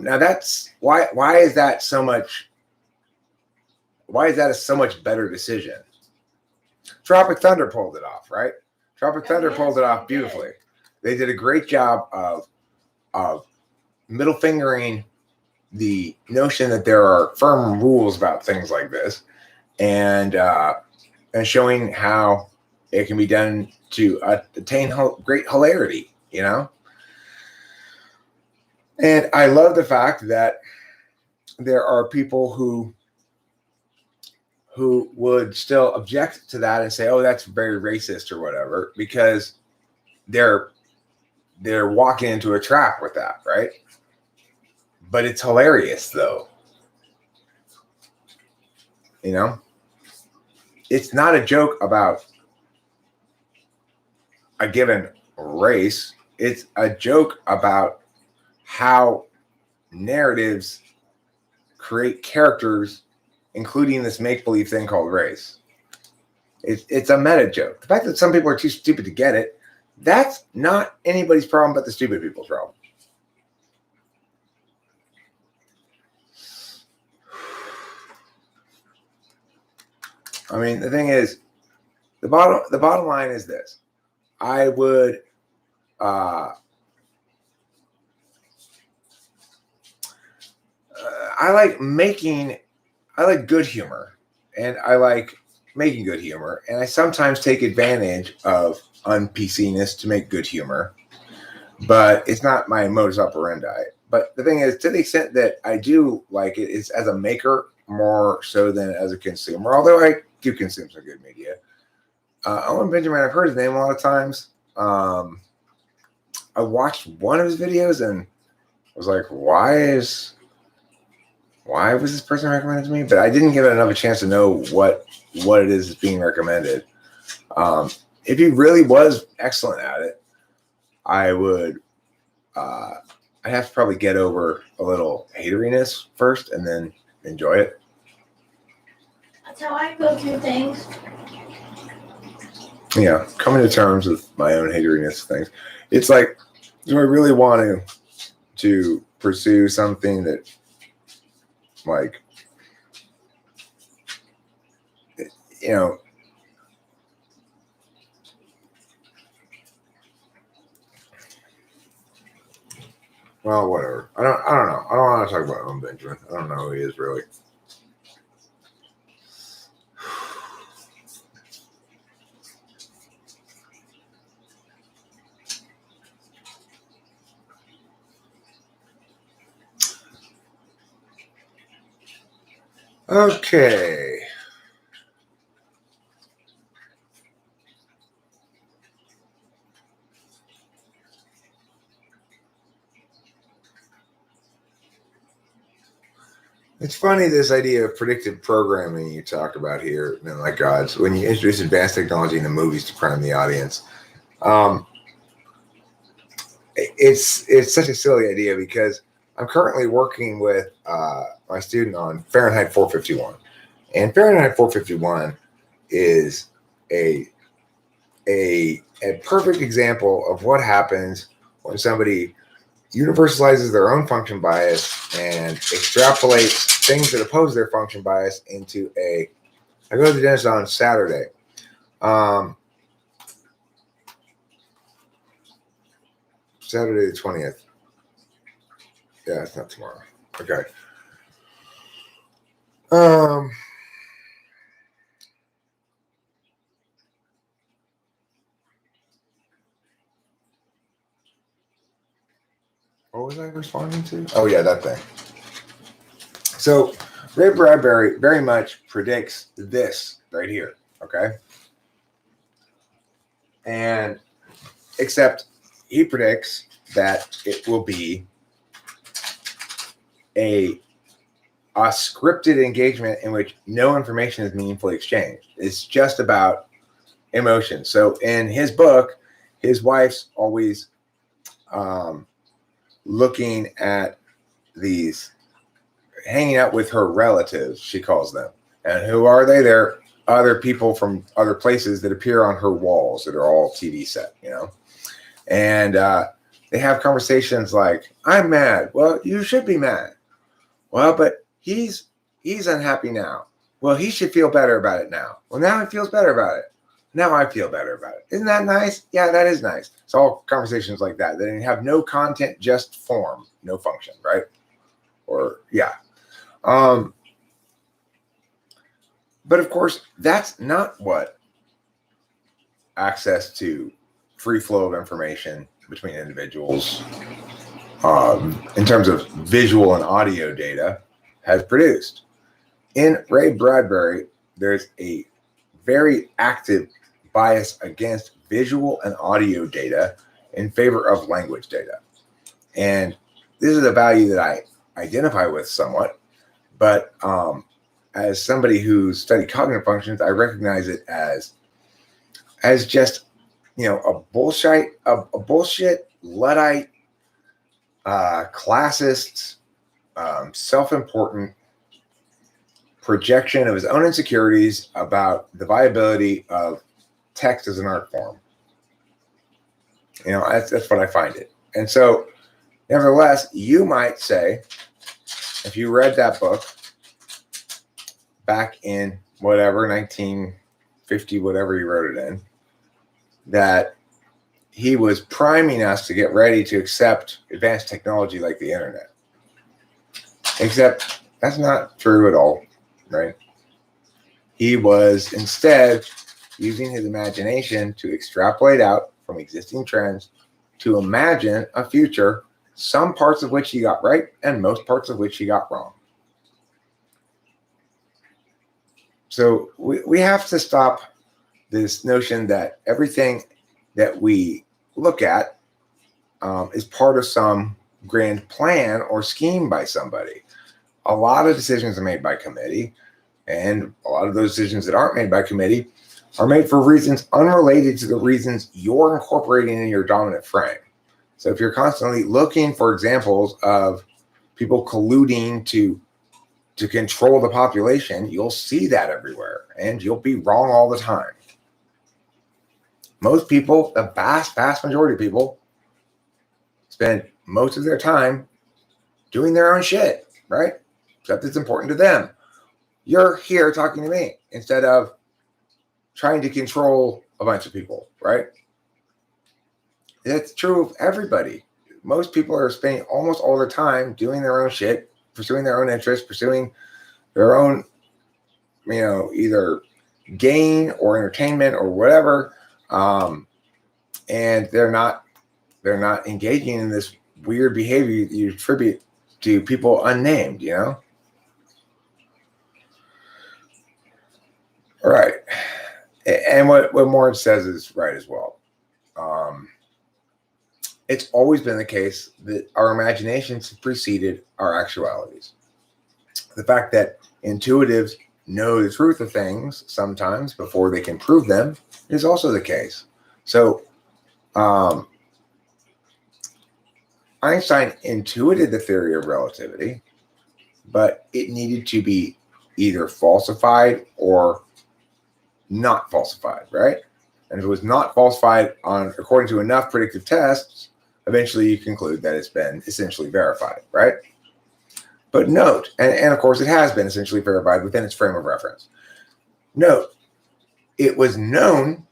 Now that's why is that so much? Why is that a so much better decision? Tropic Thunder pulled it off, right? Tropic Thunder pulled it off beautifully. They did a great job of middle fingering the notion that there are firm rules about things like this, and showing how it can be done to attain great hilarity, you know. And I love the fact that there are people who would still object to that and say, "Oh, that's very racist" or whatever, because they're walking into a trap with that, right? But it's hilarious, though. You know? It's not a joke about a given race. It's a joke about how narratives create characters, including this make-believe thing called race. It's a meta joke. The fact that some people are too stupid to get it, that's not anybody's problem but the stupid people's problem. I mean, the thing is, the bottom line is this. I would I like good humor, and I like making good humor, and I sometimes take advantage of un-PC-ness to make good humor, but it's not my modus operandi. But the thing is, to the extent that I do like it, it's as a maker more so than as a consumer, although I do consume some good media. Owen Benjamin, I've heard his name a lot of times. I watched one of his videos and was like, why was this person recommended to me? But I didn't give it enough a chance to know what it is that's being recommended. If he really was excellent at it, I would I'd have to probably get over a little hateriness first and then enjoy it. That's how I go through things. coming to terms with my own hateliness of things. It's like, do I really want to pursue something that, like, well, whatever. I don't know. I don't want to talk about Benjamin. I don't know who he is really. Okay. It's funny, this idea of predictive programming you talk about here, and like gods, when you introduce advanced technology into movies to prime the audience. It's such a silly idea because I'm currently working with my student on Fahrenheit 451, and Fahrenheit 451 is a perfect example of what happens when somebody universalizes their own function bias and extrapolates things that oppose their function bias into I go to the dentist on Saturday. Saturday the 20th. Yeah, it's not tomorrow. Okay. What was I responding to? Oh, yeah, that thing. So Ray Bradbury very much predicts this right here, okay? And except he predicts that it will be a scripted engagement in which no information is meaningfully exchanged. It's just about emotion. So in his book, his wife's always looking at these, hanging out with her relatives, she calls them. And who are they? They're other people from other places that appear on her walls that are all TV set, And they have conversations like, I'm mad. Well, you should be mad. Well, but he's unhappy now. Well, he should feel better about it now. Well, now he feels better about it. Now I feel better about it. Isn't that nice? Yeah, that is nice. It's all conversations like that. They have no content, just form, no function, right? Or, yeah. But of course, that's not what access to free flow of information between individuals in terms of visual and audio data has produced. In Ray Bradbury, there's a very active bias against visual and audio data in favor of language data. And this is a value that I identify with somewhat, but as somebody who's studied cognitive functions, I recognize it as just, a bullshit Luddite, classist, self-important projection of his own insecurities about the viability of text as an art form. That's what I find it. And so, nevertheless, you might say, if you read that book back in whatever, 1950, whatever he wrote it in, that he was priming us to get ready to accept advanced technology like the internet. Except that's not true at all, right? He was instead using his imagination to extrapolate out from existing trends to imagine a future, some parts of which he got right and most parts of which he got wrong. So we have to stop this notion that everything that we look at is part of some grand plan or scheme by somebody. A lot of decisions are made by committee, and a lot of those decisions that aren't made by committee are made for reasons unrelated to the reasons you're incorporating in your dominant frame. So if you're constantly looking for examples of people colluding to control the population, you'll see that everywhere, and you'll be wrong all the time. Most people, the vast majority of people, spend most of their time doing their own shit, right? Except it's important to them. You're here talking to me instead of trying to control a bunch of people, right? That's true of everybody. Most people are spending almost all their time doing their own shit, pursuing their own interests, pursuing their own, either gain or entertainment or whatever, and they're not engaging in this weird behavior that you attribute to people unnamed. All right. And what Moritz says is right as well. It's always been the case that our imaginations have preceded our actualities. The fact that intuitives know the truth of things sometimes before they can prove them is also the case. So Einstein intuited the theory of relativity, but it needed to be either falsified or not falsified, right? And if it was not falsified according to enough predictive tests, eventually you conclude that it's been essentially verified, right? But note, and of course it has been essentially verified within its frame of reference. Note, it was known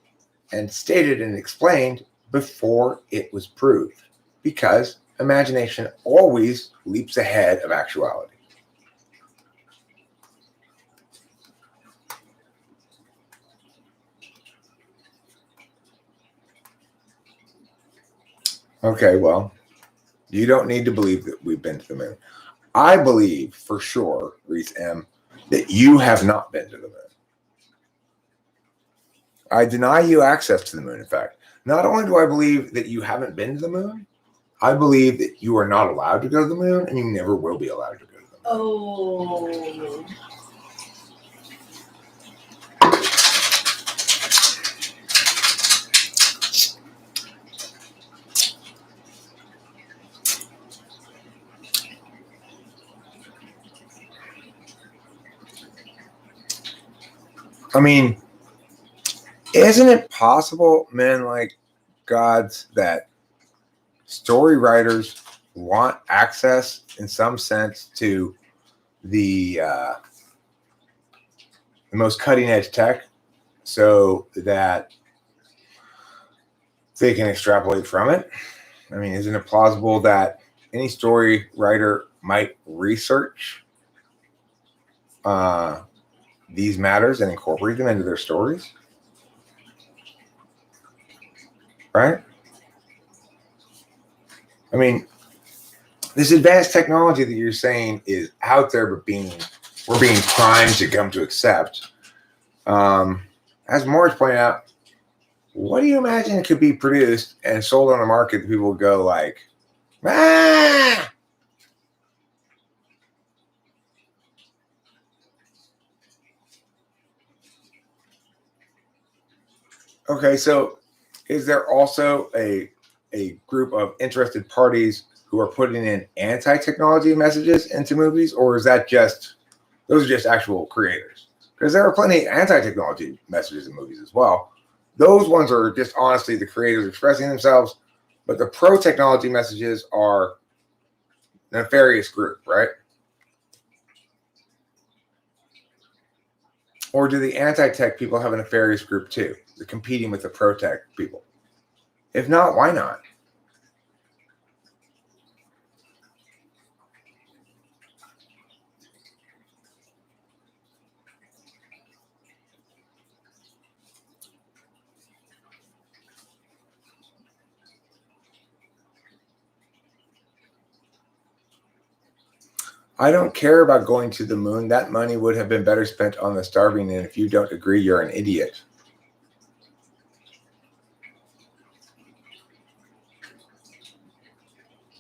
and stated and explained before it was proved, because imagination always leaps ahead of actuality. Okay, well, you don't need to believe that we've been to the moon. I believe for sure, Reese M., that you have not been to the moon. I deny you access to the moon, in fact. Not only do I believe that you haven't been to the moon, I believe that you are not allowed to go to the moon, and you never will be allowed to go to the moon. Oh. I mean, isn't it possible, men like gods, that story writers want access in some sense to the most cutting edge tech so that they can extrapolate from it? I mean, isn't it plausible that any story writer might research these matters and incorporate them into their stories? Right? I mean, this advanced technology that you're saying is out there, but we're being primed to come to accept. As Morris pointed out, what do you imagine could be produced and sold on a market that people would go like, ah! Okay, so is there also a group of interested parties who are putting in anti-technology messages into movies, or is that those are just actual creators? Because there are plenty of anti-technology messages in movies as well. Those ones are just honestly the creators expressing themselves, but the pro-technology messages are a nefarious group, right? Or do the anti-tech people have a nefarious group too? They're competing with the pro-tech people. If not, why not? I don't care about going to the moon. That money would have been better spent on the starving, and if you don't agree, you're an idiot.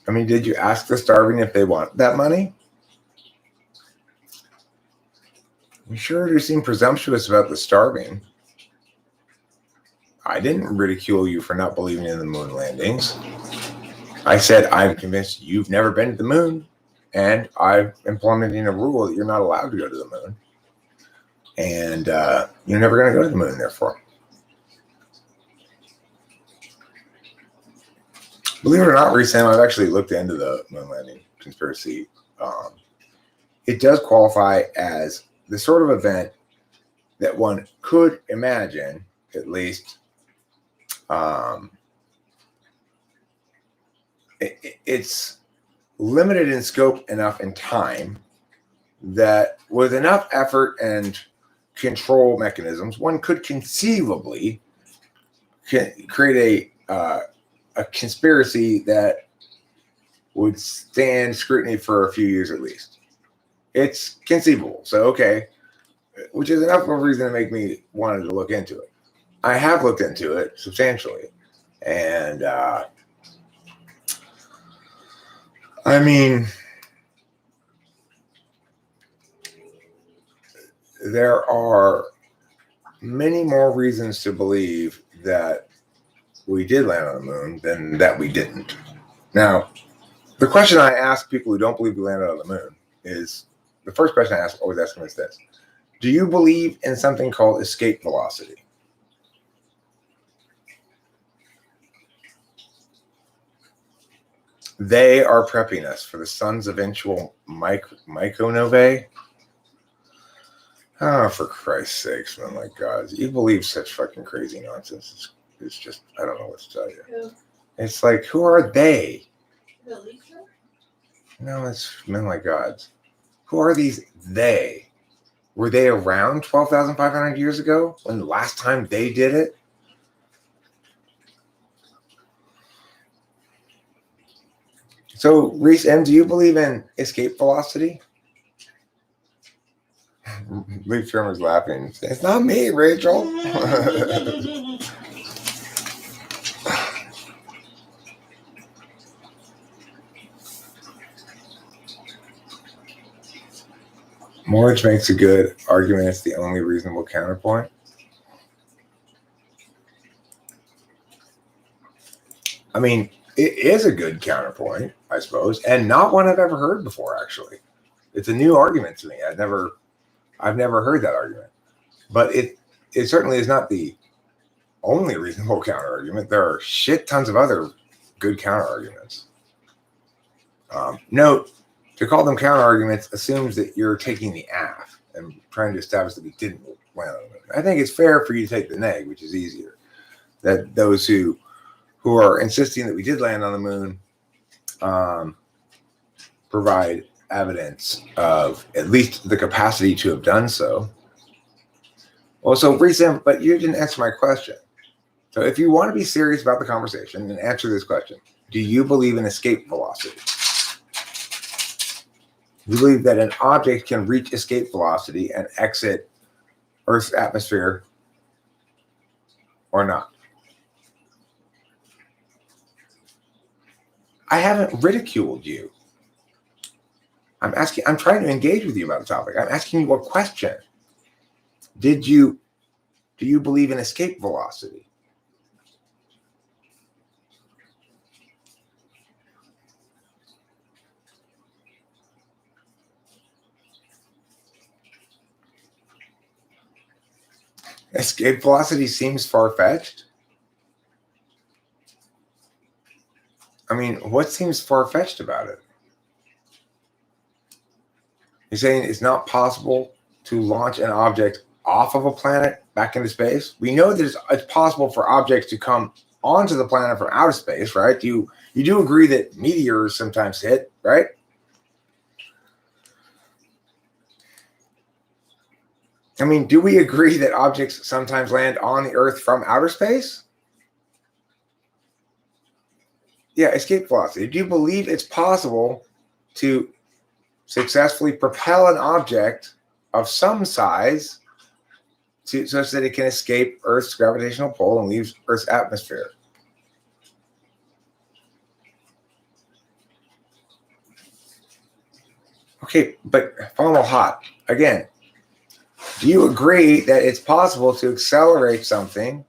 I mean, did you ask the starving if they want that money? You sure do seem presumptuous about the starving. I didn't ridicule you for not believing in the moon landings. I said I'm convinced you've never been to the moon, and I've implemented a rule that you're not allowed to go to the moon. And you're never going to go to the moon, therefore. Believe it or not, Sam, I've actually looked into the moon landing conspiracy. It does qualify as the sort of event that one could imagine, at least. It's limited in scope enough in time that with enough effort and control mechanisms, one could conceivably create a conspiracy that would stand scrutiny for a few years at least. It's conceivable. So, okay, which is enough of a reason to make me wanted to look into it. I have looked into it substantially. And, I mean, there are many more reasons to believe that we did land on the moon than that we didn't. Now, the question I ask people who don't believe we landed on the moon is, the first question I always ask them is this: do you believe in something called escape velocity? They are prepping us for the sun's eventual micronovae. Oh, for Christ's sakes, man, my God. You believe such fucking crazy nonsense. It's just, I don't know what to tell you. Who? It's like, who are they? Is it Lisa? No, it's men like gods. Who are these they? Were they around 12,500 years ago when the last time they did it? So, Reese M., do you believe in escape velocity? Lee Sherman's laughing. It's not me, Rachel. Morge makes a good argument. It's the only reasonable counterpoint. I mean, it is a good counterpoint, I suppose, and not one I've ever heard before, actually. It's a new argument to me. I've never heard that argument. But it certainly is not the only reasonable counter argument. There are shit tons of other good counter arguments. Note, to call them counter arguments assumes that you're taking the AF and trying to establish that we didn't land on the moon. I think it's fair for you to take the neg, which is easier. That those who are insisting that we did land on the moon provide evidence of at least the capacity to have done so. Well, so recent, but you didn't answer my question. So if you want to be serious about the conversation and answer this question, do you believe in escape velocity? Do you believe that an object can reach escape velocity and exit Earth's atmosphere or not? I haven't ridiculed you. I'm trying to engage with you about the topic. I'm asking you a question. Do you believe in escape velocity? Escape velocity seems far-fetched. I mean, what seems far-fetched about it? You're saying it's not possible to launch an object off of a planet back into space? We know that it's possible for objects to come onto the planet from outer space, right? You do agree that meteors sometimes hit, right? I mean, do we agree that objects sometimes land on the Earth from outer space? Yeah, escape velocity. Do you believe it's possible to successfully propel an object of some size such that it can escape Earth's gravitational pull and leave Earth's atmosphere? Okay, but Funnel Hot, again, do you agree that it's possible to accelerate something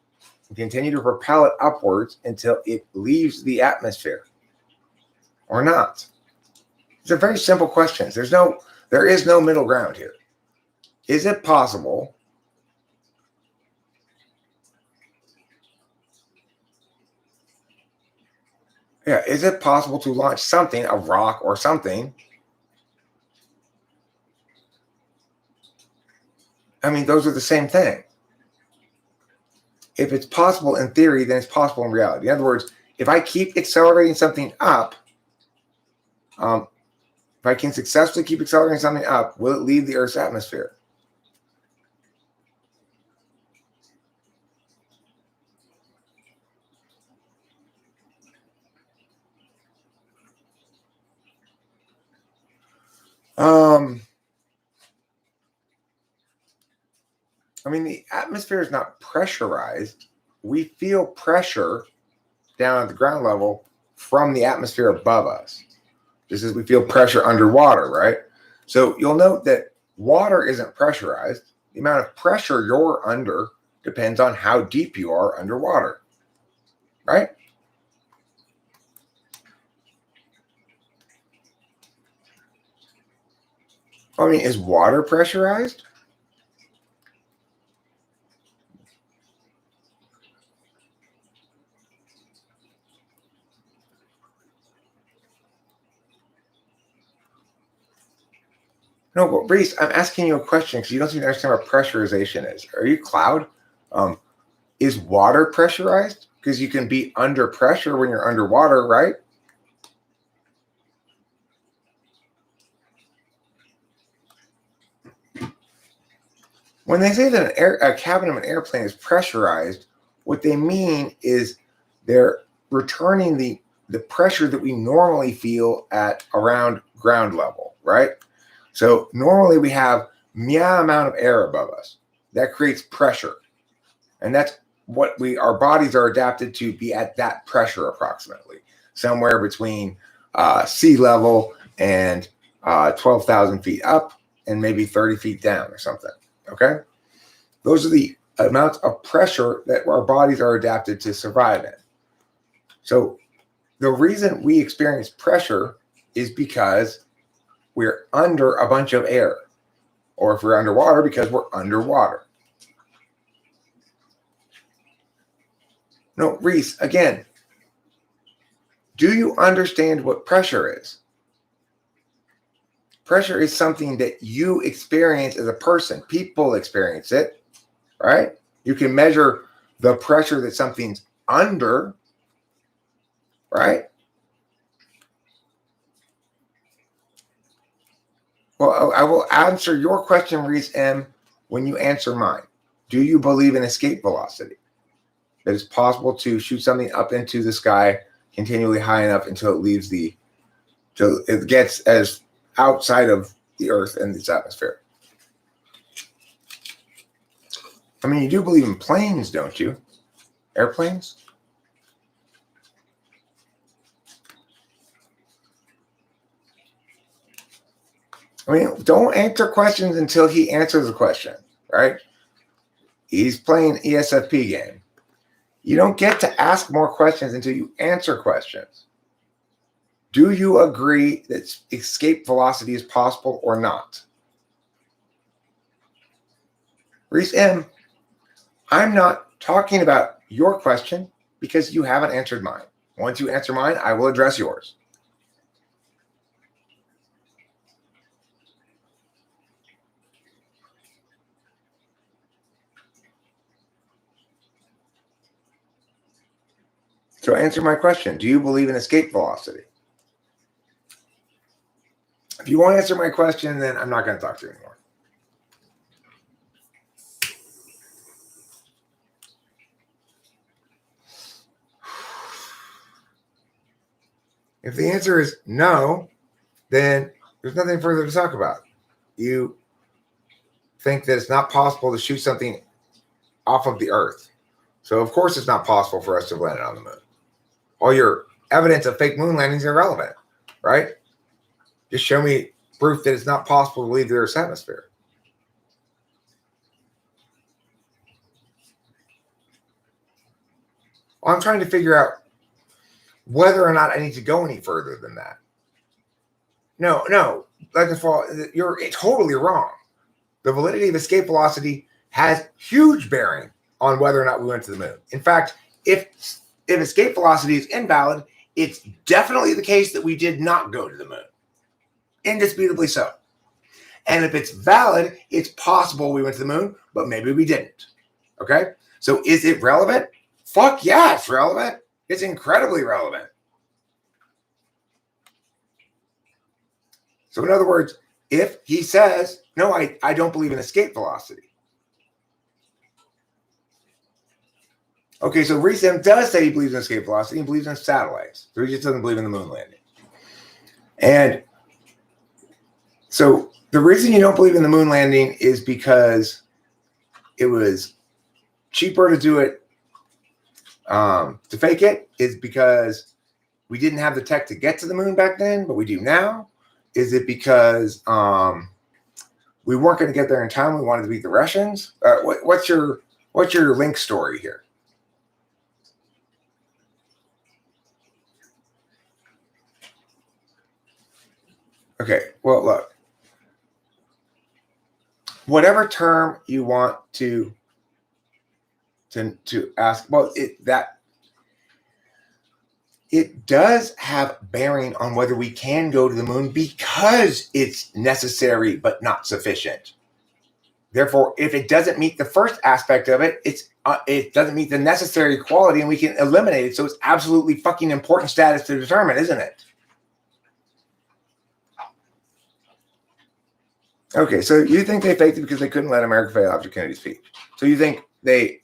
and continue to propel it upwards until it leaves the atmosphere or not? These are very simple questions. There is no middle ground here. Is it possible Yeah, is it possible to launch something, a rock or something? I mean, those are the same thing. If it's possible in theory, then it's possible in reality. In other words, if I keep accelerating something up, if I can successfully keep accelerating something up, will it leave the Earth's atmosphere? I mean, the atmosphere is not pressurized. We feel pressure down at the ground level from the atmosphere above us, just as we feel pressure underwater, right? So you'll note that water isn't pressurized. The amount of pressure you're under depends on how deep you are underwater, right? I mean, is water pressurized? No, but Reese, I'm asking you a question because you don't seem to understand what pressurization is. Are you cloud? Is water pressurized? Because you can be under pressure when you're underwater, right? When they say that a cabin of an airplane is pressurized, what they mean is they're returning the pressure that we normally feel at around ground level, right? So normally we have meow amount of air above us. That creates pressure. And that's what our bodies are adapted to be at that pressure approximately, somewhere between sea level and 12,000 feet up and maybe 30 feet down or something, okay? Those are the amounts of pressure that our bodies are adapted to survive in. So the reason we experience pressure is because we're under a bunch of air, or if we're underwater, because we're underwater. No, Reese, again, do you understand what pressure is? Pressure is something that you experience as a person. People experience it, right? You can measure the pressure that something's under, right? Well, I will answer your question, Reese M., when you answer mine. Do you believe in escape velocity? That it's possible to shoot something up into the sky continually high enough until it gets as outside of the Earth and its atmosphere. I mean, you do believe in planes, don't you? Airplanes? I mean, don't answer questions until he answers a question, right? He's playing ESFP game. You don't get to ask more questions until you answer questions. Do you agree that escape velocity is possible or not? Reese M., I'm not talking about your question because you haven't answered mine. Once you answer mine, I will address yours. So answer my question. Do you believe in escape velocity? If you won't answer my question, then I'm not going to talk to you anymore. If the answer is no, then there's nothing further to talk about. You think that it's not possible to shoot something off of the Earth. So of course it's not possible for us to land on the moon. All your evidence of fake moon landings is irrelevant, right? Just show me proof that it's not possible to leave the Earth's atmosphere. Well, I'm trying to figure out whether or not I need to go any further than that. No, you're totally wrong. The validity of escape velocity has huge bearing on whether or not we went to the moon. In fact, if escape velocity is invalid, it's definitely the case that we did not go to the moon. Indisputably so. And if it's valid, it's possible we went to the moon, but maybe we didn't. Okay? So is it relevant? Fuck yeah, it's relevant. It's incredibly relevant. So in other words, if he says, no, I don't believe in escape velocity. Okay, so Reese-M does say he believes in escape velocity and believes in satellites. So he just doesn't believe in the moon landing. And so the reason you don't believe in the moon landing is because it was cheaper to do it, to fake it, is because we didn't have the tech to get to the moon back then, but we do now? Is it because we weren't going to get there in time? We wanted to beat the Russians? What's your link story here? Okay, well, look. Whatever term you want to ask, well, it does have bearing on whether we can go to the moon because it's necessary but not sufficient. Therefore, if it doesn't meet the first aspect of it, it doesn't meet the necessary quality, and we can eliminate it. So it's absolutely fucking important status to determine, isn't it? Okay, so you think they faked it because they couldn't let America fail after Kennedy's speech? So you think they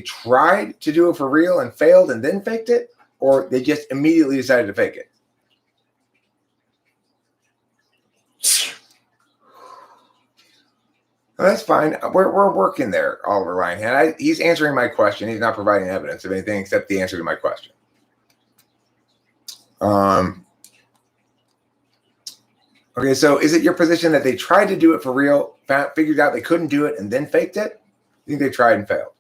tried to do it for real and failed and then faked it, or they just immediately decided to fake it? Well, that's fine. We're working there, Oliver Ryan. He's answering my question. He's not providing evidence of anything except the answer to my question. Okay, so is it your position that they tried to do it for real, figured out they couldn't do it, and then faked it? I think they tried and failed.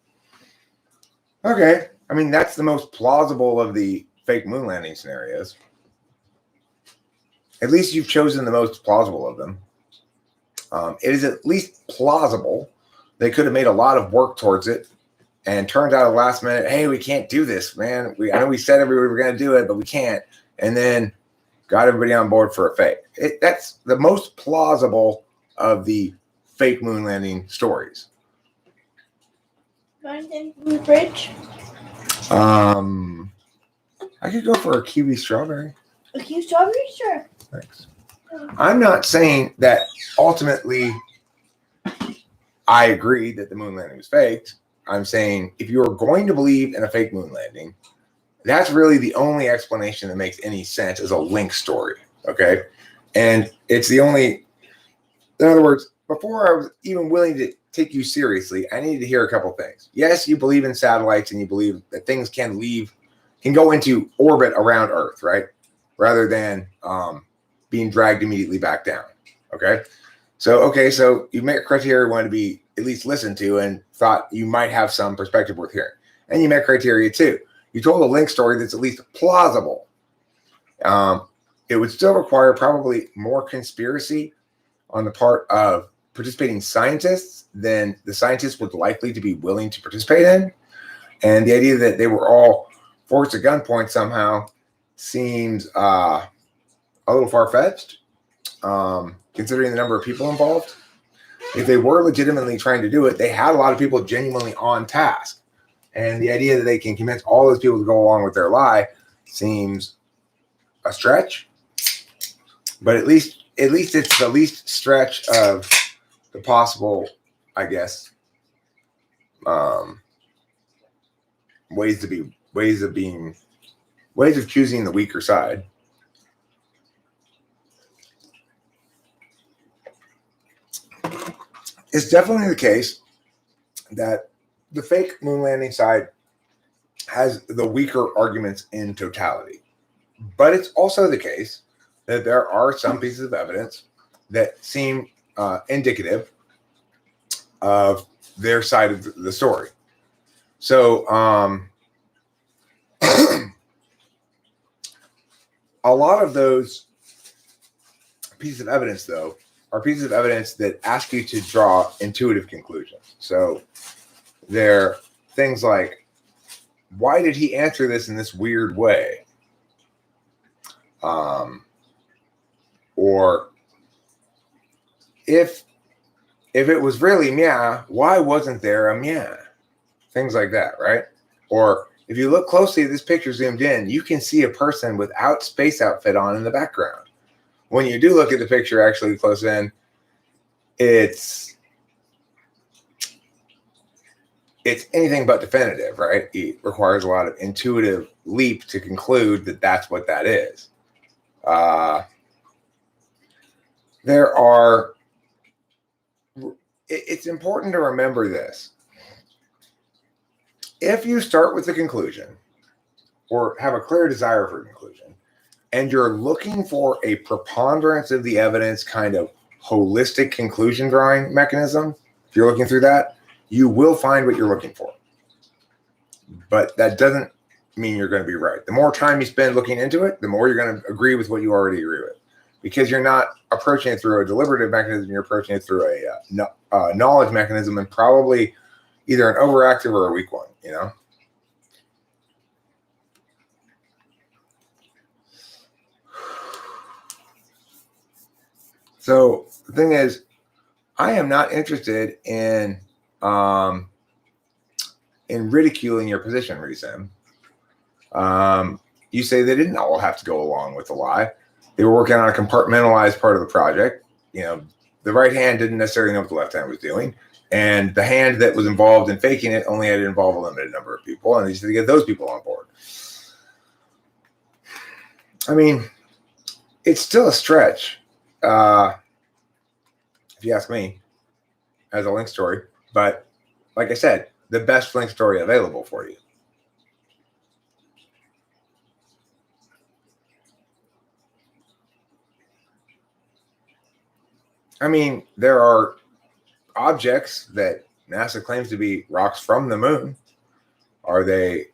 Okay, I mean, that's the most plausible of the fake moon landing scenarios. At least you've chosen the most plausible of them. It is at least plausible. They could have made a lot of work towards it, and turned out at the last minute, hey, we can't do this, man. I know we said we were going to do it, but we can't. And then got everybody on board for a fake. That's the most plausible of the fake moon landing stories. Anything from the fridge? I could go for a kiwi strawberry. A kiwi strawberry? Sure. Thanks. I'm not saying that ultimately I agree that the moon landing was faked. I'm saying if you're going to believe in a fake moon landing, that's really the only explanation that makes any sense as a link story, okay? And it's the only, in other words, before I was even willing to take you seriously, I needed to hear a couple things. Yes, you believe in satellites and you believe that things can go into orbit around Earth, right? Rather than being dragged immediately back down, okay? So you met criteria wanted to be at least listened to and thought you might have some perspective worth hearing. And you met criteria too. You told a link story that's at least plausible. It would still require probably more conspiracy on the part of participating scientists than the scientists would likely to be willing to participate in. And the idea that they were all forced at gunpoint somehow seems a little far-fetched, considering the number of people involved. If they were legitimately trying to do it, they had a lot of people genuinely on task. And the idea that they can convince all those people to go along with their lie seems a stretch. But at least it's the least stretch of the possible, I guess, ways of choosing the weaker side. It's definitely the case that the fake moon landing side has the weaker arguments in totality. But it's also the case that there are some pieces of evidence that seem indicative of their side of the story. So a lot of those pieces of evidence, though, are pieces of evidence that ask you to draw intuitive conclusions. So they're things like, why did he answer this in this weird way? Or if it was really Mya, why wasn't there a Mya? Things like that, right? Or if you look closely at this picture zoomed in, you can see a person without space outfit on in the background. When you do look at the picture actually close in, it's anything but definitive, right? It requires a lot of intuitive leap to conclude that that's what that is. It's important to remember this. If you start with the conclusion or have a clear desire for a conclusion, and you're looking for a preponderance of the evidence kind of holistic conclusion drawing mechanism, if you're looking through that, you will find what you're looking for. But that doesn't mean you're going to be right. The more time you spend looking into it, the more you're going to agree with what you already agree with. Because you're not approaching it through a deliberative mechanism, you're approaching it through a knowledge mechanism, and probably either an overactive or a weak one, you know? So the thing is, I am not interested in ridiculing your position, Reason. You say they didn't all have to go along with the lie. They were working on a compartmentalized part of the project. You know, the right hand didn't necessarily know what the left hand was doing. And the hand that was involved in faking it only had to involve a limited number of people. And they just had to get those people on board. I mean, it's still a stretch, if you ask me, as a Link story. But like I said, the best Link story available for you. I mean, there are objects that NASA claims to be rocks from the moon. Are they,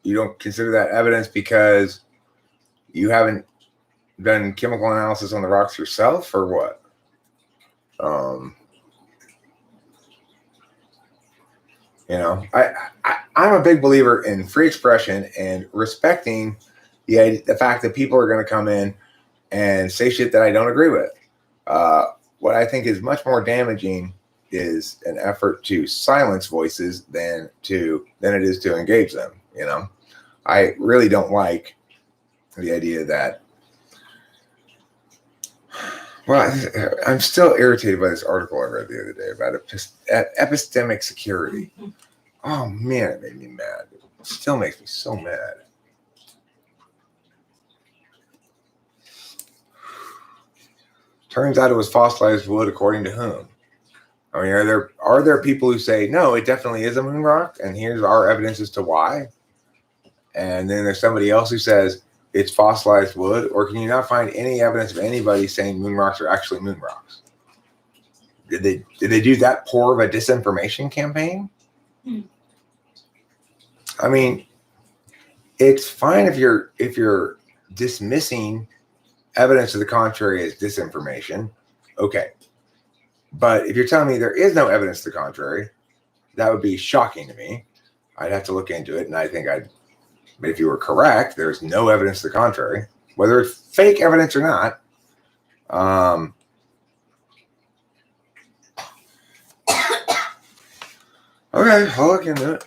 you don't consider that evidence because you haven't done chemical analysis on the rocks yourself, or what? You know, I'm a big believer in free expression and respecting the fact that people are going to come in and say shit that I don't agree with. What I think is much more damaging is an effort to silence voices than it is to engage them. You know, I really don't like the idea that. Well, I'm still irritated by this article I read the other day about epistemic security. Oh man, it made me mad. It still makes me so mad. Turns out it was fossilized wood, according to whom? I mean, are there people who say, no, it definitely is a moon rock, and here's our evidence as to why? And then there's somebody else who says it's fossilized wood, or can you not find any evidence of anybody saying moon rocks are actually moon rocks? Did they do that poor of a disinformation campaign? I mean, it's fine if you're dismissing evidence to the contrary as disinformation, okay. But if you're telling me there is no evidence to the contrary, that would be shocking to me. I'd have to look into it, and I think but if you were correct, there's no evidence to the contrary, whether it's fake evidence or not. Okay, I'll look into it.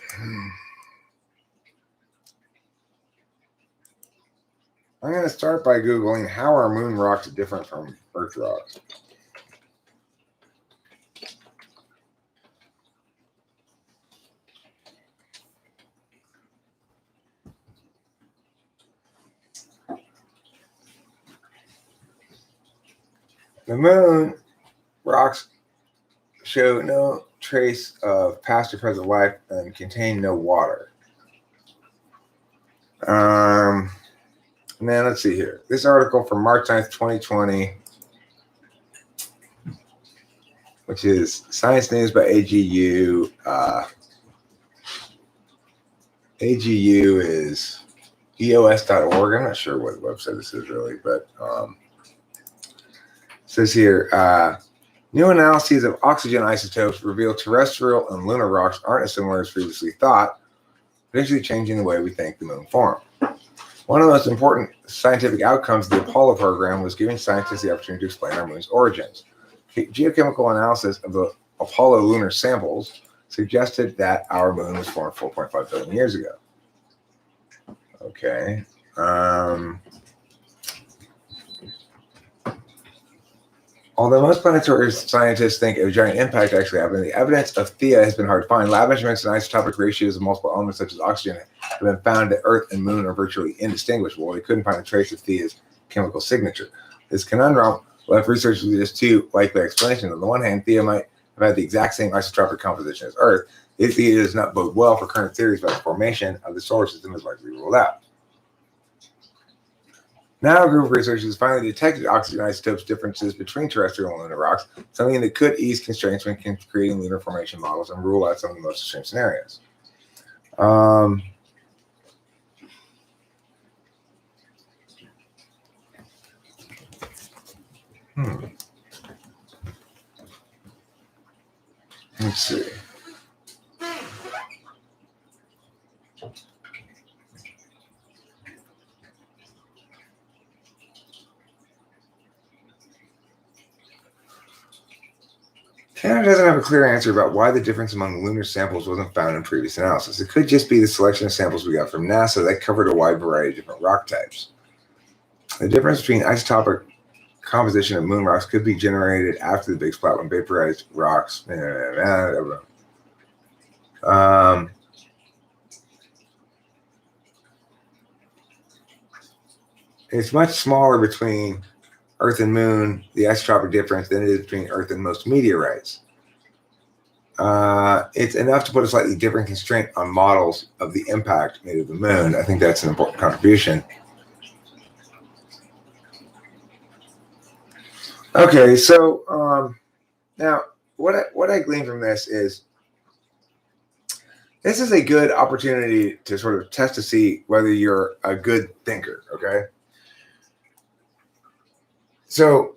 I'm going to start by Googling how are moon rocks different from Earth rocks. The moon rocks show no trace of past or present life and contain no water. Now let's see here. This article from March 9th, 2020, which is Science News by AGU. AGU is eos.org. I'm not sure what website this is really, but it says here, new analyses of oxygen isotopes reveal terrestrial and lunar rocks aren't as similar as previously thought, potentially changing the way we think the moon formed. One of the most important scientific outcomes of the Apollo program was giving scientists the opportunity to explain our moon's origins. Geochemical analysis of the Apollo lunar samples suggested that our moon was formed 4.5 billion years ago. Okay. Although most planetary scientists think a giant impact actually happened, the evidence of Theia has been hard to find. Lab measurements and isotopic ratios of multiple elements such as oxygen have been found that Earth and Moon are virtually indistinguishable. They couldn't find a trace of Theia's chemical signature. This conundrum left researchers with just two likely explanations. On the one hand, Theia might have had the exact same isotropic composition as Earth. If Theia does not bode well for current theories about the formation of the solar system, is likely ruled out. Now, a group of researchers finally detected oxygen isotopes differences between terrestrial and lunar rocks, something that could ease constraints when creating lunar formation models and rule out some of the most extreme scenarios. Let's see. Canada doesn't have a clear answer about why the difference among lunar samples wasn't found in previous analysis. It could just be the selection of samples we got from NASA that covered a wide variety of different rock types. The difference between isotopic composition of moon rocks could be generated after the big splat when vaporized rocks. It's much smaller between Earth and Moon, the isotopic difference, than it is between Earth and most meteorites. It's enough to put a slightly different constraint on models of the impact made of the Moon. I think that's an important contribution. Okay, so now what I glean from this is a good opportunity to sort of test to see whether you're a good thinker, okay? So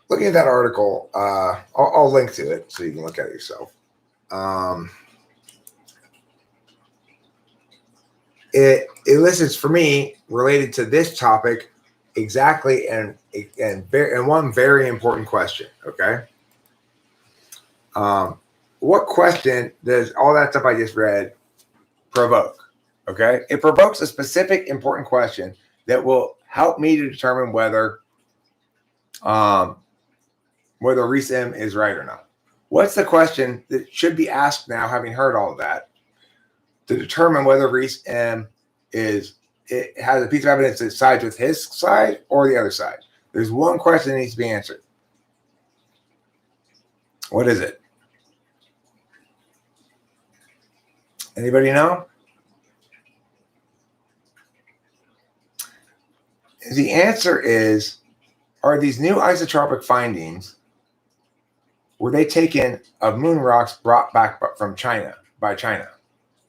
looking at that article, I'll link to it so you can look at it yourself. It elicits for me, related to this topic, exactly and one very important question, okay? What question does all that stuff I just read provoke, okay? It provokes a specific important question that will help me to determine whether Reese M is right or not. What's the question that should be asked now, having heard all of that, to determine whether Reese M has a piece of evidence that sides with his side or the other side? There's one question that needs to be answered. What is it? Anybody know? The answer is, are these new isotropic findings, were they taken of moon rocks brought back from China, by China?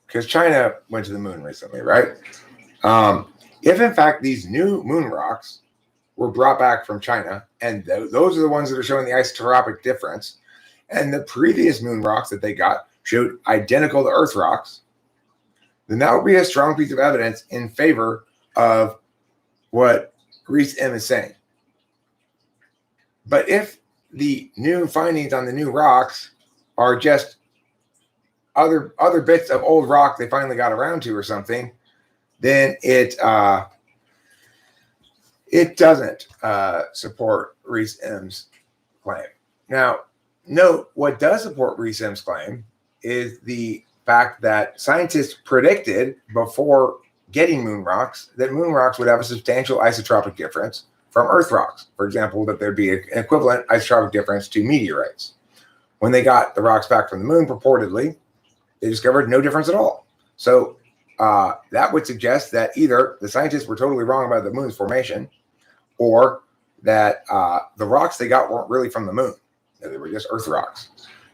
Because China went to the moon recently, right? If in fact these new moon rocks were brought back from China, and those are the ones that are showing the isotropic difference, and the previous moon rocks that they got showed identical to Earth rocks, then that would be a strong piece of evidence in favor of what Reese M is saying. But if the new findings on the new rocks are just other bits of old rock they finally got around to or something, then it doesn't support Reese M's claim. Now, note what does support Reese M's claim is the fact that scientists predicted before getting moon rocks that moon rocks would have a substantial isotropic difference from Earth rocks. For example, that there'd be an equivalent isotropic difference to meteorites. When they got the rocks back from the moon, purportedly, they discovered no difference at all. So that would suggest that either the scientists were totally wrong about the moon's formation, or that the rocks they got weren't really from the moon. They were just Earth rocks.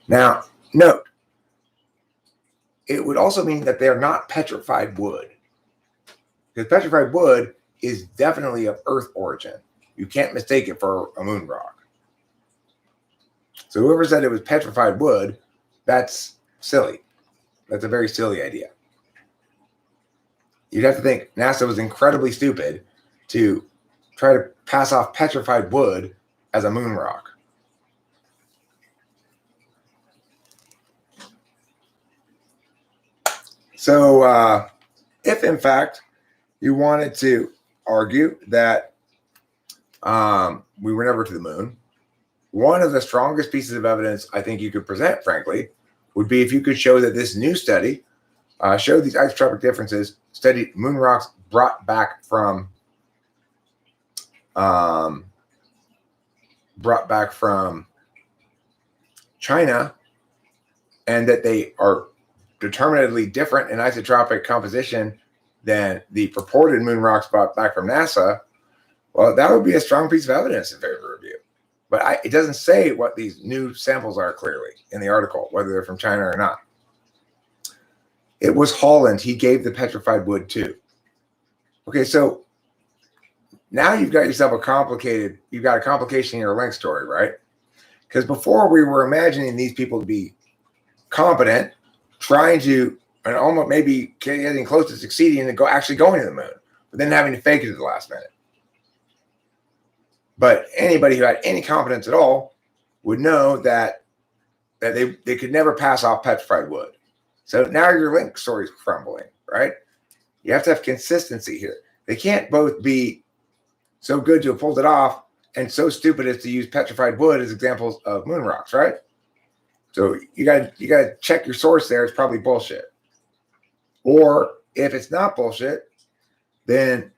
Now, note, it would also mean that they're not petrified wood. Because petrified wood is definitely of Earth origin. You can't mistake it for a moon rock. So whoever said it was petrified wood, that's silly. That's a very silly idea. you'd have to think NASA was incredibly stupid to try to pass off petrified wood as a moon rock. So if in fact you wanted to argue that we were never to the moon, one of the strongest pieces of evidence I think you could present, frankly, would be if you could show that this new study showed these isotropic differences, studied moon rocks brought back from China, and that they are determinedly different in isotropic composition than the purported moon rocks brought back from NASA. Well, that would be a strong piece of evidence in favor of you. But it doesn't say what these new samples are clearly in the article, whether they're from China or not. It was Holland he gave the petrified wood to. Okay, so now you've got yourself you've got a complication in your link story, right? Because before we were imagining these people to be competent, trying to, and almost maybe getting close to succeeding and actually going to the moon, but then having to fake it at the last minute. But anybody who had any competence at all would know that they could never pass off petrified wood. So now your link story is crumbling, right? You have to have consistency here. They can't both be so good to have pulled it off and so stupid as to use petrified wood as examples of moon rocks, right? So you got to check your source there. It's probably bullshit. Or if it's not bullshit, then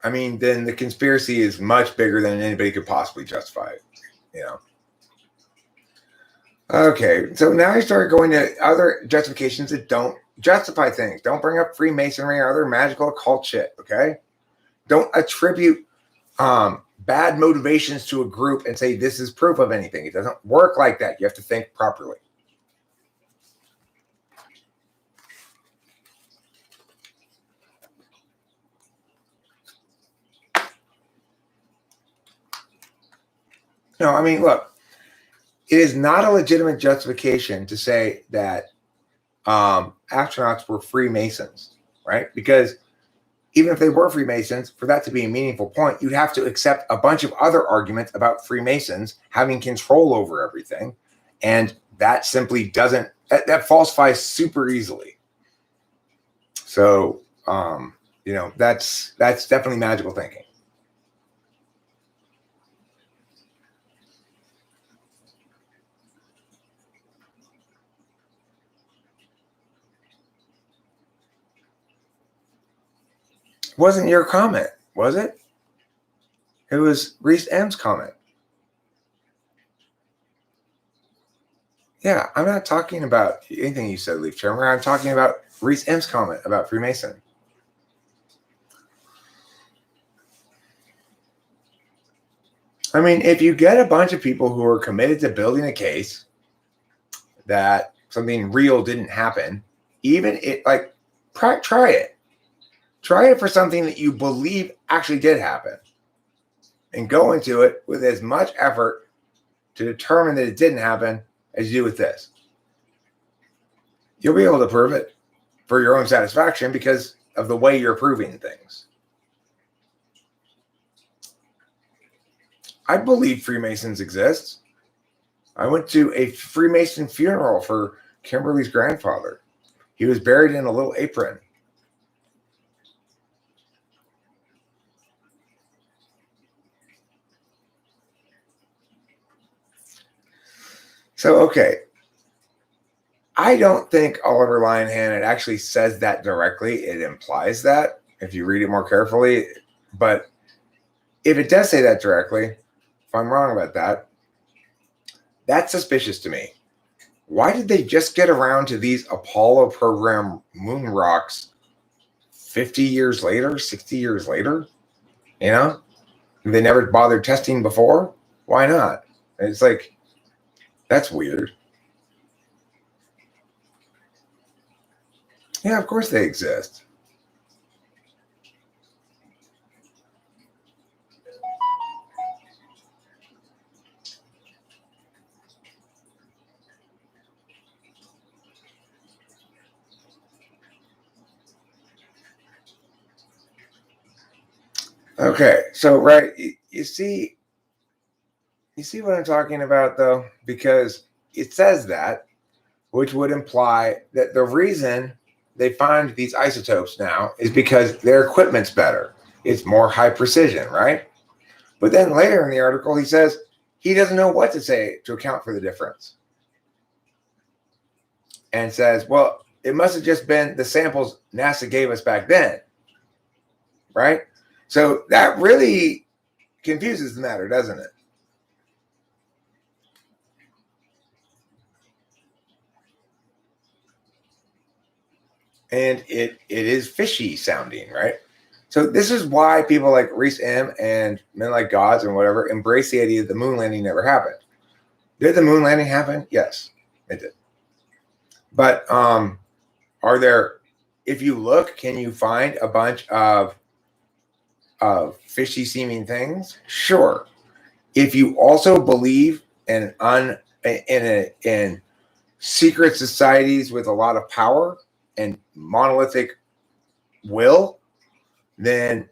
then the conspiracy is much bigger than anybody could possibly justify it, you know. Okay, so now you start going to other justifications that don't justify things. Don't bring up Freemasonry or other magical occult shit, okay? Don't attribute bad motivations to a group and say this is proof of anything. It doesn't work like that. You have to think properly. No, I mean, look, it is not a legitimate justification to say that astronauts were Freemasons, right? Because even if they were Freemasons, for that to be a meaningful point, you'd have to accept a bunch of other arguments about Freemasons having control over everything. And that simply doesn't, that falsifies super easily. So, you know, that's definitely magical thinking. Wasn't your comment, was it? It was Reese M's comment. Yeah, I'm not talking about anything you said, Leaf Chairman. I'm talking about Reese M's comment about Freemason. I mean, if you get a bunch of people who are committed to building a case that something real didn't happen, even it, like, try it. Try it for something that you believe actually did happen, and go into it with as much effort to determine that it didn't happen as you do with this. You'll be able to prove it for your own satisfaction because of the way you're proving things. I believe Freemasons exist. I went to a Freemason funeral for Kimberly's grandfather. He was buried in a little apron. So, okay, I don't think Oliver Lionhan, it actually says that directly. It implies that if you read it more carefully. But if it does say that directly, if I'm wrong about that, that's suspicious to me. Why did they just get around to these Apollo program moon rocks 50 years later, 60 years later? You know? They never bothered testing before? Why not? It's like, that's weird. Yeah, of course they exist. Okay, so right, you see what I'm talking about though, because it says that, which would imply that the reason they find these isotopes now is because their equipment's better. It's more high precision, right? But then later in the article, he says he doesn't know what to say to account for the difference. And says, well, it must have just been the samples NASA gave us back then, right? So that really confuses the matter, doesn't it? And it is fishy sounding, right? So this is why people like Reese M and men like Gods and whatever embrace the idea that the moon landing never happened. Did the moon landing happen? Yes, it did. But are there, if you look, can you find a bunch of fishy seeming things? Sure. If you also believe in secret societies with a lot of power and monolithic will, then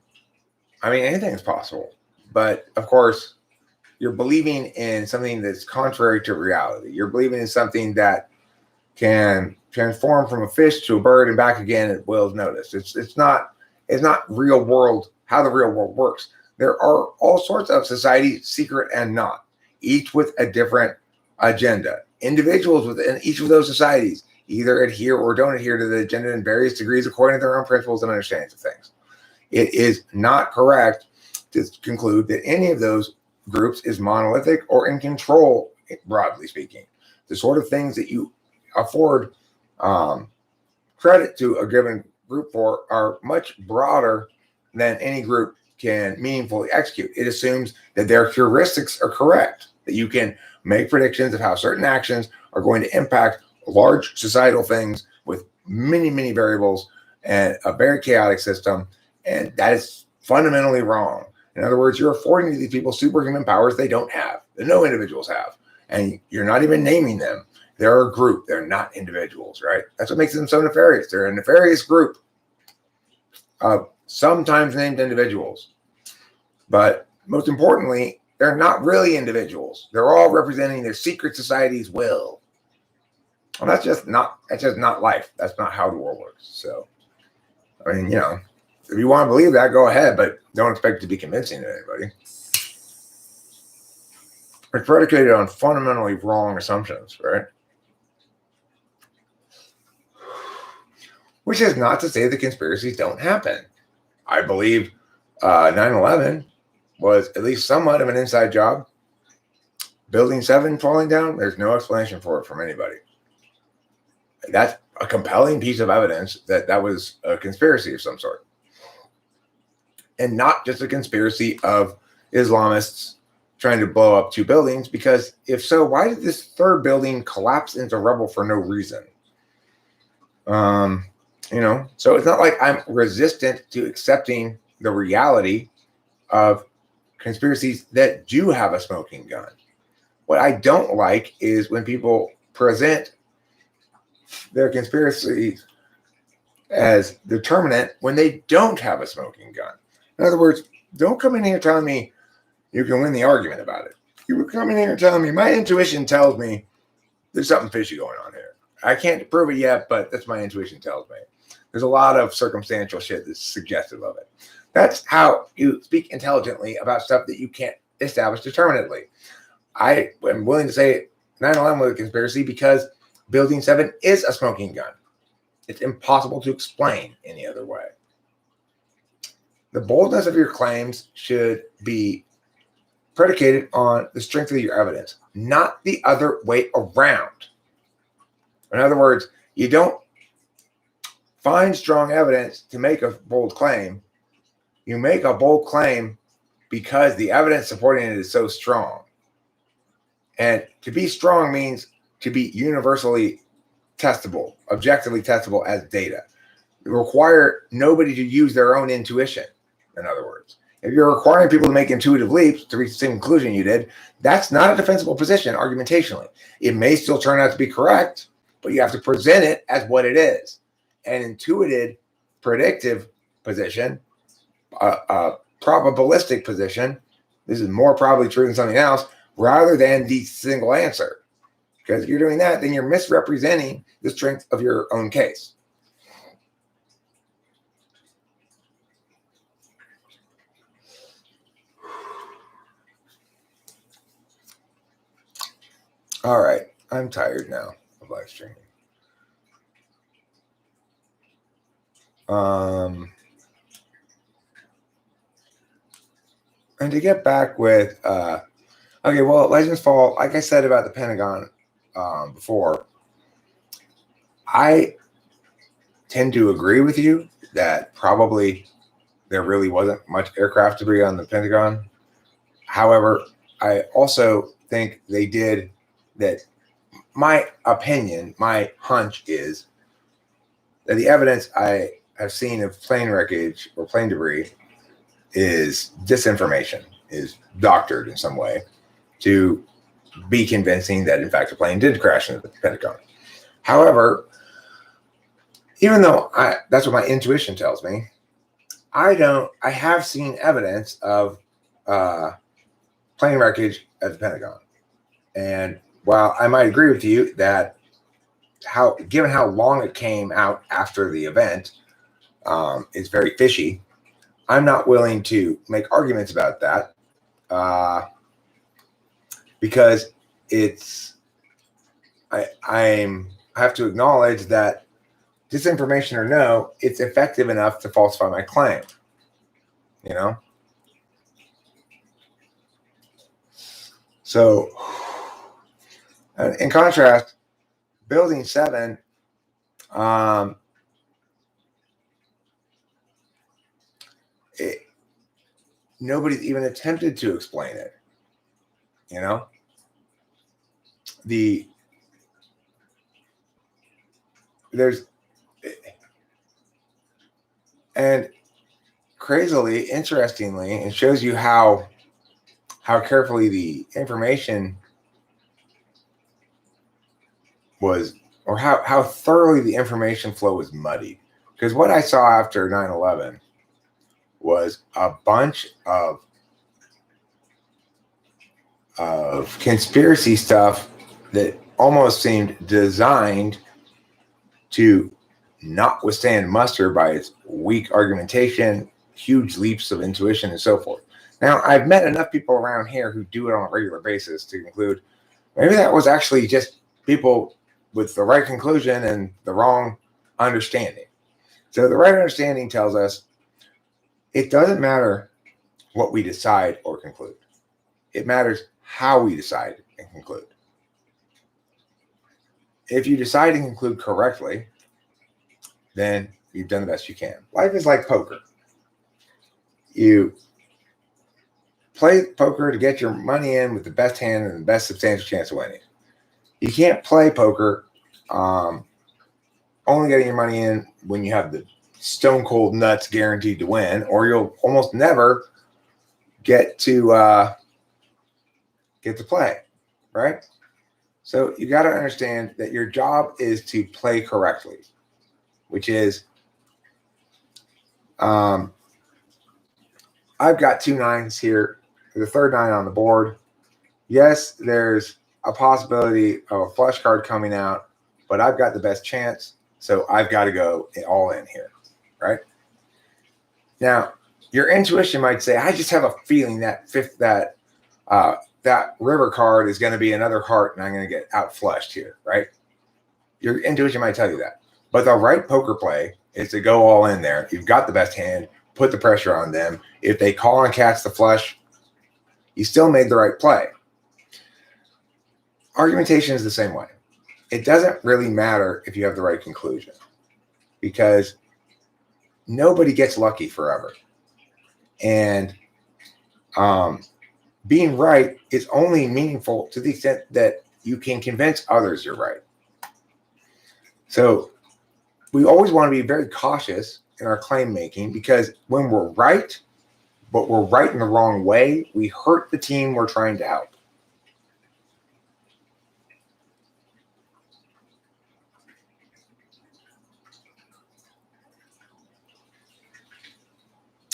I mean anything is possible. But of course, you're believing in something that's contrary to reality. You're believing in something that can transform from a fish to a bird and back again at will's notice. It's not real world, how the real world works. There are all sorts of societies, secret and not, each with a different agenda. Individuals within each of those societies either adhere or don't adhere to the agenda in various degrees according to their own principles and understandings of things. It is not correct to conclude that any of those groups is monolithic or in control, broadly speaking. The sort of things that you afford credit to a given group for are much broader than any group can meaningfully execute. It assumes that their heuristics are correct, that you can make predictions of how certain actions are going to impact large societal things with many, many variables and a very chaotic system. And that is fundamentally wrong. In other words, you're affording these people superhuman powers they don't have, that no individuals have. And you're not even naming them. They're a group. They're not individuals, right? That's what makes them so nefarious. They're a nefarious group of sometimes named individuals. But most importantly, they're not really individuals. They're all representing their secret society's will. And that's just not life. That's not how the world works. So, I mean, if you want to believe that, go ahead, but don't expect it to be convincing to anybody. It's predicated on fundamentally wrong assumptions, right? Which is not to say the conspiracies don't happen. I believe 9/11 was at least somewhat of an inside job. Building 7 falling down, there's no explanation for it from anybody. That's a compelling piece of evidence that was a conspiracy of some sort. And not just a conspiracy of Islamists trying to blow up 2 buildings, because if so, why did this 3rd building collapse into rubble for no reason? So it's not like I'm resistant to accepting the reality of conspiracies that do have a smoking gun. What I don't like is when people present their conspiracies as determinate when they don't have a smoking gun. In other words, don't come in here telling me you can win the argument about it. You were coming in here telling me my intuition tells me there's something fishy going on here. I can't prove it yet, but that's my intuition tells me. There's a lot of circumstantial shit that's suggestive of it. That's how you speak intelligently about stuff that you can't establish determinately. I am willing to say 9/11 was a conspiracy because Building 7 is a smoking gun. It's impossible to explain any other way. The boldness of your claims should be predicated on the strength of your evidence, not the other way around. In other words, you don't find strong evidence to make a bold claim. You make a bold claim because the evidence supporting it is so strong. And to be strong means to be universally testable, objectively testable as data. You require nobody to use their own intuition, in other words. If you're requiring people to make intuitive leaps to reach the same conclusion you did, that's not a defensible position argumentationally. It may still turn out to be correct, but you have to present it as what it is. An intuitive, predictive position, probabilistic position. This is more probably true than something else, rather than the single answer. Because if you're doing that, then you're misrepresenting the strength of your own case. All right, I'm tired now of live streaming. And to get back with, okay, well, Legends Fall, like I said about the Pentagon before, I tend to agree with you that probably there really wasn't much aircraft debris on the Pentagon. However, I also think they did that. My opinion, my hunch is that the evidence I have seen of plane wreckage or plane debris is disinformation, is doctored in some way to be convincing that, in fact, the plane did crash into the Pentagon. However, even though that's what my intuition tells me, I have seen evidence of plane wreckage at the Pentagon. And while I might agree with you that given how long it came out after the event, it's very fishy, I'm not willing to make arguments about that because I have to acknowledge that disinformation or no, it's effective enough to falsify my claim. You know? So, in contrast, Building 7, nobody's even attempted to explain it. You know? And crazily, interestingly, it shows you how carefully the information was, or how thoroughly the information flow was muddied. Because what I saw after 9/11 was a bunch of conspiracy stuff that almost seemed designed to not withstand muster by its weak argumentation, huge leaps of intuition, and so forth. Now, I've met enough people around here who do it on a regular basis to conclude maybe that was actually just people with the right conclusion and the wrong understanding. So the right understanding tells us it doesn't matter what we decide or conclude. It matters how we decide and conclude. If you decide and conclude correctly, then you've done the best you can. Life is like poker. You play poker to get your money in with the best hand and the best substantial chance of winning. You can't play poker only getting your money in when you have the stone cold nuts guaranteed to win, or you'll almost never get to play, right? So you got to understand that your job is to play correctly, which is, I've got 2 9s here, the third 9 on the board. Yes, there's a possibility of a flush card coming out, but I've got the best chance, so I've got to go all in here, right? Now, your intuition might say, I just have a feeling that that river card is going to be another heart and I'm going to get out flushed here, right? Your intuition might tell you that. But the right poker play is to go all in there. You've got the best hand, put the pressure on them. If they call and catch the flush, you still made the right play. Argumentation is the same way. It doesn't really matter if you have the right conclusion because nobody gets lucky forever. And being right is only meaningful to the extent that you can convince others you're right. So we always want to be very cautious in our claim making because when we're right, but we're right in the wrong way, we hurt the team we're trying to help.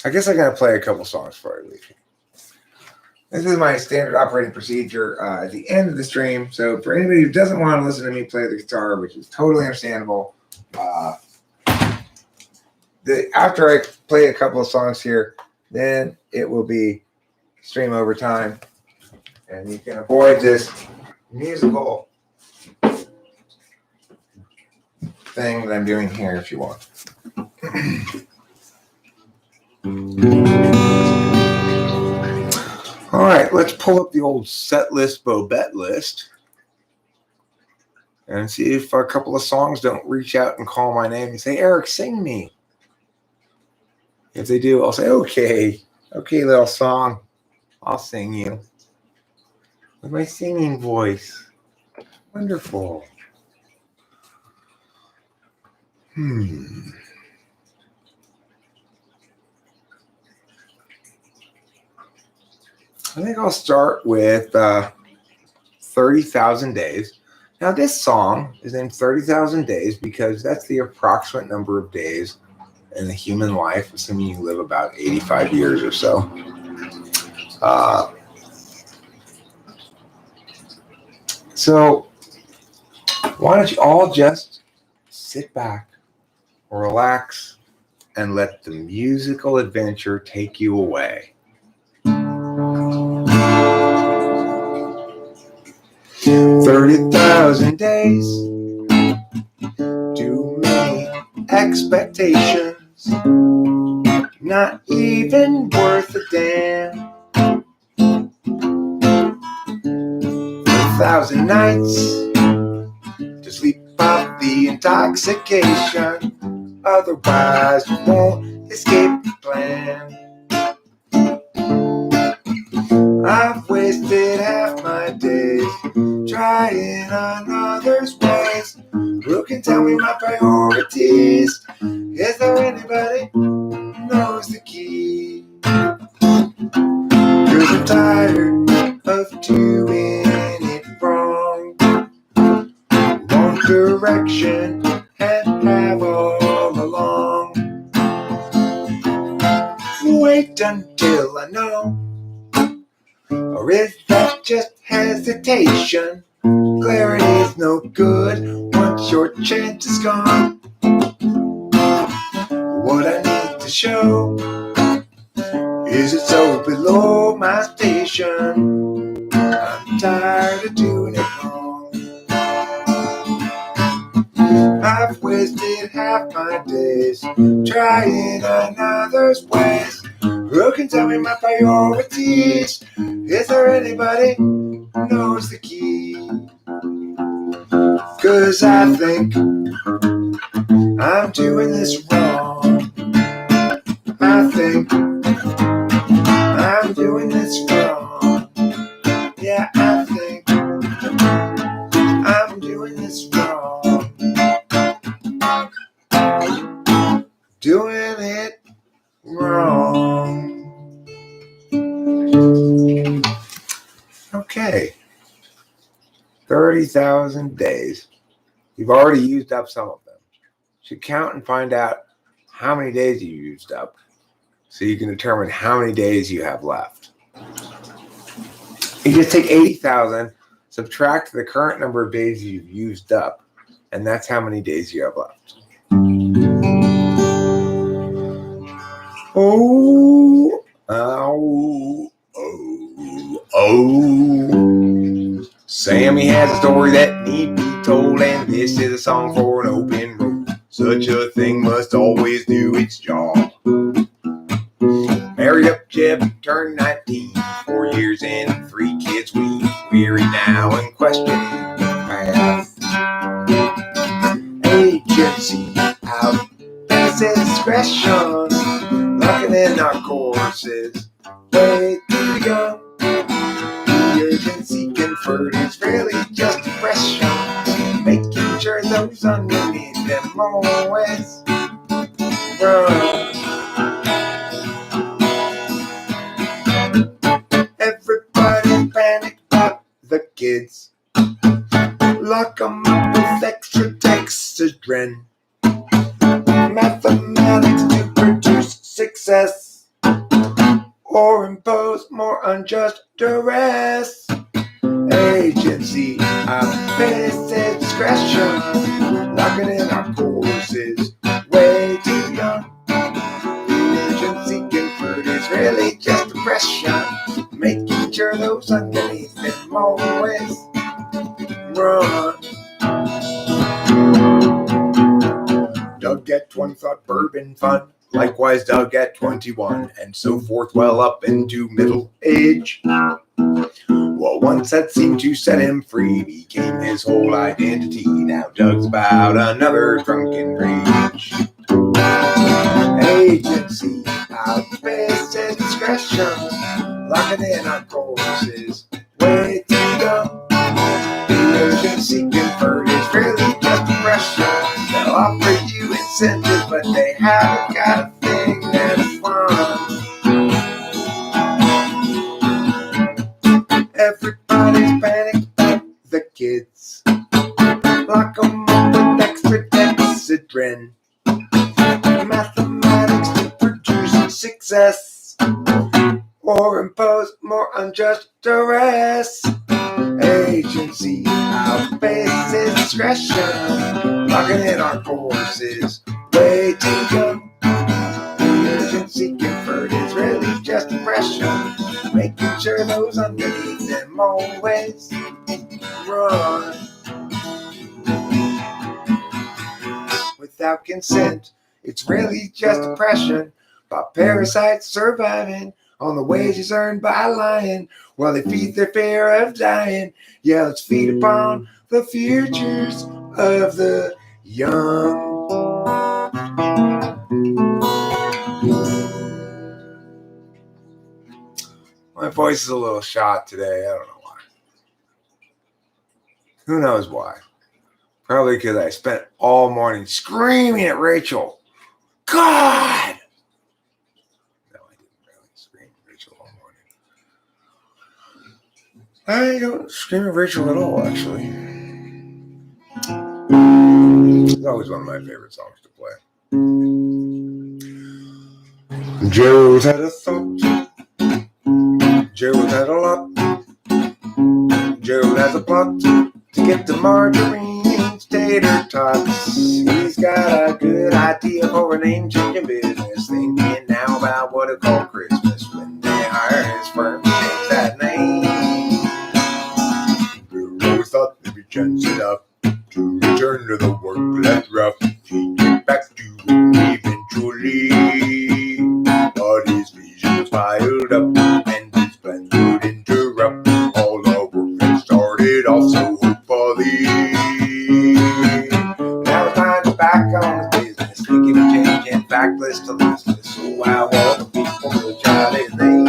I guess I'm going to play a couple songs before I leave. This is my standard operating procedure at the end of the stream. So for anybody who doesn't want to listen to me play the guitar, which is totally understandable, after I play a couple of songs here, then it will be stream over time. And you can avoid this musical thing that I'm doing here if you want. All right, let's pull up the old set list, Bobette list, and see if a couple of songs don't reach out and call my name and say, Eric, sing me. If they do, I'll say, okay, little song, I'll sing you with my singing voice. Wonderful. I think I'll start with 30,000 Days. Now, this song is named 30,000 Days because that's the approximate number of days in the human life, assuming you live about 85 years or so. So why don't you all just sit back, relax, and let the musical adventure take you away. 30,000 days, too many expectations, not even worth a damn. 1,000 nights to sleep off the intoxication, otherwise you won't escape the plan. I've wasted half my days trying on others' ways. Who can tell me my priorities? Is there anybody who knows the key? 'Cause I'm tired of doing it wrong. One direction and have all along. Wait until I know. Or is that just hesitation? Clarity's no good once your chance is gone. What I need to show is it so below my station. I'm tired of doing it wrong. I've wasted half my days trying on others' ways. Who can tell me my priorities? Is there anybody who knows the key? 'Cause I think I'm doing this wrong. I think I'm doing this wrong. Yeah, I think I'm doing this wrong. Doing it wrong. Okay. 30,000 days. You've already used up some of them. You should count and find out how many days you used up so you can determine how many days you have left. You just take 80,000, subtract the current number of days you've used up, and that's how many days you have left. Oh, oh, oh, oh. Sammy has a story that need be told, and this is a song for an open road. Such a thing must always do its job. Married up Jeb, turned 19, 4 years in, 3 kids weary now and questioning the path. Agency out, business discretion, locking in our courses, way too young. The urgency conferred is really just depression, making sure those underneath them always run. Everybody panic about the kids, lock them up with extra dexedrine, mathematics to produce success. or impose more unjust duress. Agency outpaces discretion, locking in our courses way too young. Agency conferred is really just oppression, making sure those underneath them always run. Doug at 20 thought bourbon fun. Likewise, Doug at 21, and so forth, well up into middle age. Well, once that seemed to set him free became his whole identity. Now Doug's about another drunken rage. Agency outpaces discretion, locking in our courses way too young. The agency conferred is really just oppression. They'll offer you incentives, but they haven't got a thing that's fun. Everybody's panicked about the kids. Lock them up with extra dexedrine. Mathematics to produce success, or impose more unjust duress. Agency outpaces discretion, locking in our courses way too young. Agency conferred is really just oppression, making sure those underneath them always run. Without consent, it's really just oppression by parasites surviving on the wages earned by lying while they feed their fear of dying. Yeah, let's feed upon the futures of the young. My voice is a little shot today. I don't know why. Who knows why? Probably because I spent all morning screaming at Rachel. God! No, I didn't really scream at Rachel all morning. I don't scream at Rachel at all, actually. It's always one of my favorite songs to play. Gerald had a thought. Gerald had a lot. Gerald has a plot to get the margarine tater tots. He's got a good idea for a name-changing business, thinking now about what to call Christmas when they hire his firm to change that name. Gerald always thought there'd be chance enough to return to the work left rough. He'd get back to it eventually, but his vision was piled up and his plans would interrupt all the work that started off so hopefully. Now his mind is back on his business, thinking of changing factless to listless, so how all the people will shout his name.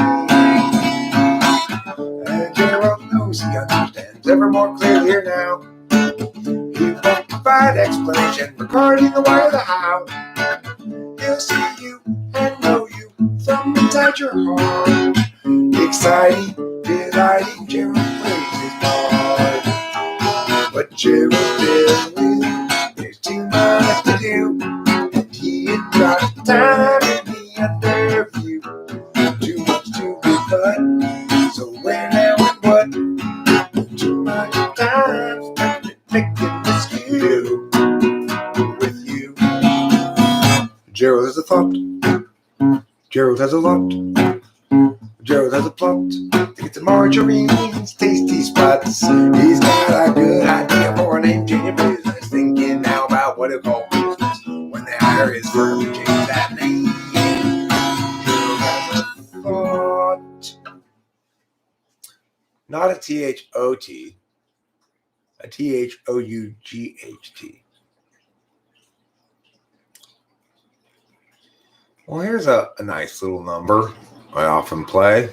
And Gerald knows he understands ever more clearly now. He won't provide explanation regarding the why or the how. He'll see you and know you from inside your heart. Exciting, delighting, Gerald plays his part. But Gerald still there's too much to do, and he had got time in the underview. Too much to be done, so where now and what? Too much time spent making this stew with you. Gerald has a thought. Gerald has a lot. Gerald has a plot to get to margarine's tasty spots. He's got a good idea for a name-changing business, thinking now about what to call Christmas when they hire his firm to change that name. Gerald has a thought. Not a T-H-O-T, a T-H-O-U-G-H-T. Well, here's a nice little number I often play.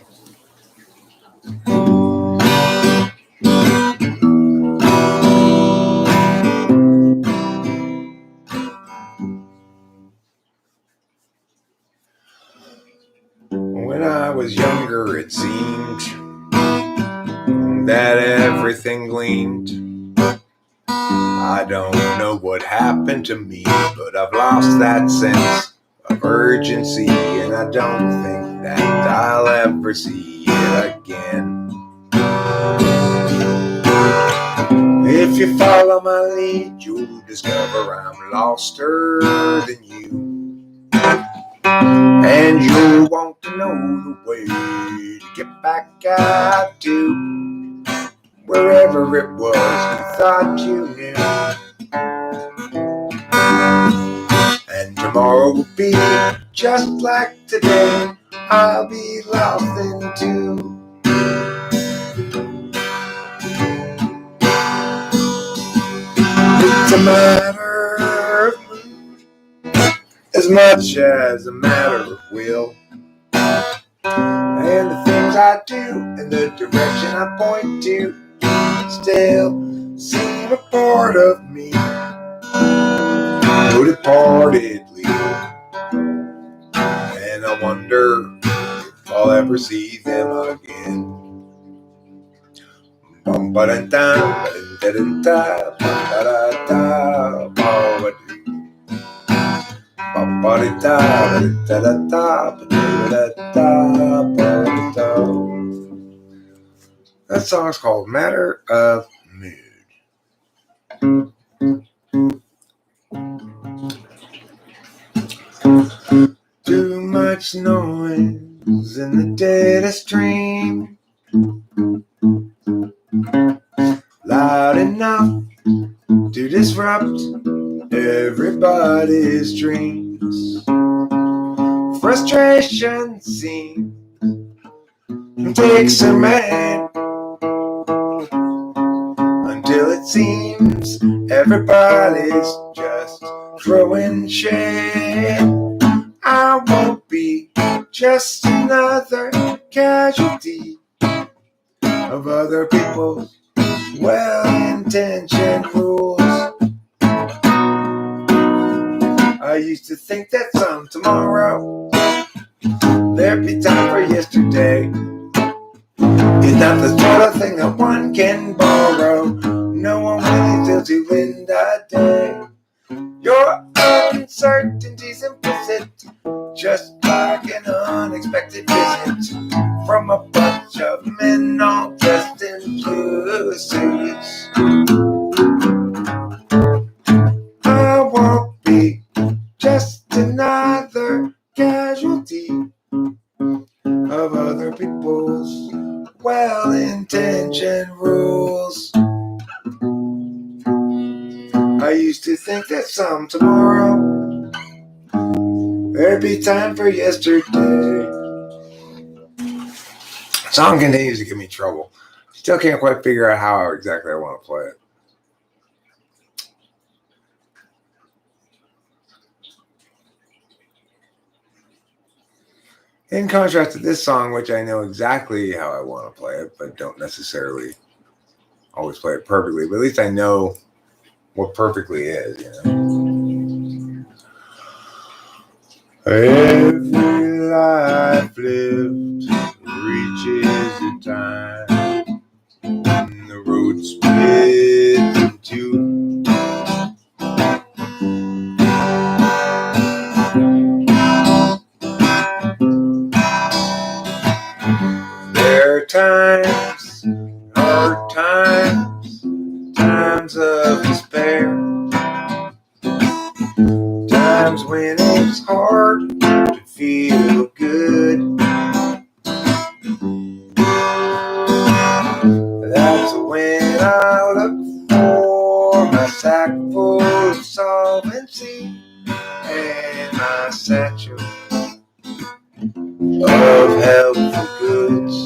When I was younger, it seemed that everything gleamed. I don't know what happened to me, but I've lost that sense of urgency, and I don't think that I'll ever see it again. If you follow my lead, you'll discover I'm loster than you. And you'll want to know the way to get back out to wherever it was you thought you knew. And tomorrow will be just like today. I'll be lost in too. It's a matter of mood as much as a matter of will. And the things I do and the direction I point to still seem a part of me, departedly. And I wonder if I'll ever see them again. That song's called Matter of Mood. Too much noise in the data stream, loud enough to disrupt everybody's dreams. Frustration seems takes a man until it seems everybody's just throwing shade. I won't be just another casualty of other people's well-intentioned rules. I used to think that some tomorrow there'd be time for yesterday. It's not the sort of thing that one can borrow. No one really tells you in the day. Your uncertainty's implicit, just like an unexpected visit from a bunch of men all dressed in blue suits. I won't be just another casualty of other people's well-intentioned rules. I used to think that some tomorrow there'd be time for yesterday. The song continues to give me trouble. Still can't quite figure out how exactly I want to play it. In contrast to this song, which I know exactly how I want to play it, but don't necessarily always play it perfectly, but at least I know what perfectly is, you know. Every life lived reaches a time when the road splits in two. There are times, hard times, times of despair, times when it's hard to feel good. That's when I look for my sack full of solvency and my satchel of helpful goods.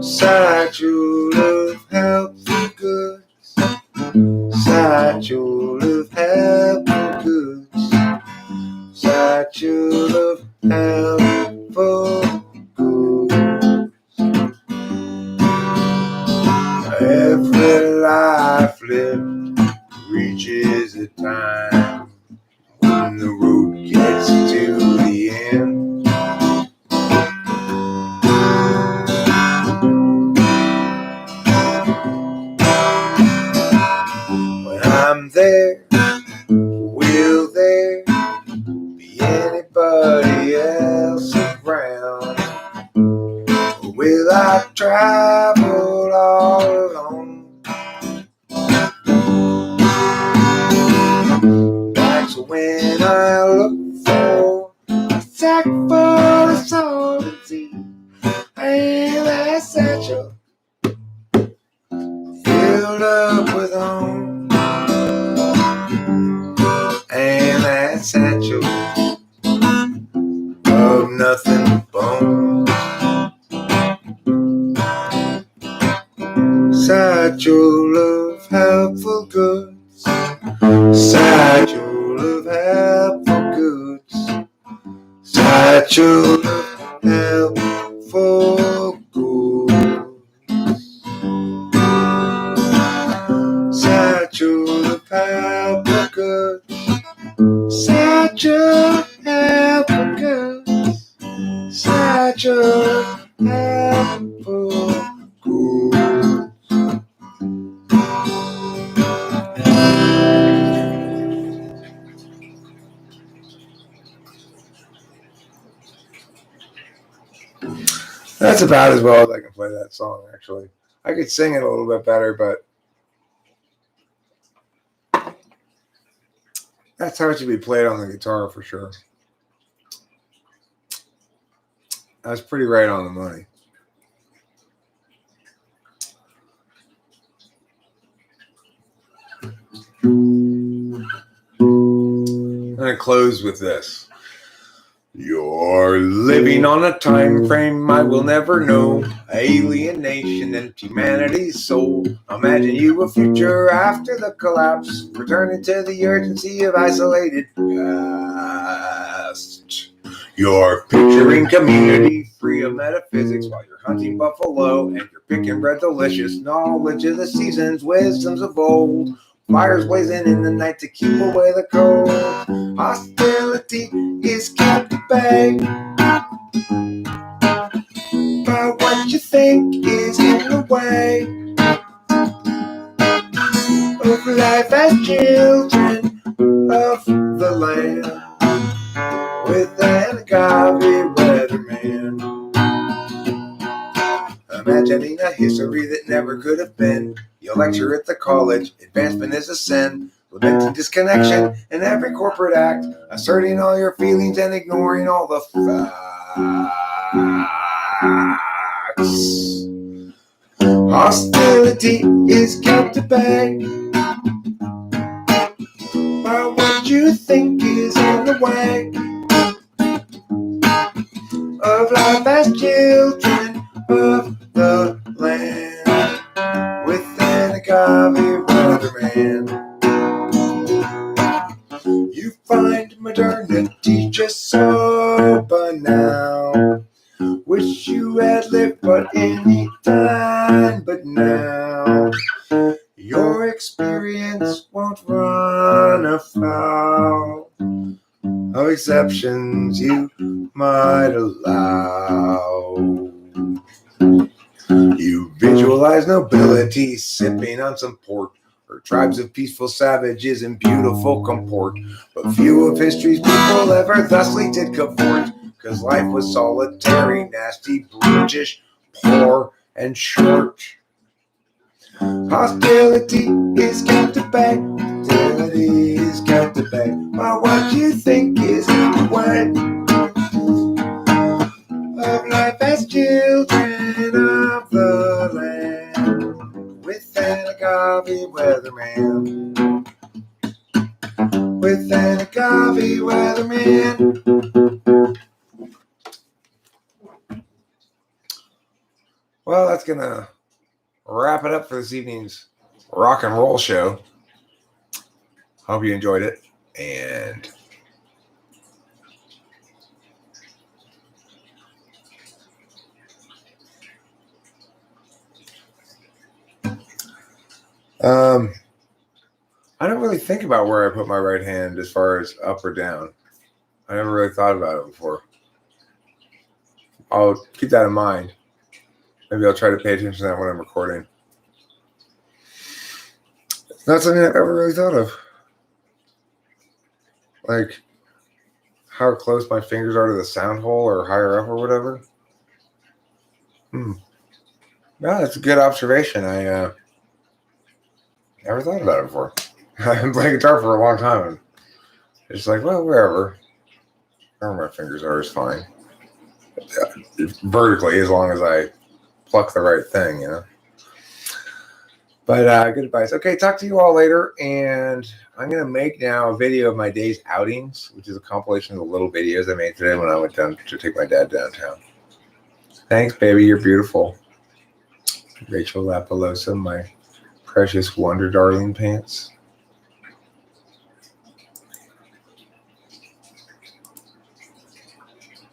Satchel of helpful goods. Satchel of helpful goods. Satchel of helpful goods. Every life lived reaches a time when the road gets to the end. When I'm there So when I look for a sack full of salt and sea, and that satchel filled up with home, and that satchel of nothing but bone. Satchel of helpful goods, satchel of helpful goods, satchel of helpful goods, satchel of helpful goods, satchel of helpful goods, satchel of helpful goods. That's about as well as I can play that song, actually. I could sing it a little bit better, but that's how it should be played on the guitar for sure. That's pretty right on the money. I'm going to close with this. You're living on a time frame I will never know. Alienation and humanity's soul. Imagine you a future after the collapse, returning to the urgency of isolated past. You're picturing community free of metaphysics while you're hunting buffalo, and you're picking red delicious knowledge of the seasons, wisdoms of old. Fires blazing in the night to keep away the cold. Hostility is kept at bay by what you think is in the way of life as children of the land, with an agave weatherman. Imagining a history that never could have been. You lecture at the college, advancement is a sin. Lamenting disconnection in every corporate act, asserting all your feelings and ignoring all the facts. Hostility is kept at bay by what you think is in the way of life as children of the land, with an agave weatherman. You find modernity just so banal. Wish you had lived but any time but now. Your experience won't run afoul of exceptions you might allow. You visualize nobility sipping on some port, or tribes of peaceful savages in beautiful comport. But few of history's people ever thusly did comport, 'cause life was solitary, nasty, brutish, poor, and short. Hostility is kept at bay. Hostility is kept at bay by what you think is in the way of life as children of the land, with an agave weatherman. With an agave weatherman. Well, that's gonna wrap it up for this evening's rock and roll show. Hope you enjoyed it, and I don't really think about where I put my right hand as far as up or down. I never really thought about it before. I'll keep that in mind. Maybe I'll try to pay attention to that when I'm recording. It's not something I've ever really thought of. Like how close my fingers are to the sound hole or higher up or whatever. Yeah, that's a good observation. I never thought about it before. I've been playing guitar for a long time. It's like, well, wherever. Wherever my fingers are is fine. Vertically, as long as I pluck the right thing, you know. But good advice. Okay, talk to you all later. And I'm going to make now a video of my day's outings, which is a compilation of the little videos I made today when I went down to take my dad downtown. Thanks, baby. You're beautiful. Rachel Lapalosa, my precious Wonder Darling pants.